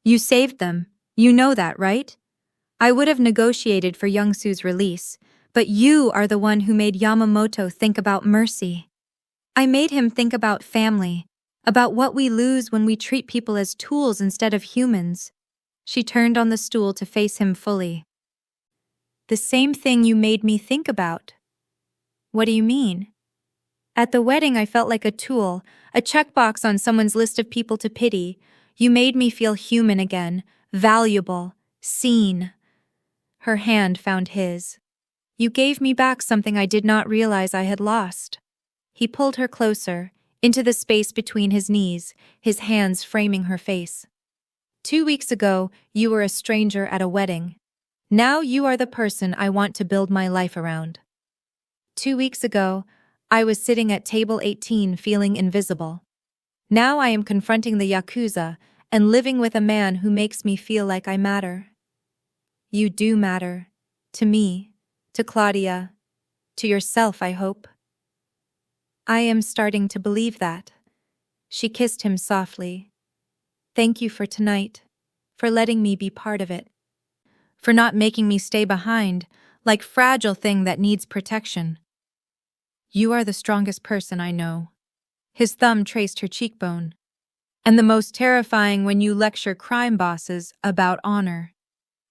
Speaker 1: "You saved them. You know that, right? I would have negotiated for Youngsu's release, but you are the one who made Yamamoto think about mercy. I made him think about family, about what we lose when we treat people as tools instead of humans." She turned on the stool to face him fully. "The same thing you made me think about." "What do you mean?" "At the wedding I felt like a tool, a checkbox on someone's list of people to pity. You made me feel human again, valuable, seen." Her hand found his. "You gave me back something I did not realize I had lost." He pulled her closer, into the space between his knees, his hands framing her face. "2 weeks ago, you were a stranger at a wedding. Now you are the person I want to build my life around." 2 weeks ago, I was sitting at table 18 feeling invisible. Now I am confronting the Yakuza and living with a man who makes me feel like I matter. You do matter. To me, to Claudia, to yourself, I hope. I am starting to believe that. She kissed him softly. "Thank you for tonight, for letting me be part of it, for not making me stay behind, like fragile thing that needs protection. You are the strongest person I know." His thumb traced her cheekbone. "And the most terrifying when you lecture crime bosses about honor."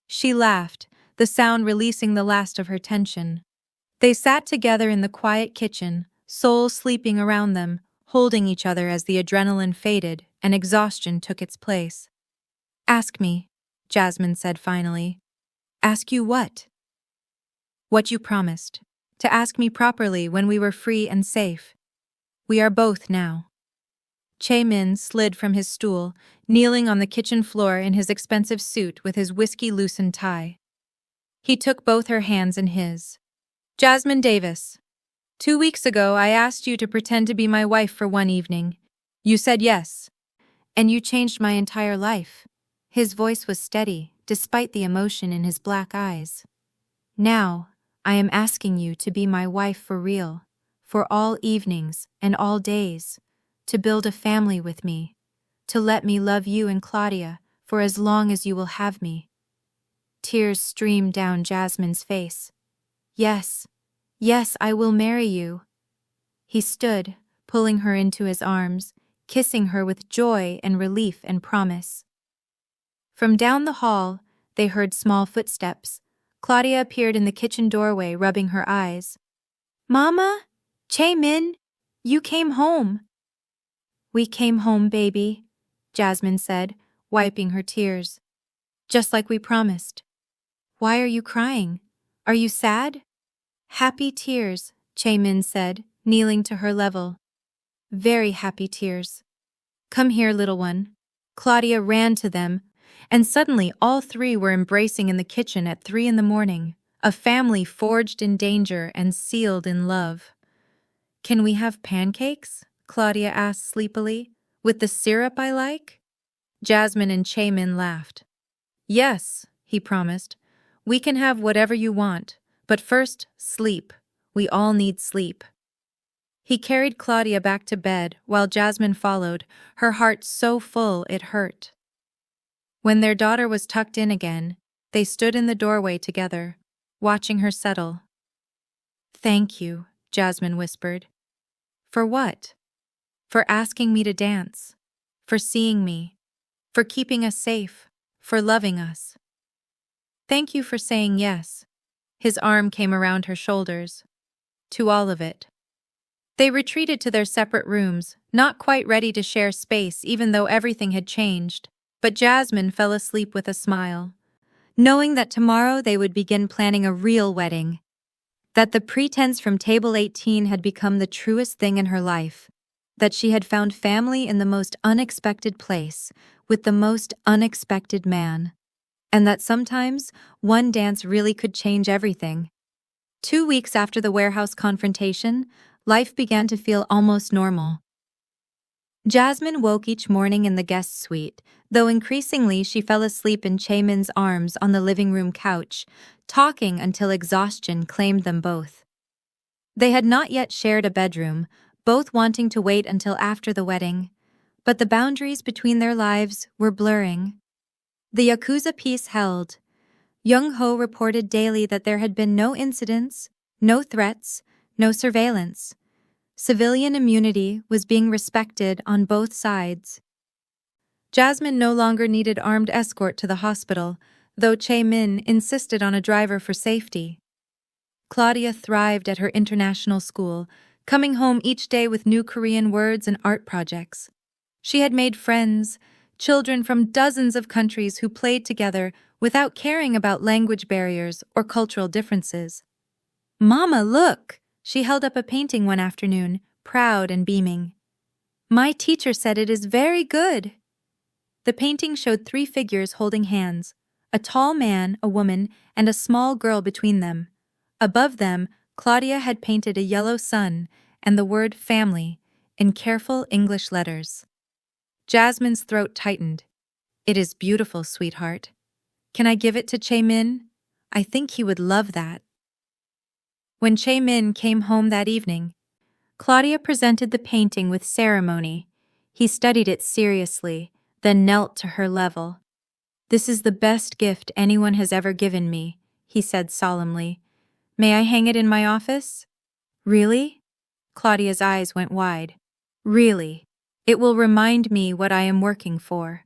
Speaker 1: She laughed, the sound releasing the last of her tension. They sat together in the quiet kitchen, souls sleeping around them, holding each other as the adrenaline faded and exhaustion took its place. "Ask me," Jasmine said finally. "Ask you what?" "What you promised. To ask me properly when we were free and safe. We are both now." Chae-min slid from his stool, kneeling on the kitchen floor in his expensive suit with his whiskey-loosened tie. He took both her hands in his. "Jasmine Davis, 2 weeks ago I asked you to pretend to be my wife for one evening. You said yes. And you changed my entire life." His voice was steady, despite the emotion in his black eyes. "Now, I am asking you to be my wife for real, for all evenings and all days, to build a family with me, to let me love you and Claudia for as long as you will have me." Tears streamed down Jasmine's face. "Yes, yes, I will marry you." He stood, pulling her into his arms, kissing her with joy and relief and promise. From down the hall, they heard small footsteps. Claudia appeared in the kitchen doorway, rubbing her eyes. "Mama? Chae-min, you came home." "We came home, baby," Jasmine said, wiping her tears. "Just like we promised." "Why are you crying? Are you sad?" "Happy tears," Chae-min said, kneeling to her level. "Very happy tears. Come here, little one." Claudia ran to them, and suddenly all three were embracing in the kitchen at 3 in the morning, a family forged in danger and sealed in love. "Can we have pancakes?" Claudia asked sleepily. "With the syrup I like?" Jasmine and Chae-min laughed. "Yes," he promised. "We can have whatever you want, but first, sleep. We all need sleep." He carried Claudia back to bed while Jasmine followed, her heart so full it hurt. When their daughter was tucked in again, they stood in the doorway together, watching her settle. "Thank you," Jasmine whispered. "For what?" "For asking me to dance. For seeing me. For keeping us safe. For loving us." "Thank you for saying yes." His arm came around her shoulders. "To all of it." They retreated to their separate rooms, not quite ready to share space even though everything had changed. But Jasmine fell asleep with a smile, knowing that tomorrow they would begin planning a real wedding, that the pretense from table 18 had become the truest thing in her life. that she had found family in the most unexpected place, with the most unexpected man, and that sometimes one dance really could change everything. 2 weeks after the warehouse confrontation, life began to feel almost normal. Jasmine woke each morning in the guest suite, though increasingly she fell asleep in Chaemin's arms on the living room couch, talking until exhaustion claimed them both. They had not yet shared a bedroom, both wanting to wait until after the wedding, but the boundaries between their lives were blurring. The Yakuza peace held. Young-ho reported daily that there had been no incidents, no threats, no surveillance. Civilian immunity was being respected on both sides. Jasmine no longer needed armed escort to the hospital, though Chaemin insisted on a driver for safety. Claudia thrived at her international school, coming home each day with new Korean words and art projects. She had made friends, children from dozens of countries who played together without caring about language barriers or cultural differences. "Mama, look!" She held up a painting one afternoon, proud and beaming. "My teacher said it is very good." The painting showed 3 figures holding hands, a tall man, a woman, and a small girl between them. Above them, Claudia had painted a yellow sun and the word family in careful English letters. Jasmine's throat tightened. "It is beautiful, sweetheart. Can I give it to Chaemin? I think he would love that." When Chaemin came home that evening, Claudia presented the painting with ceremony. He studied it seriously, then knelt to her level. "This is the best gift anyone has ever given me," he said solemnly. "May I hang it in my office?" "Really?" Claudia's eyes went wide. "Really. It will remind me what I am working for."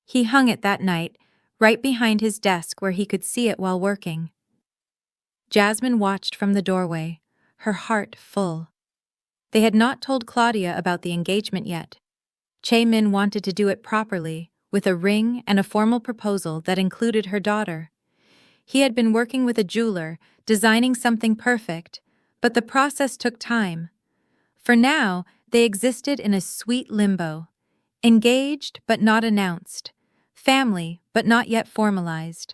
Speaker 1: He hung it that night, right behind his desk where he could see it while working. Jasmine watched from the doorway, her heart full. They had not told Claudia about the engagement yet. Chaemin wanted to do it properly, with a ring and a formal proposal that included her daughter. He had been working with a jeweler, designing something perfect, but the process took time. For now, they existed in a sweet limbo. Engaged but not announced. Family but not yet formalized.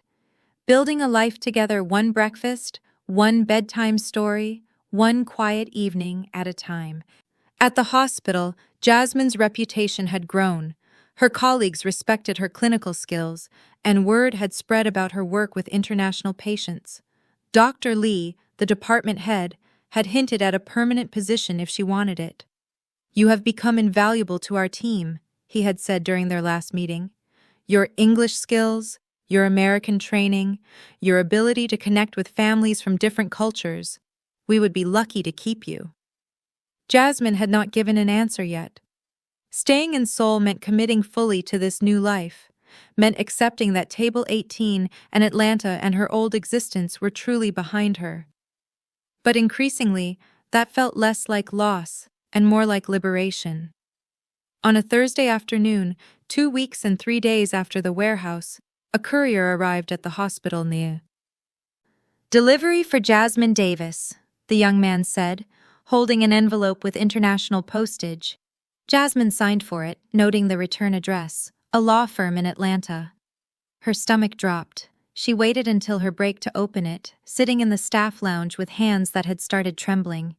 Speaker 1: Building a life together, one breakfast, one bedtime story, one quiet evening at a time. At the hospital, Jasmine's reputation had grown. Her colleagues respected her clinical skills, and word had spread about her work with international patients. Dr. Lee, the department head, had hinted at a permanent position if she wanted it. "You have become invaluable to our team," he had said during their last meeting. "Your English skills, your American training, your ability to connect with families from different cultures. We would be lucky to keep you." Jasmine had not given an answer yet. Staying in Seoul meant committing fully to this new life, meant accepting that Table 18 and Atlanta and her old existence were truly behind her. But increasingly, that felt less like loss and more like liberation. On a Thursday afternoon, 2 weeks and 3 days after the warehouse, a courier arrived at the hospital near. "Delivery for Jasmine Davis," the young man said, holding an envelope with international postage. Jasmine signed for it, noting the return address, a law firm in Atlanta. Her stomach dropped. She waited until her break to open it, sitting in the staff lounge with hands that had started trembling.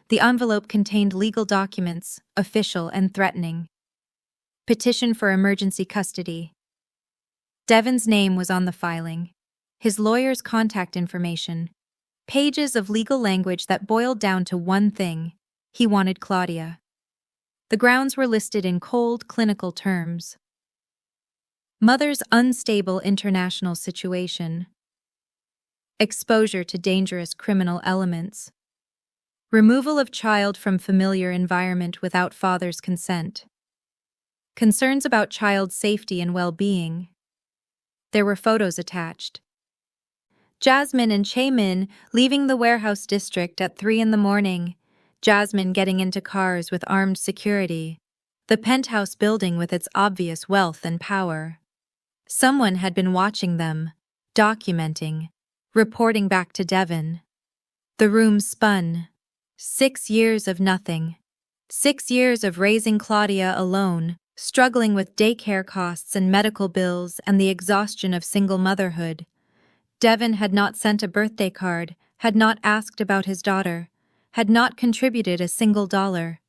Speaker 1: The envelope contained legal documents, official and threatening. Petition for emergency custody. Devon's name was on the filing. His lawyer's contact information. Pages of legal language that boiled down to one thing. He wanted Claudia. The grounds were listed in cold, clinical terms. Mother's unstable international situation. Exposure to dangerous criminal elements. Removal of child from familiar environment without father's consent. Concerns about child safety and well-being. There were photos attached. Jasmine and Chaemin leaving the warehouse district at 3 a.m. Jasmine getting into cars with armed security. The penthouse building with its obvious wealth and power. Someone had been watching them, documenting, reporting back to Devon. The room spun. 6 years of nothing. 6 years of raising Claudia alone, struggling with daycare costs and medical bills and the exhaustion of single motherhood. Devin had not sent a birthday card, had not asked about his daughter, had not contributed a single dollar.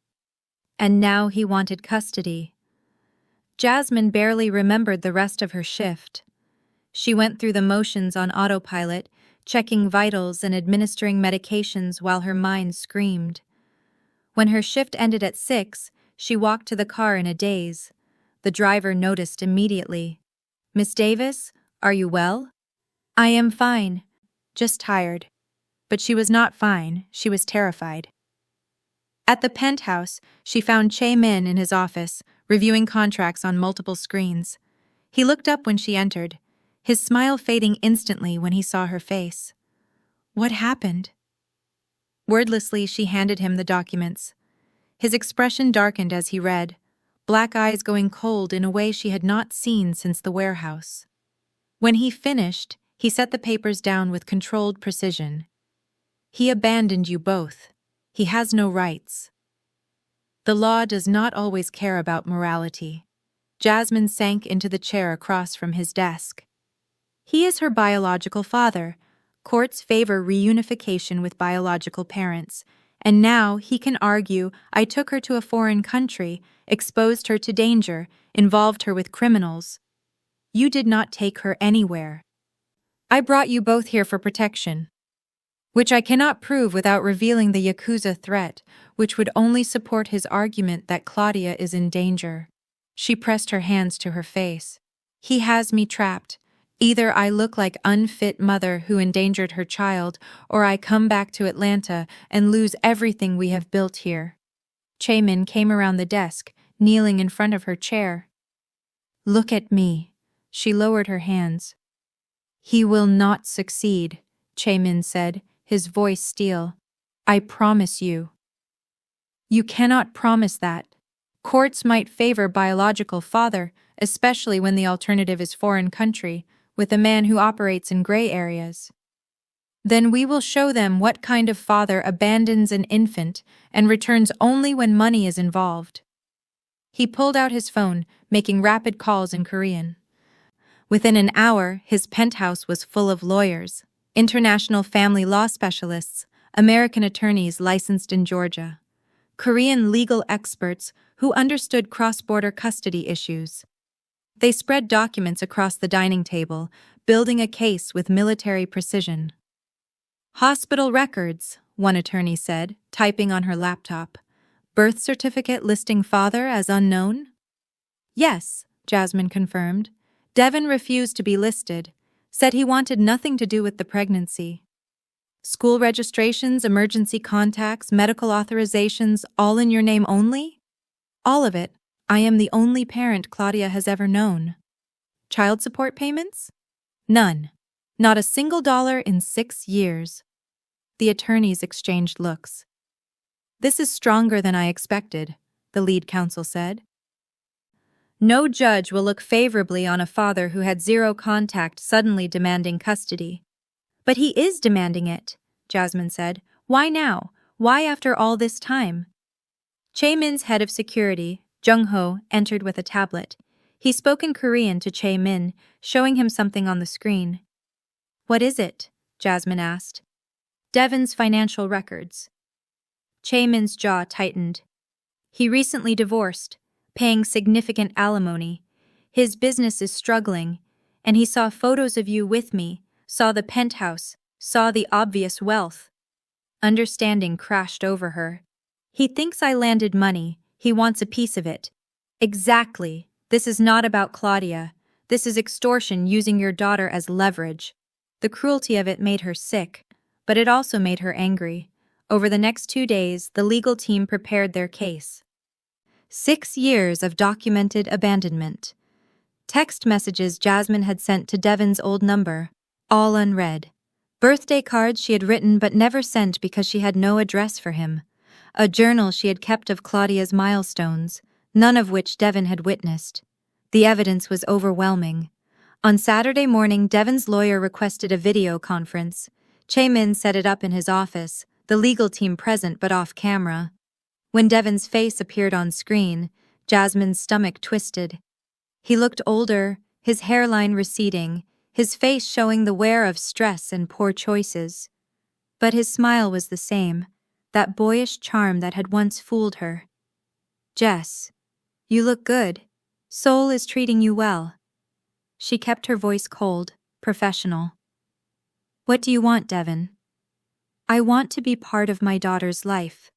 Speaker 1: And now he wanted custody. Jasmine barely remembered the rest of her shift. She went through the motions on autopilot, checking vitals and administering medications while her mind screamed. When her shift ended at 6, she walked to the car in a daze. The driver noticed immediately. "Miss Davis, are you well?" "I am fine. Just tired." But she was not fine, she was terrified. At the penthouse, she found Che-min in his office, reviewing contracts on multiple screens. He looked up when she entered, his smile fading instantly when he saw her face. "What happened?" Wordlessly, she handed him the documents. His expression darkened as he read, black eyes going cold in a way she had not seen since the warehouse. When he finished, he set the papers down with controlled precision. "He abandoned you both. He has no rights." The law does not always care about morality. Jasmine sank into the chair across from his desk. "He is her biological father. Courts favor reunification with biological parents. And now he can argue, I took her to a foreign country, exposed her to danger, involved her with criminals. You did not take her anywhere. I brought you both here for protection, which I cannot prove without revealing the Yakuza threat, which would only support his argument that Claudia is in danger." She pressed her hands to her face. "He has me trapped. Either I look like unfit mother who endangered her child, or I come back to Atlanta and lose everything we have built here." Che-min came around the desk, kneeling in front of her chair. "Look at me." She lowered her hands. "He will not succeed," Che-min said, his voice steel. "I promise you." "You cannot promise that. Courts might favor biological father, especially when the alternative is foreign country, with a man who operates in gray areas. Then we will show them what kind of father abandons an infant and returns only when money is involved." He pulled out his phone, making rapid calls in Korean. Within an hour, his penthouse was full of lawyers, international family law specialists, American attorneys licensed in Georgia, Korean legal experts who understood cross-border custody issues. They spread documents across the dining table, building a case with military precision. "Hospital records," one attorney said, typing on her laptop. "Birth certificate listing father as unknown?" "Yes," Jasmine confirmed. "Devin refused to be listed, said he wanted nothing to do with the pregnancy. School registrations, emergency contacts, medical authorizations, all in your name only?" "All of it. I am the only parent Claudia has ever known." "Child support payments?" "None. Not a single dollar in 6 years." The attorneys exchanged looks. "This is stronger than I expected," the lead counsel said. "No judge will look favorably on a father who had zero contact suddenly demanding custody." "But he is demanding it," Jasmine said. "Why now? Why after all this time?" Che-min's head of security, Jung-ho, entered with a tablet. He spoke in Korean to Che-min, showing him something on the screen. "What is it?" Jasmine asked. "Devin's financial records." Che-min's jaw tightened. "He recently divorced, paying significant alimony. His business is struggling, and he saw photos of you with me, saw the penthouse, saw the obvious wealth." Understanding crashed over her. "He thinks I landed money. He wants a piece of it." "Exactly. This is not about Claudia. This is extortion using your daughter as leverage." The cruelty of it made her sick, but it also made her angry. Over the next 2 days, the legal team prepared their case. 6 years of documented abandonment. Text messages Jasmine had sent to Devin's old number, all unread. Birthday cards she had written but never sent because she had no address for him. A journal she had kept of Claudia's milestones, none of which Devin had witnessed. The evidence was overwhelming. On Saturday morning, Devin's lawyer requested a video conference. Che-min set it up in his office, the legal team present but off camera. When Devon's face appeared on screen, Jasmine's stomach twisted. He looked older, his hairline receding, his face showing the wear of stress and poor choices. But his smile was the same, that boyish charm that had once fooled her. "Jess, you look good. Soul is treating you well." She kept her voice cold, professional. "What do you want, Devon?" "I want to be part of my daughter's life."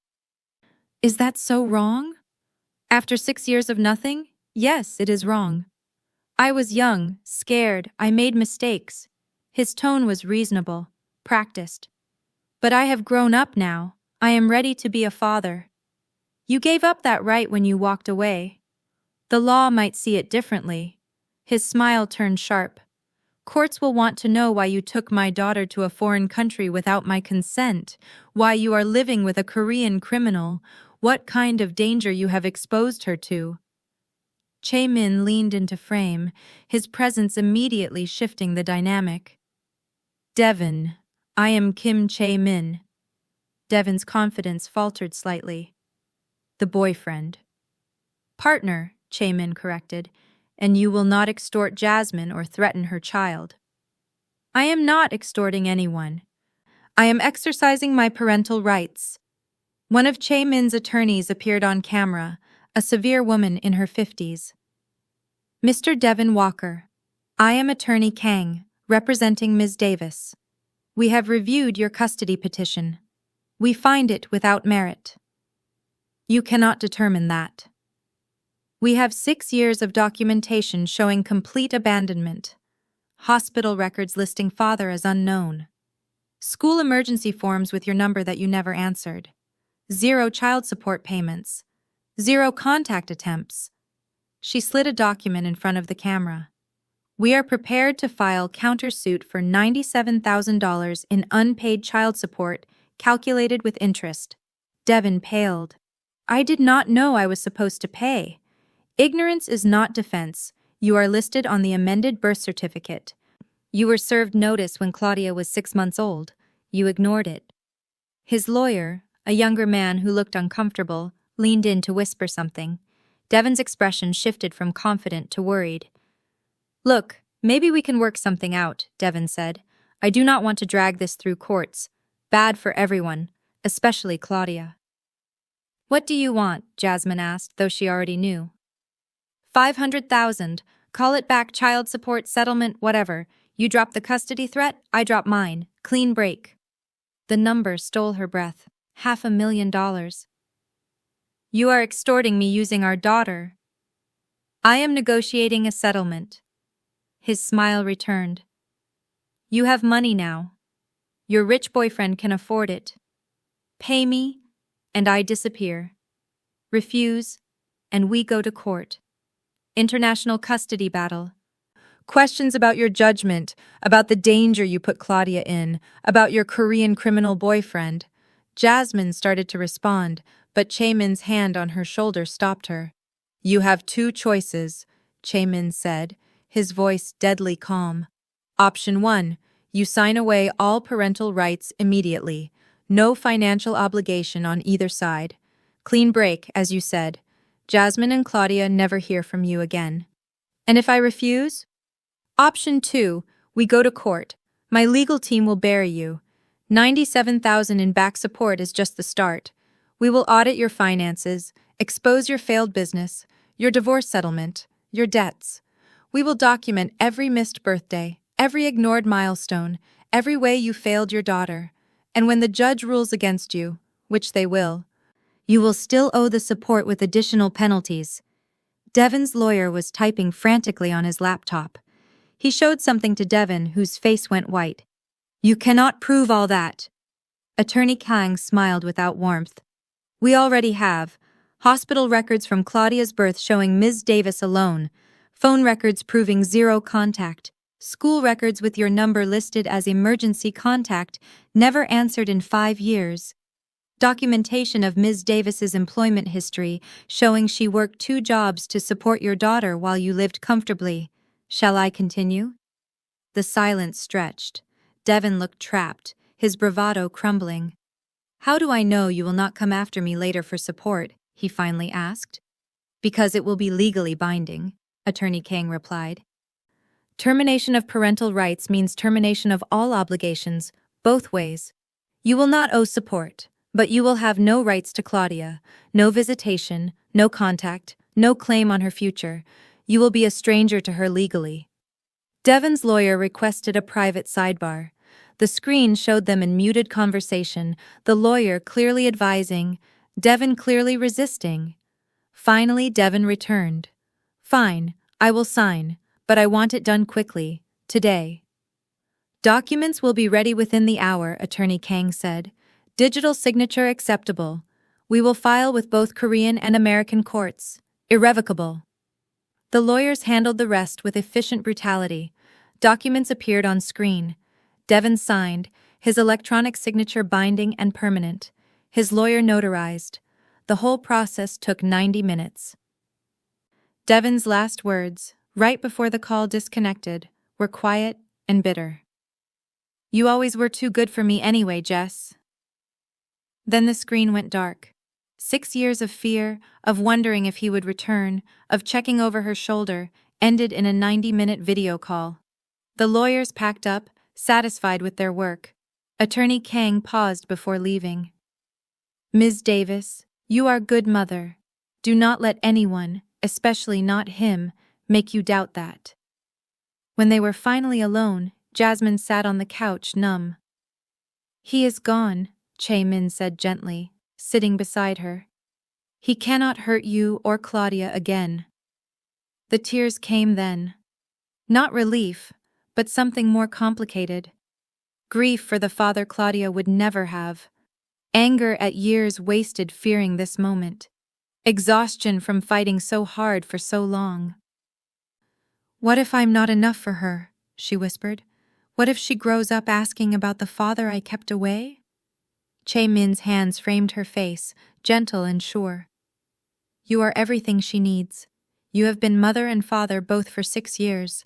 Speaker 1: "Is that so wrong?" "After 6 years of nothing? Yes, it is wrong. I was young, scared, I made mistakes." His tone was reasonable, practiced. "But I have grown up now. I am ready to be a father." "You gave up that right when you walked away." "The law might see it differently." His smile turned sharp. "Courts will want to know why you took my daughter to a foreign country without my consent, why you are living with a Korean criminal, what kind of danger you have exposed her to." Chae-min leaned into frame, his presence immediately shifting the dynamic. "Devon, I am Kim Chae-min." Devon's confidence faltered slightly. "The boyfriend." "Partner," Chae-min corrected, "and you will not extort Jasmine or threaten her child." "I am not extorting anyone. I am exercising my parental rights." One of Chae-min's attorneys appeared on camera, a severe woman in her 50s. "Mr. Devon Walker, I am Attorney Kang, representing Ms. Davis. We have reviewed your custody petition. We find it without merit." "You cannot determine that." "We have 6 years of documentation showing complete abandonment. Hospital records listing father as unknown. School emergency forms with your number that you never answered. 0 child support payments. 0 contact attempts." She slid a document in front of the camera. "We are prepared to file countersuit for $97,000 in unpaid child support, calculated with interest." Devon paled. "I did not know I was supposed to pay." "Ignorance is not defense. You are listed on the amended birth certificate. You were served notice when Claudia was 6 months old. You ignored it." His lawyer, a younger man who looked uncomfortable, leaned in to whisper something. Devon's expression shifted from confident to worried. "Look, maybe we can work something out," Devon said. "I do not want to drag this through courts. Bad for everyone, especially Claudia." "What do you want?" Jasmine asked, though she already knew. 500,000. Call it back child support, settlement, whatever. You drop the custody threat, I drop mine. Clean break." The number stole her breath. $500,000. "You are extorting me using our daughter." "I am negotiating a settlement." His smile returned. "You have money now. Your rich boyfriend can afford it. Pay me, and I disappear. Refuse, and we go to court. International custody battle. Questions about your judgment, about the danger you put Claudia in, about your Korean criminal boyfriend." Jasmine started to respond, but Chae-min's hand on her shoulder stopped her. "You have 2 choices," Chae-min said, his voice deadly calm. "Option 1, you sign away all parental rights immediately. No financial obligation on either side. Clean break, as you said. Jasmine and Claudia never hear from you again." "And if I refuse?" "Option 2, we go to court. My legal team will bury you. 97,000 in back support is just the start. We will audit your finances, expose your failed business, your divorce settlement, your debts. We will document every missed birthday, every ignored milestone, every way you failed your daughter. And when the judge rules against you, which they will, you will still owe the support with additional penalties." Devon's lawyer was typing frantically on his laptop. He showed something to Devon, whose face went white. "You cannot prove all that." Attorney Kang smiled without warmth. "We already have. Hospital records from Claudia's birth showing Ms. Davis alone. Phone records proving 0 contact. School records with your number listed as emergency contact, never answered in 5 years. Documentation of Ms. Davis's employment history showing she worked 2 jobs to support your daughter while you lived comfortably. Shall I continue?" The silence stretched. Devon looked trapped, his bravado crumbling. How do I know you will not come after me later for support? He finally asked. Because it will be legally binding, Attorney Kang replied. Termination of parental rights means termination of all obligations, both ways. You will not owe support, but you will have no rights to Claudia, no visitation, no contact, no claim on her future. You will be a stranger to her legally. Devon's lawyer requested a private sidebar. The screen showed them in muted conversation, the lawyer clearly advising, Devon clearly resisting. Finally, Devon returned. Fine, I will sign, but I want it done quickly, today. Documents will be ready within the hour, Attorney Kang said. Digital signature acceptable. We will file with both Korean and American courts. Irrevocable. The lawyers handled the rest with efficient brutality. Documents appeared on screen. Devon signed, his electronic signature binding and permanent. His lawyer notarized. The whole process took 90 minutes. Devon's last words, right before the call disconnected, were quiet and bitter. You always were too good for me anyway, Jess. Then the screen went dark. 6 years of fear, of wondering if he would return, of checking over her shoulder, ended in a 90-minute video call. The lawyers packed up, satisfied with their work. Attorney Kang paused before leaving. Ms. Davis, you are good mother. Do not let anyone, especially not him, make you doubt that. When they were finally alone, Jasmine sat on the couch, numb. He is gone, Chae-min said gently, sitting beside her. He cannot hurt you or Claudia again. The tears came then. Not relief, but something more complicated. Grief for the father Claudia would never have. Anger at years wasted fearing this moment. Exhaustion from fighting so hard for so long. What if I'm not enough for her? She whispered. What if she grows up asking about the father I kept away? Chae-min's hands framed her face, gentle and sure. You are everything she needs. You have been mother and father both for 6 years.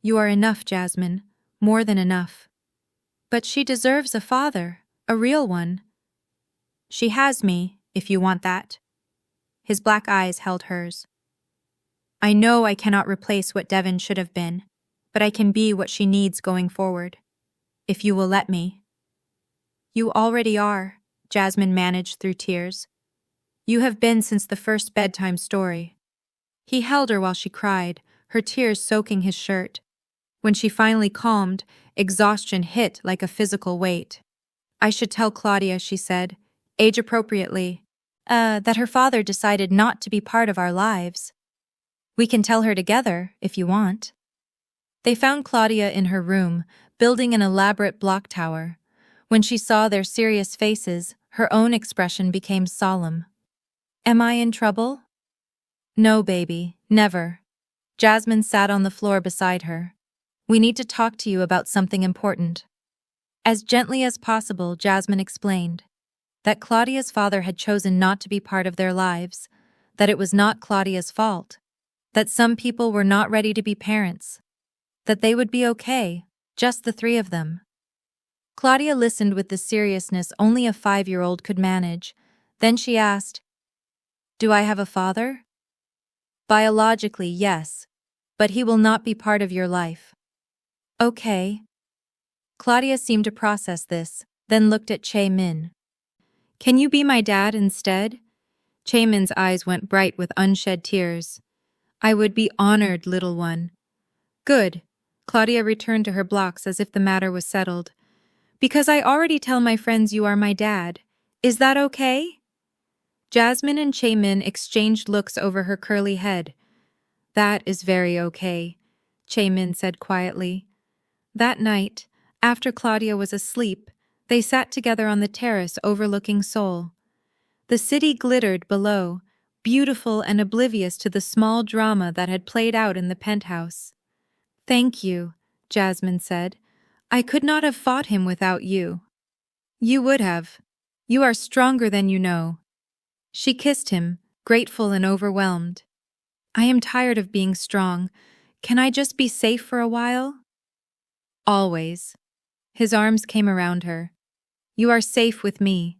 Speaker 1: You are enough, Jasmine, more than enough. But she deserves a father, a real one. She has me, if you want that. His black eyes held hers. I know I cannot replace what Devon should have been, but I can be what she needs going forward. If you will let me. You already are, Jasmine managed through tears. You have been since the first bedtime story. He held her while she cried, her tears soaking his shirt. When she finally calmed, exhaustion hit like a physical weight. I should tell Claudia, she said, age-appropriately, that her father decided not to be part of our lives. We can tell her together, if you want. They found Claudia in her room, building an elaborate block tower. When she saw their serious faces, her own expression became solemn. Am I in trouble? No, baby, never. Jasmine sat on the floor beside her. We need to talk to you about something important. As gently as possible, Jasmine explained that Claudia's father had chosen not to be part of their lives, that it was not Claudia's fault, that some people were not ready to be parents, that they would be okay, just the 3 of them. Claudia listened with the seriousness only a 5-year-old could manage. Then she asked, Do I have a father? Biologically, yes, but he will not be part of your life. Okay. Claudia seemed to process this, then looked at Chae-min. Can you be my dad instead? Chae-min's eyes went bright with unshed tears. I would be honored, little one. Good. Claudia returned to her blocks as if the matter was settled. Because I already tell my friends you are my dad. Is that okay? Jasmine and Chae-min exchanged looks over her curly head. That is very okay, Chae-min said quietly. That night, after Claudia was asleep, they sat together on the terrace overlooking Seoul. The city glittered below, beautiful and oblivious to the small drama that had played out in the penthouse. Thank you, Jasmine said. I could not have fought him without you. You would have. You are stronger than you know. She kissed him, grateful and overwhelmed. I am tired of being strong. Can I just be safe for a while? Always. His arms came around her. You are safe with me.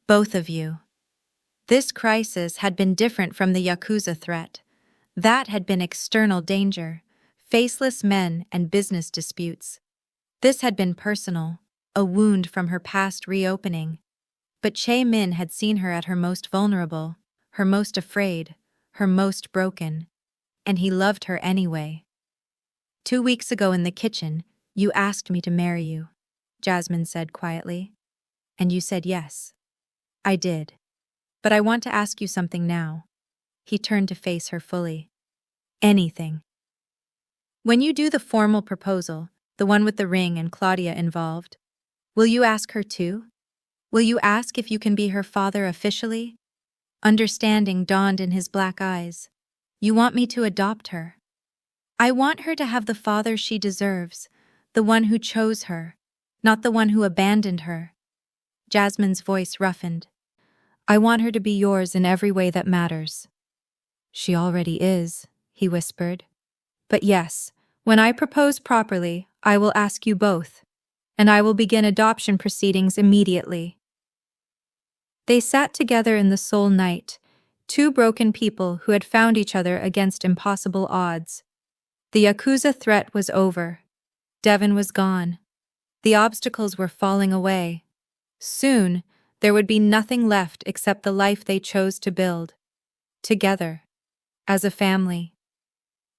Speaker 1: Both of you. This crisis had been different from the Yakuza threat. That had been external danger, faceless men and business disputes. This had been personal, a wound from her past reopening. But Che-min had seen her at her most vulnerable, her most afraid, her most broken. And he loved her anyway. 2 weeks ago in the kitchen, you asked me to marry you, Jasmine said quietly. And you said yes. I did. But I want to ask you something now. He turned to face her fully. Anything. When you do the formal proposal, the one with the ring and Claudia involved, will you ask her too? Will you ask if you can be her father officially? Understanding dawned in his black eyes. You want me to adopt her. I want her to have the father she deserves, the one who chose her, not the one who abandoned her. Jasmine's voice roughened. I want her to be yours in every way that matters. She already is, he whispered. But yes, when I propose properly, I will ask you both, and I will begin adoption proceedings immediately. They sat together in the Seoul night, two broken people who had found each other against impossible odds. The Yakuza threat was over. Devon was gone. The obstacles were falling away. Soon, there would be nothing left except the life they chose to build. Together. As a family.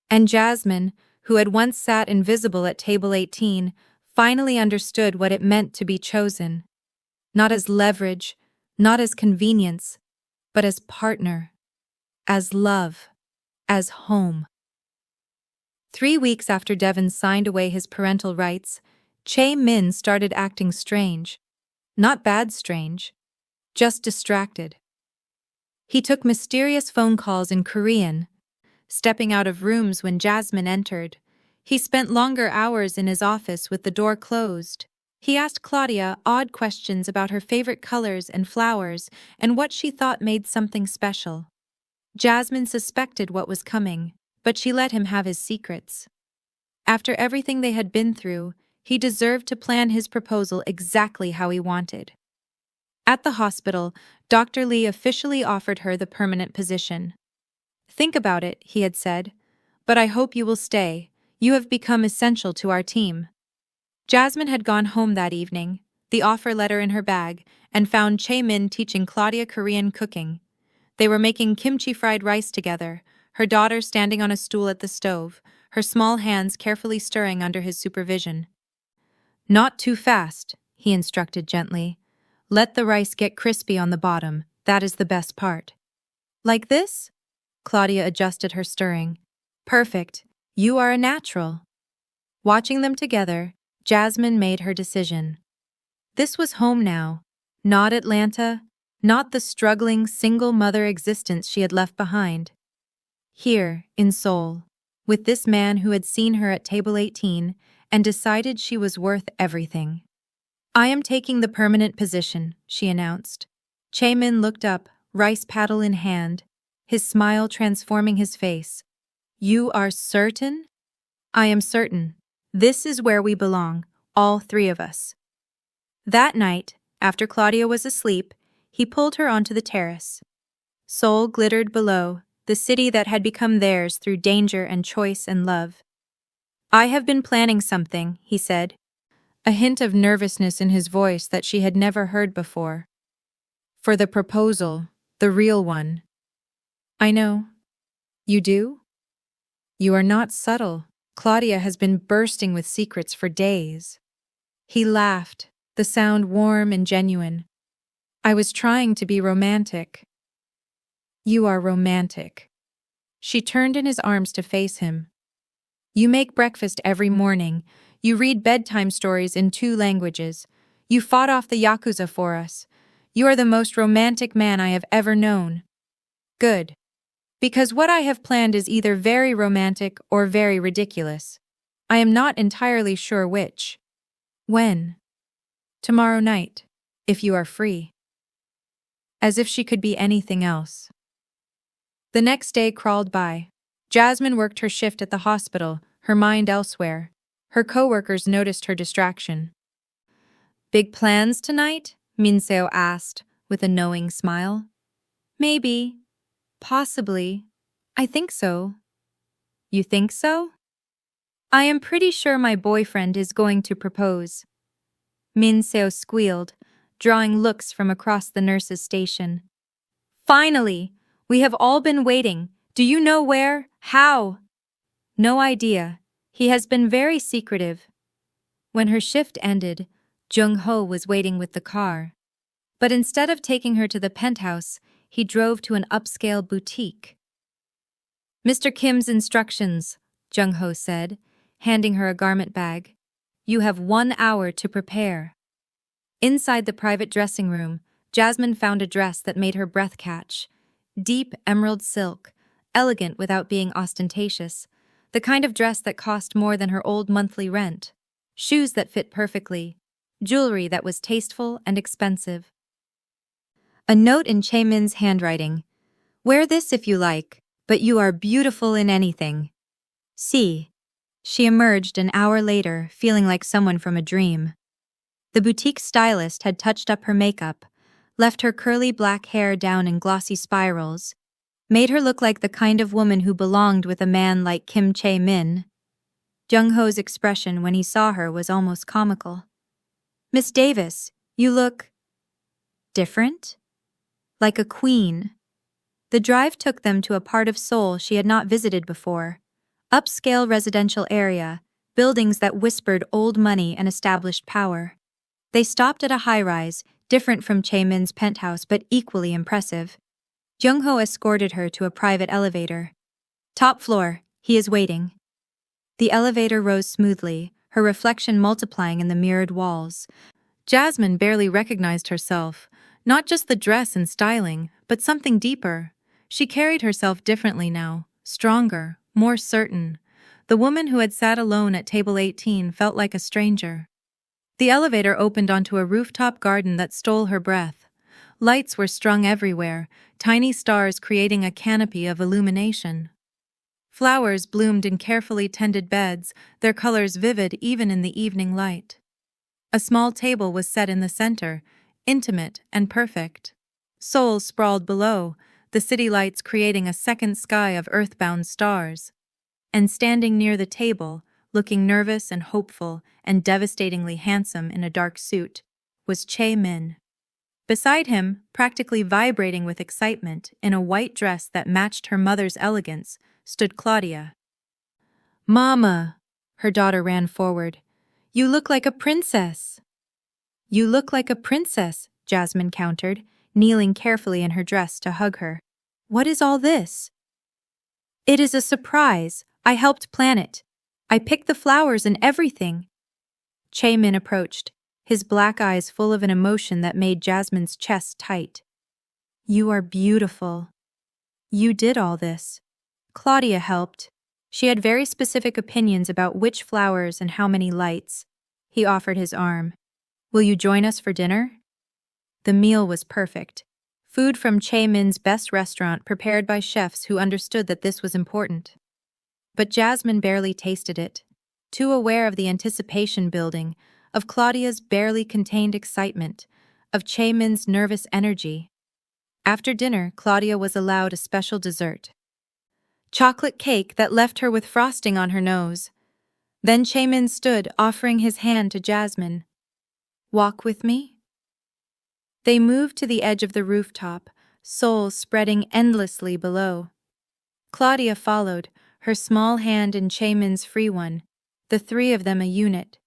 Speaker 1: And Jasmine, who had once sat invisible at table 18, finally understood what it meant to be chosen. Not as leverage, not as convenience, but as partner. As love. As home. 3 weeks after Devon signed away his parental rights, Che-min started acting strange. Not bad strange. Just distracted. He took mysterious phone calls in Korean, stepping out of rooms when Jasmine entered. He spent longer hours in his office with the door closed. He asked Claudia odd questions about her favorite colors and flowers and what she thought made something special. Jasmine suspected what was coming, but she let him have his secrets. After everything they had been through, he deserved to plan his proposal exactly how he wanted. At the hospital, Dr. Lee officially offered her the permanent position. Think about it, he had said, but I hope you will stay. You have become essential to our team. Jasmine had gone home that evening, the offer letter in her bag, and found Che-min teaching Claudia Korean cooking. They were making kimchi fried rice together, her daughter standing on a stool at the stove, her small hands carefully stirring under his supervision. Not too fast, he instructed gently. Let the rice get crispy on the bottom, that is the best part. Like this? Claudia adjusted her stirring. Perfect, you are a natural. Watching them together, Jasmine made her decision. This was home now, not Atlanta, not the struggling single-mother existence she had left behind. Here, in Seoul, with this man who had seen her at table 18 and decided she was worth everything. I am taking the permanent position, she announced. Che-min looked up, rice paddle in hand, his smile transforming his face. You are certain? I am certain. This is where we belong, all three of us. That night, after Claudia was asleep, he pulled her onto the terrace. Seoul glittered below, the city that had become theirs through danger and choice and love. I have been planning something, he said, a hint of nervousness in his voice that she had never heard before. For the proposal, the real one. I know. You do? You are not subtle. Claudia has been bursting with secrets for days. He laughed, the sound warm and genuine. I was trying to be romantic. You are romantic. She turned in his arms to face him. You make breakfast every morning. You read bedtime stories in 2 languages. You fought off the Yakuza for us. You are the most romantic man I have ever known. Good. Because what I have planned is either very romantic or very ridiculous. I am not entirely sure which. When? Tomorrow night, if you are free. As if she could be anything else. The next day crawled by. Jasmine worked her shift at the hospital, her mind elsewhere. Her coworkers noticed her distraction. Big plans tonight? Minseo asked, with a knowing smile. Maybe. Possibly. I think so. You think so? I am pretty sure my boyfriend is going to propose. Min Seo squealed, drawing looks from across the nurse's station. Finally! We have all been waiting. Do you know where? How? No idea. He has been very secretive. When her shift ended, Jung-ho was waiting with the car. But instead of taking her to the penthouse, he drove to an upscale boutique. Mr. Kim's instructions, Jung-ho said, handing her a garment bag. You have 1 hour to prepare. Inside the private dressing room, Jasmine found a dress that made her breath catch. Deep emerald silk, elegant without being ostentatious, the kind of dress that cost more than her old monthly rent. Shoes that fit perfectly, jewelry that was tasteful and expensive. A note in Chae-min's handwriting. Wear this if you like, but you are beautiful in anything. See. She emerged an hour later, feeling like someone from a dream. The boutique stylist had touched up her makeup, left her curly black hair down in glossy spirals, made her look like the kind of woman who belonged with a man like Kim Chae-min. Jung-ho's expression when he saw her was almost comical. Miss Davis, you look... different? Like a queen. The drive took them to a part of Seoul she had not visited before. Upscale residential area, buildings that whispered old money and established power. They stopped at a high-rise, different from Chae-min's penthouse but equally impressive. Jung-ho escorted her to a private elevator. Top floor, he is waiting. The elevator rose smoothly, her reflection multiplying in the mirrored walls. Jasmine barely recognized herself, not just the dress and styling, but something deeper. She carried herself differently now, stronger, more certain. The woman who had sat alone at table 18 felt like a stranger. The elevator opened onto a rooftop garden that stole her breath. Lights were strung everywhere, tiny stars creating a canopy of illumination. Flowers bloomed in carefully tended beds, their colors vivid even in the evening light. A small table was set in the center, intimate and perfect. Seoul sprawled below, the city lights creating a second sky of earthbound stars. And standing near the table, looking nervous and hopeful and devastatingly handsome in a dark suit, was Chae-min. Beside him, practically vibrating with excitement in a white dress that matched her mother's elegance, stood Claudia. Mama, her daughter ran forward. You look like a princess. You look like a princess, Jasmine countered, kneeling carefully in her dress to hug her. What is all this? It is a surprise. I helped plan it. I picked the flowers and everything. Chae-min approached, his black eyes full of an emotion that made Jasmine's chest tight. You are beautiful. You did all this. Claudia helped. She had very specific opinions about which flowers and how many lights. He offered his arm. Will you join us for dinner? The meal was perfect. Food from Chae-min's best restaurant prepared by chefs who understood that this was important. But Jasmine barely tasted it, too aware of the anticipation building, of Claudia's barely contained excitement, of Chae-min's nervous energy. After dinner, Claudia was allowed a special dessert. Chocolate cake that left her with frosting on her nose. Then Chae-min stood, offering his hand to Jasmine. Walk with me? They moved to the edge of the rooftop, Seoul spreading endlessly below. Claudia followed, her small hand in Chae-min's free one, the three of them a unit.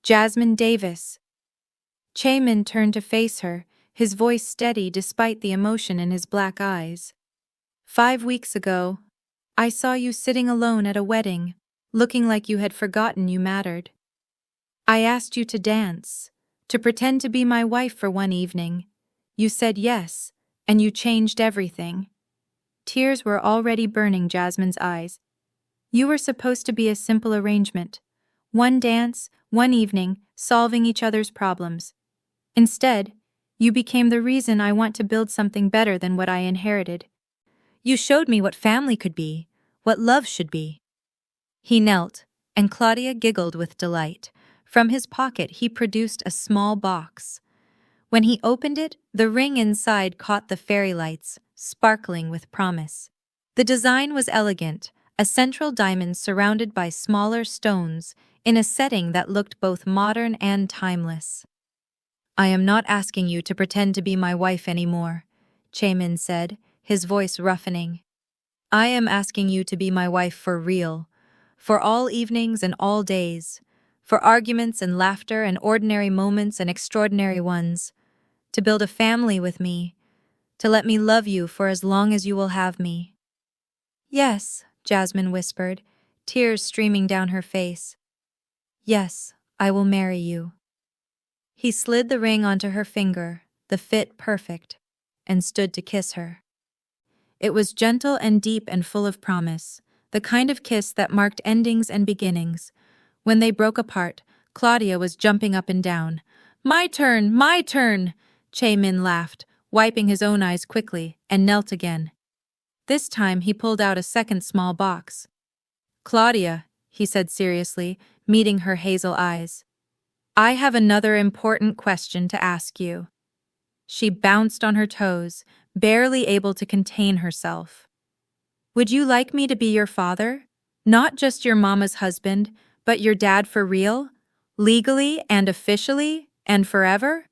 Speaker 1: Jasmine Davis. Chae-min turned to face her, his voice steady despite the emotion in his black eyes. 5 weeks ago, I saw you sitting alone at a wedding, looking like you had forgotten you mattered. I asked you to dance, to pretend to be my wife for one evening. You said yes, and you changed everything. Tears were already burning Jasmine's eyes. You were supposed to be a simple arrangement. One dance, one evening, solving each other's problems. Instead, you became the reason I want to build something better than what I inherited. You showed me what family could be, what love should be. He knelt, and Claudia giggled with delight. From his pocket he produced a small box. When he opened it, the ring inside caught the fairy lights, sparkling with promise. The design was elegant, a central diamond surrounded by smaller stones in a setting that looked both modern and timeless. "I am not asking you to pretend to be my wife anymore," Chaemin said, his voice roughening. "I am asking you to be my wife for real, for all evenings and all days, for arguments and laughter and ordinary moments and extraordinary ones, to build a family with me, to let me love you for as long as you will have me." "Yes," Jasmine whispered, tears streaming down her face. "Yes, I will marry you." He slid the ring onto her finger, the fit perfect, and stood to kiss her. It was gentle and deep and full of promise, the kind of kiss that marked endings and beginnings. When they broke apart, Claudia was jumping up and down. "My turn! My turn!" Chaemin laughed, wiping his own eyes quickly, and knelt again. This time he pulled out a second small box. "Claudia," he said seriously, meeting her hazel eyes, "I have another important question to ask you." She bounced on her toes, barely able to contain herself. "Would you like me to be your father? Not just your mama's husband, but your dad for real? Legally and officially and forever?"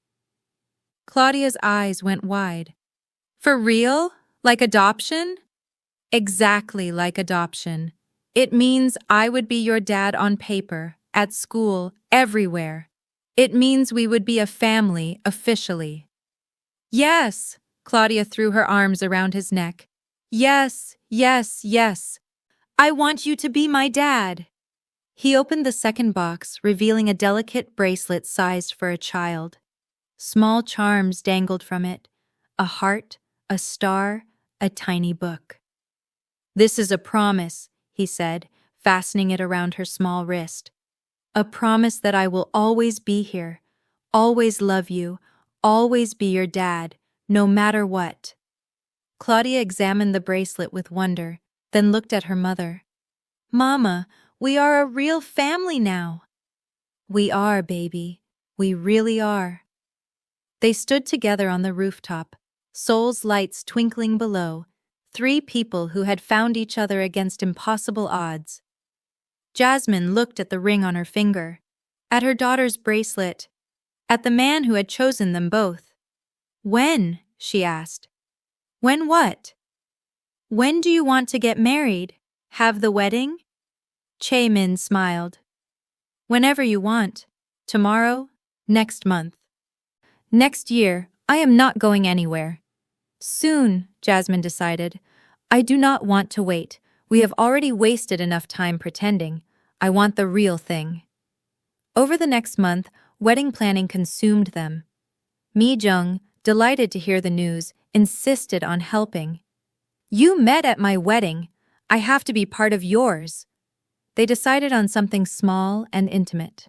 Speaker 1: Claudia's eyes went wide. "For real? Like adoption?" "Exactly like adoption. It means I would be your dad on paper, at school, everywhere. It means we would be a family officially." "Yes!" Claudia threw her arms around his neck. "Yes, yes, yes. I want you to be my dad." He opened the second box, revealing a delicate bracelet sized for a child. Small charms dangled from it, a heart, a star, a tiny book. "This is a promise," he said, fastening it around her small wrist. "A promise that I will always be here, always love you, always be your dad, no matter what." Claudia examined the bracelet with wonder, then looked at her mother. "Mama, we are a real family now." "We are, baby. We really are." They stood together on the rooftop, Seoul's lights twinkling below, three people who had found each other against impossible odds. Jasmine looked at the ring on her finger, at her daughter's bracelet, at the man who had chosen them both. "When?" she asked. "When what?" "When do you want to get married? Have the wedding?" Chaemin smiled. "Whenever you want. Tomorrow, next month. Next year, I am not going anywhere." "Soon," Jasmine decided. "I do not want to wait. We have already wasted enough time pretending. I want the real thing." Over the next month, wedding planning consumed them. Mi Jung, delighted to hear the news, insisted on helping. "You met at my wedding. I have to be part of yours." They decided on something small and intimate.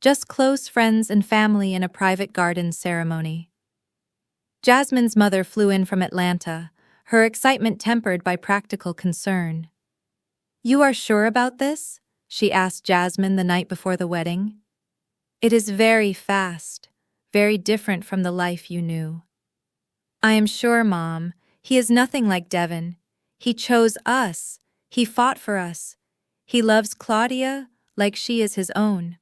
Speaker 1: Just close friends and family in a private garden ceremony. Jasmine's mother flew in from Atlanta, her excitement tempered by practical concern. "You are sure about this?" she asked Jasmine the night before the wedding. "It is very fast, very different from the life you knew." "I am sure, Mom. He is nothing like Devin. He chose us. He fought for us. He loves Claudia like she is his own."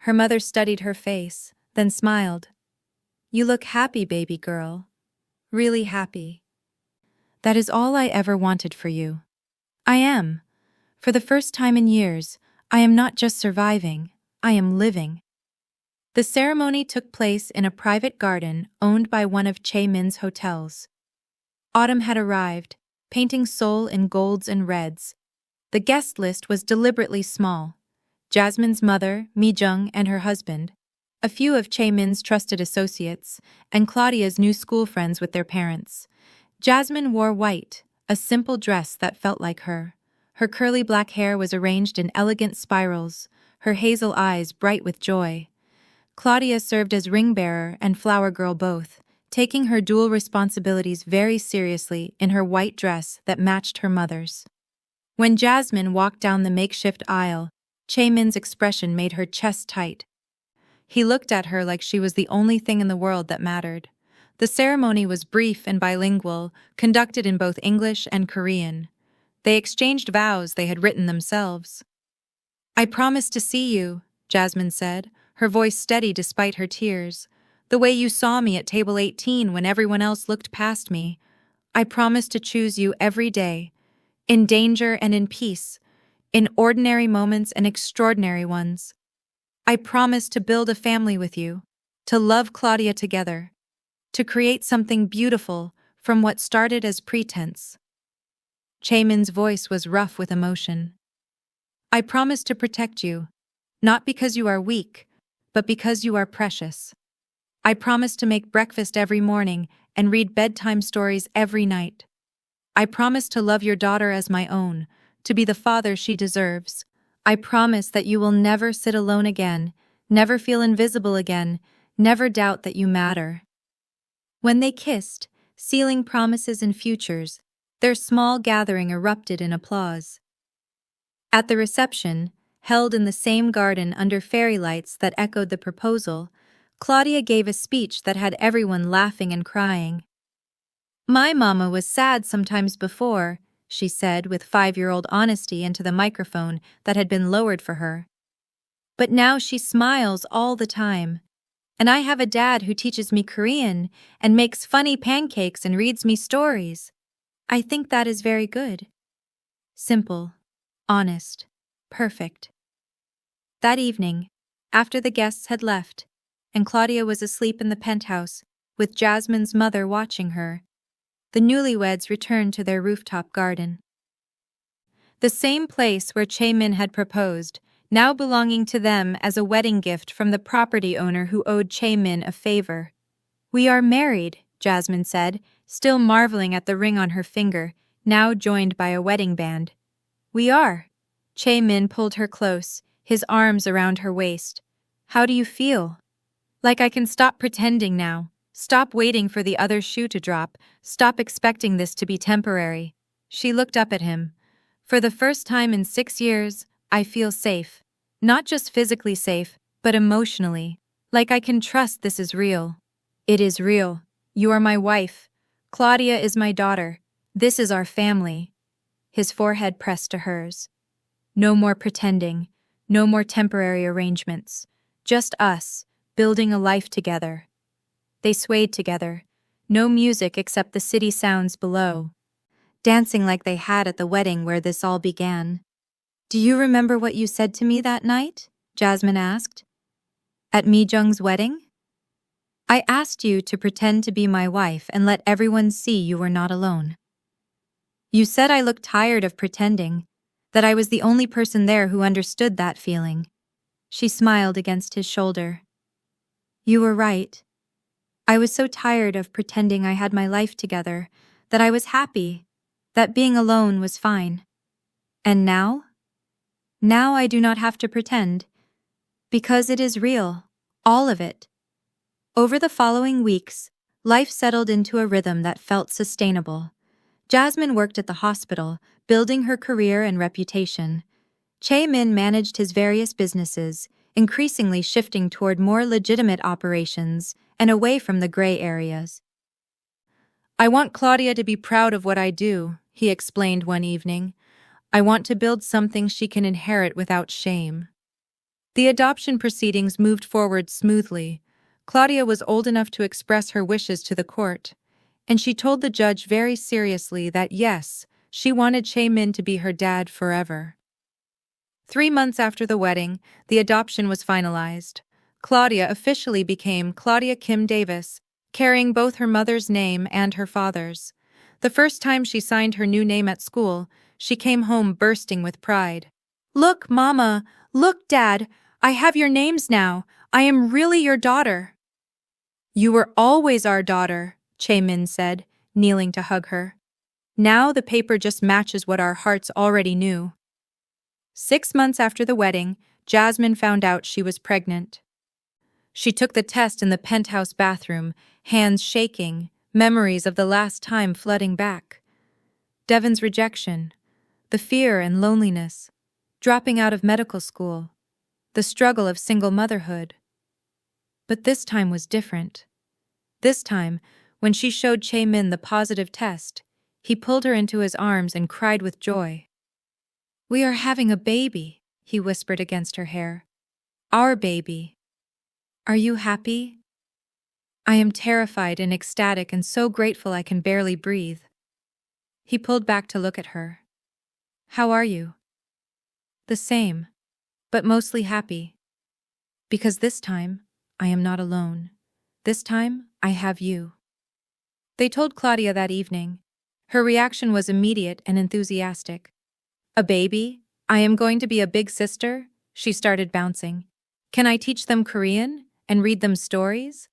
Speaker 1: Her mother studied her face, then smiled. "You look happy, baby girl. Really happy." "That is all I ever wanted for you. I am. For the first time in years, I am not just surviving, I am living." The ceremony took place in a private garden owned by one of Chaemin's hotels. Autumn had arrived, painting Seoul in golds and reds. The guest list was deliberately small. Jasmine's mother, Mi Jung, and her husband, a few of Chaemin's trusted associates, and Claudia's new school friends with their parents. Jasmine wore white, a simple dress that felt like her. Her curly black hair was arranged in elegant spirals, her hazel eyes bright with joy. Claudia served as ring-bearer and flower girl both, taking her dual responsibilities very seriously in her white dress that matched her mother's. When Jasmine walked down the makeshift aisle, Chaemin's expression made her chest tight. He looked at her like she was the only thing in the world that mattered. The ceremony was brief and bilingual, conducted in both English and Korean. They exchanged vows they had written themselves. "I promise to see you," Jasmine said, her voice steady despite her tears. "The way you saw me at table 18 when everyone else looked past me. I promise to choose you every day, in danger and in peace, in ordinary moments and extraordinary ones. I promise to build a family with you, to love Claudia together, to create something beautiful from what started as pretense." Chaemin's voice was rough with emotion. "I promise to protect you, not because you are weak, but because you are precious. I promise to make breakfast every morning and read bedtime stories every night. I promise to love your daughter as my own, to be the father she deserves. I promise that you will never sit alone again, never feel invisible again, never doubt that you matter." When they kissed, sealing promises and futures, their small gathering erupted in applause. At the reception, held in the same garden under fairy lights that echoed the proposal, Claudia gave a speech that had everyone laughing and crying. "My mama was sad sometimes before," she said with 5-year-old honesty into the microphone that had been lowered for her. "But now she smiles all the time. And I have a dad who teaches me Korean and makes funny pancakes and reads me stories. I think that is very good. Simple, honest, perfect." That evening, after the guests had left, and Claudia was asleep in the penthouse, with Jasmine's mother watching her, the newlyweds returned to their rooftop garden. The same place where Chaemin had proposed, now belonging to them as a wedding gift from the property owner who owed Chaemin a favor. "We are married," Jasmine said, still marveling at the ring on her finger, now joined by a wedding band. "We are." Chaemin pulled her close, his arms around her waist. "How do you feel?" "Like I can stop pretending now. Stop waiting for the other shoe to drop. Stop expecting this to be temporary." She looked up at him. "For the first time in 6 years, I feel safe. Not just physically safe, but emotionally. Like I can trust this is real." "It is real. You are my wife. Claudia is my daughter. This is our family." His forehead pressed to hers. "No more pretending. No more temporary arrangements. Just us, building a life together." They swayed together. No music except the city sounds below. Dancing like they had at the wedding where this all began. "Do you remember what you said to me that night?" Jasmine asked. "At Mi-jung's wedding?" "I asked you to pretend to be my wife and let everyone see you were not alone. You said I looked tired of pretending, that I was the only person there who understood that feeling." She smiled against his shoulder. "You were right. I was so tired of pretending I had my life together, that I was happy, that being alone was fine. And now? Now I do not have to pretend, because it is real, all of it." Over the following weeks, life settled into a rhythm that felt sustainable. Jasmine worked at the hospital, building her career and reputation. Chaemin managed his various businesses, increasingly shifting toward more legitimate operations and away from the gray areas. "I want Claudia to be proud of what I do," he explained one evening. "I want to build something she can inherit without shame." The adoption proceedings moved forward smoothly. Claudia was old enough to express her wishes to the court, and she told the judge very seriously that yes, she wanted Chaemin to be her dad forever. 3 months after the wedding, the adoption was finalized. Claudia officially became Claudia Kim Davis, carrying both her mother's name and her father's. The first time she signed her new name at school, she came home bursting with pride. "Look, Mama! Look, Dad! I have your names now! I am really your daughter!" "You were always our daughter," Chaemin said, kneeling to hug her. "Now the paper just matches what our hearts already knew." 6 months after the wedding, Jasmine found out she was pregnant. She took the test in the penthouse bathroom, hands shaking, memories of the last time flooding back. Devon's rejection, the fear and loneliness, dropping out of medical school, the struggle of single motherhood. But this time was different. This time, when she showed Chae-min the positive test, he pulled her into his arms and cried with joy. "We are having a baby," he whispered against her hair. "Our baby. Are you happy?" "I am terrified and ecstatic and so grateful I can barely breathe." He pulled back to look at her. "How are you?" "The same, but mostly happy. Because this time, I am not alone. This time, I have you." They told Claudia that evening. Her reaction was immediate and enthusiastic. "A baby? I am going to be a big sister?" She started bouncing. "Can I teach them Korean and read them stories?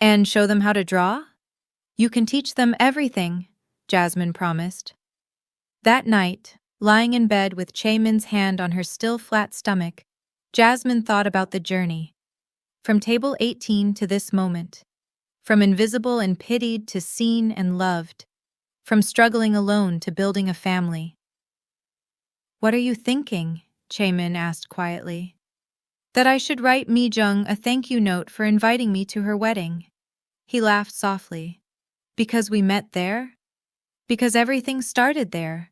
Speaker 1: And show them how to draw?" "You can teach them everything," Jasmine promised. That night, lying in bed with Chae-min's hand on her still flat stomach, Jasmine thought about the journey. From table 18 to this moment. From invisible and pitied to seen and loved. From struggling alone to building a family. "What are you thinking?" Chae-min asked quietly. "That I should write Mi-jung a thank you note for inviting me to her wedding." He laughed softly. "Because we met there? Because everything started there.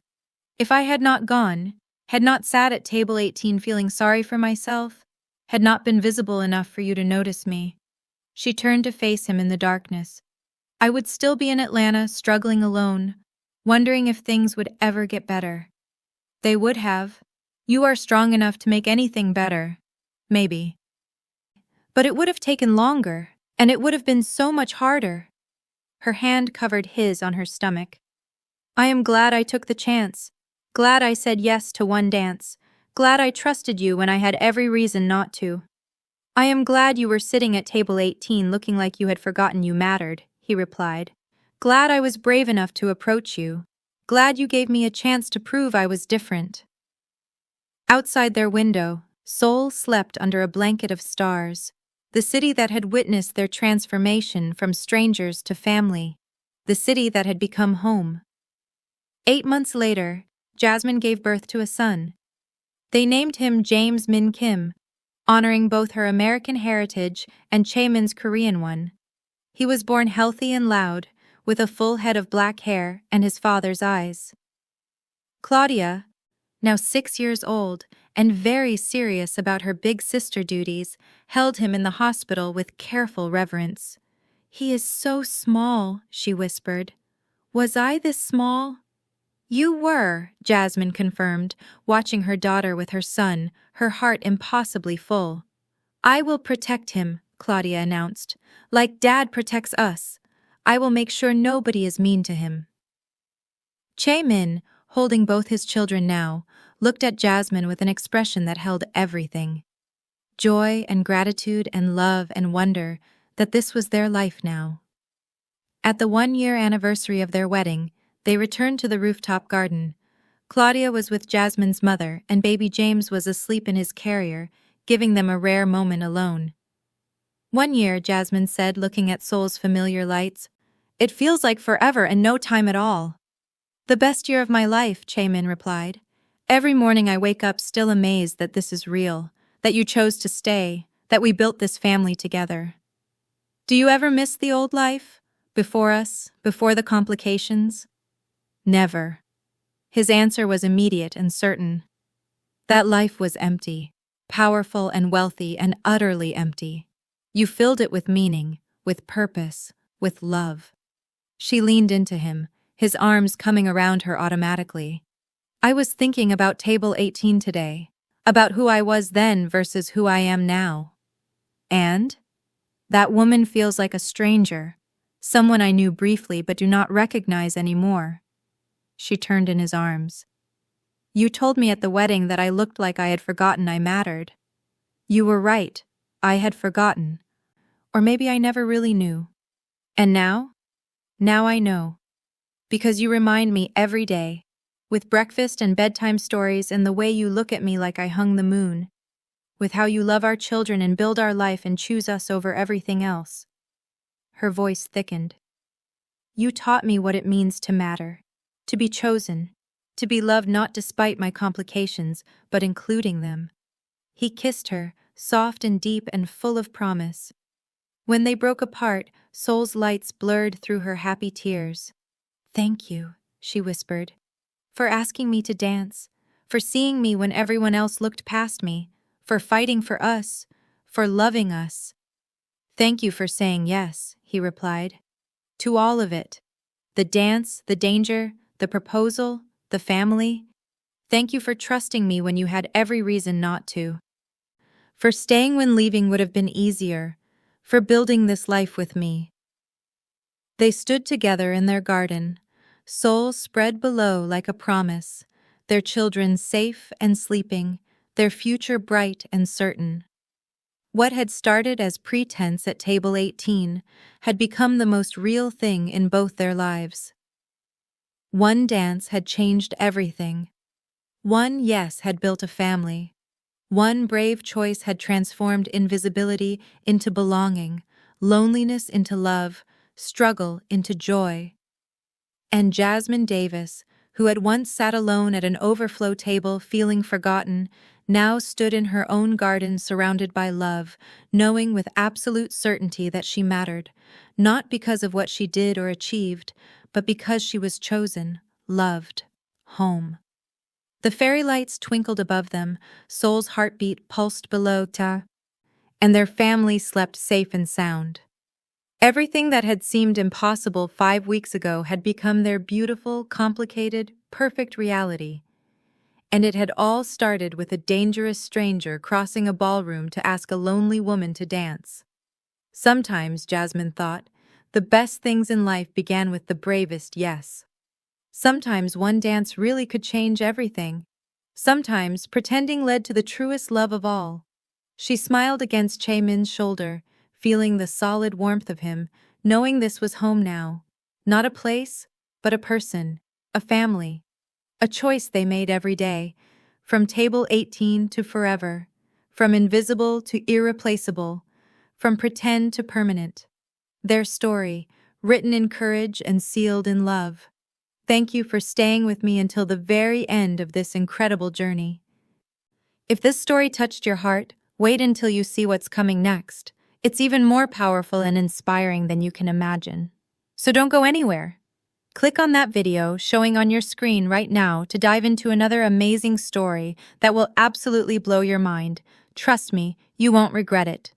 Speaker 1: If I had not gone, had not sat at table 18 feeling sorry for myself, had not been visible enough for you to notice me." She turned to face him in the darkness. "I would still be in Atlanta, struggling alone, wondering if things would ever get better." "They would have. You are strong enough to make anything better. Maybe. But it would have taken longer, and it would have been so much harder." Her hand covered his on her stomach. "I am glad I took the chance. Glad I said yes to one dance. Glad I trusted you when I had every reason not to." "I am glad you were sitting at table 18 looking like you had forgotten you mattered," he replied. "Glad I was brave enough to approach you. Glad you gave me a chance to prove I was different." Outside their window, Seoul slept under a blanket of stars. The city that had witnessed their transformation from strangers to family. The city that had become home. 8 months later, Jasmine gave birth to a son. They named him James Min Kim, honoring both her American heritage and Chae-min's Korean one. He was born healthy and loud, with a full head of black hair and his father's eyes. Claudia, now 6 years old and very serious about her big sister duties, held him in the hospital with careful reverence. "He is so small," she whispered. "Was I this small?" "You were," Jasmine confirmed, watching her daughter with her son, her heart impossibly full. "I will protect him," Claudia announced, "like Dad protects us. I will make sure nobody is mean to him." Chae-min, holding both his children now, looked at Jasmine with an expression that held everything. Joy and gratitude and love and wonder that this was their life now. At the 1-year anniversary of their wedding, they returned to the rooftop garden. Claudia was with Jasmine's mother and baby James was asleep in his carrier, giving them a rare moment alone. "1 year," Jasmine said, looking at Seoul's familiar lights. "It feels like forever and no time at all." "The best year of my life," Chae-min replied. "Every morning I wake up still amazed that this is real, that you chose to stay, that we built this family together." "Do you ever miss the old life? Before us, before the complications?" "Never." His answer was immediate and certain. That life was empty, powerful and wealthy and utterly empty. You filled it with meaning, with purpose, with love. She leaned into him, his arms coming around her automatically. "I was thinking about table 18 today, about who I was then versus who I am now. And? That woman feels like a stranger, someone I knew briefly but do not recognize anymore." She turned in his arms. "You told me at the wedding that I looked like I had forgotten I mattered. You were right, I had forgotten. Or maybe I never really knew. And now? Now I know. Because you remind me every day, with breakfast and bedtime stories and the way you look at me like I hung the moon, with how you love our children and build our life and choose us over everything else." Her voice thickened. "You taught me what it means to matter, to be chosen, to be loved not despite my complications, but including them." He kissed her, soft and deep and full of promise. When they broke apart, Soul's lights blurred through her happy tears. "Thank you," she whispered, "for asking me to dance, for seeing me when everyone else looked past me, for fighting for us, for loving us." "Thank you for saying yes," he replied. "To all of it. The dance, the danger, the proposal, the family. Thank you for trusting me when you had every reason not to. For staying when leaving would have been easier. For building this life with me." They stood together in their garden, Soul spread below like a promise, their children safe and sleeping, their future bright and certain. What had started as pretense at table 18 had become the most real thing in both their lives. One dance had changed everything. One yes had built a family. One brave choice had transformed invisibility into belonging, loneliness into love, struggle into joy. And Jasmine Davis, who had once sat alone at an overflow table feeling forgotten, now stood in her own garden surrounded by love, knowing with absolute certainty that she mattered, not because of what she did or achieved, but because she was chosen, loved, home. The fairy lights twinkled above them, Soul's heartbeat pulsed below ta, and their family slept safe and sound. Everything that had seemed impossible 5 weeks ago had become their beautiful, complicated, perfect reality. And it had all started with a dangerous stranger crossing a ballroom to ask a lonely woman to dance. Sometimes, Jasmine thought, the best things in life began with the bravest yes. Sometimes one dance really could change everything. Sometimes pretending led to the truest love of all. She smiled against Chaemin's shoulder, feeling the solid warmth of him, knowing this was home now. Not a place, but a person, a family. A choice they made every day, from table 18 to forever, from invisible to irreplaceable, from pretend to permanent. Their story, written in courage and sealed in love. Thank you for staying with me until the very end of this incredible journey. If this story touched your heart, wait until you see what's coming next. It's even more powerful and inspiring than you can imagine. So don't go anywhere. Click on that video showing on your screen right now to dive into another amazing story that will absolutely blow your mind. Trust me, you won't regret it.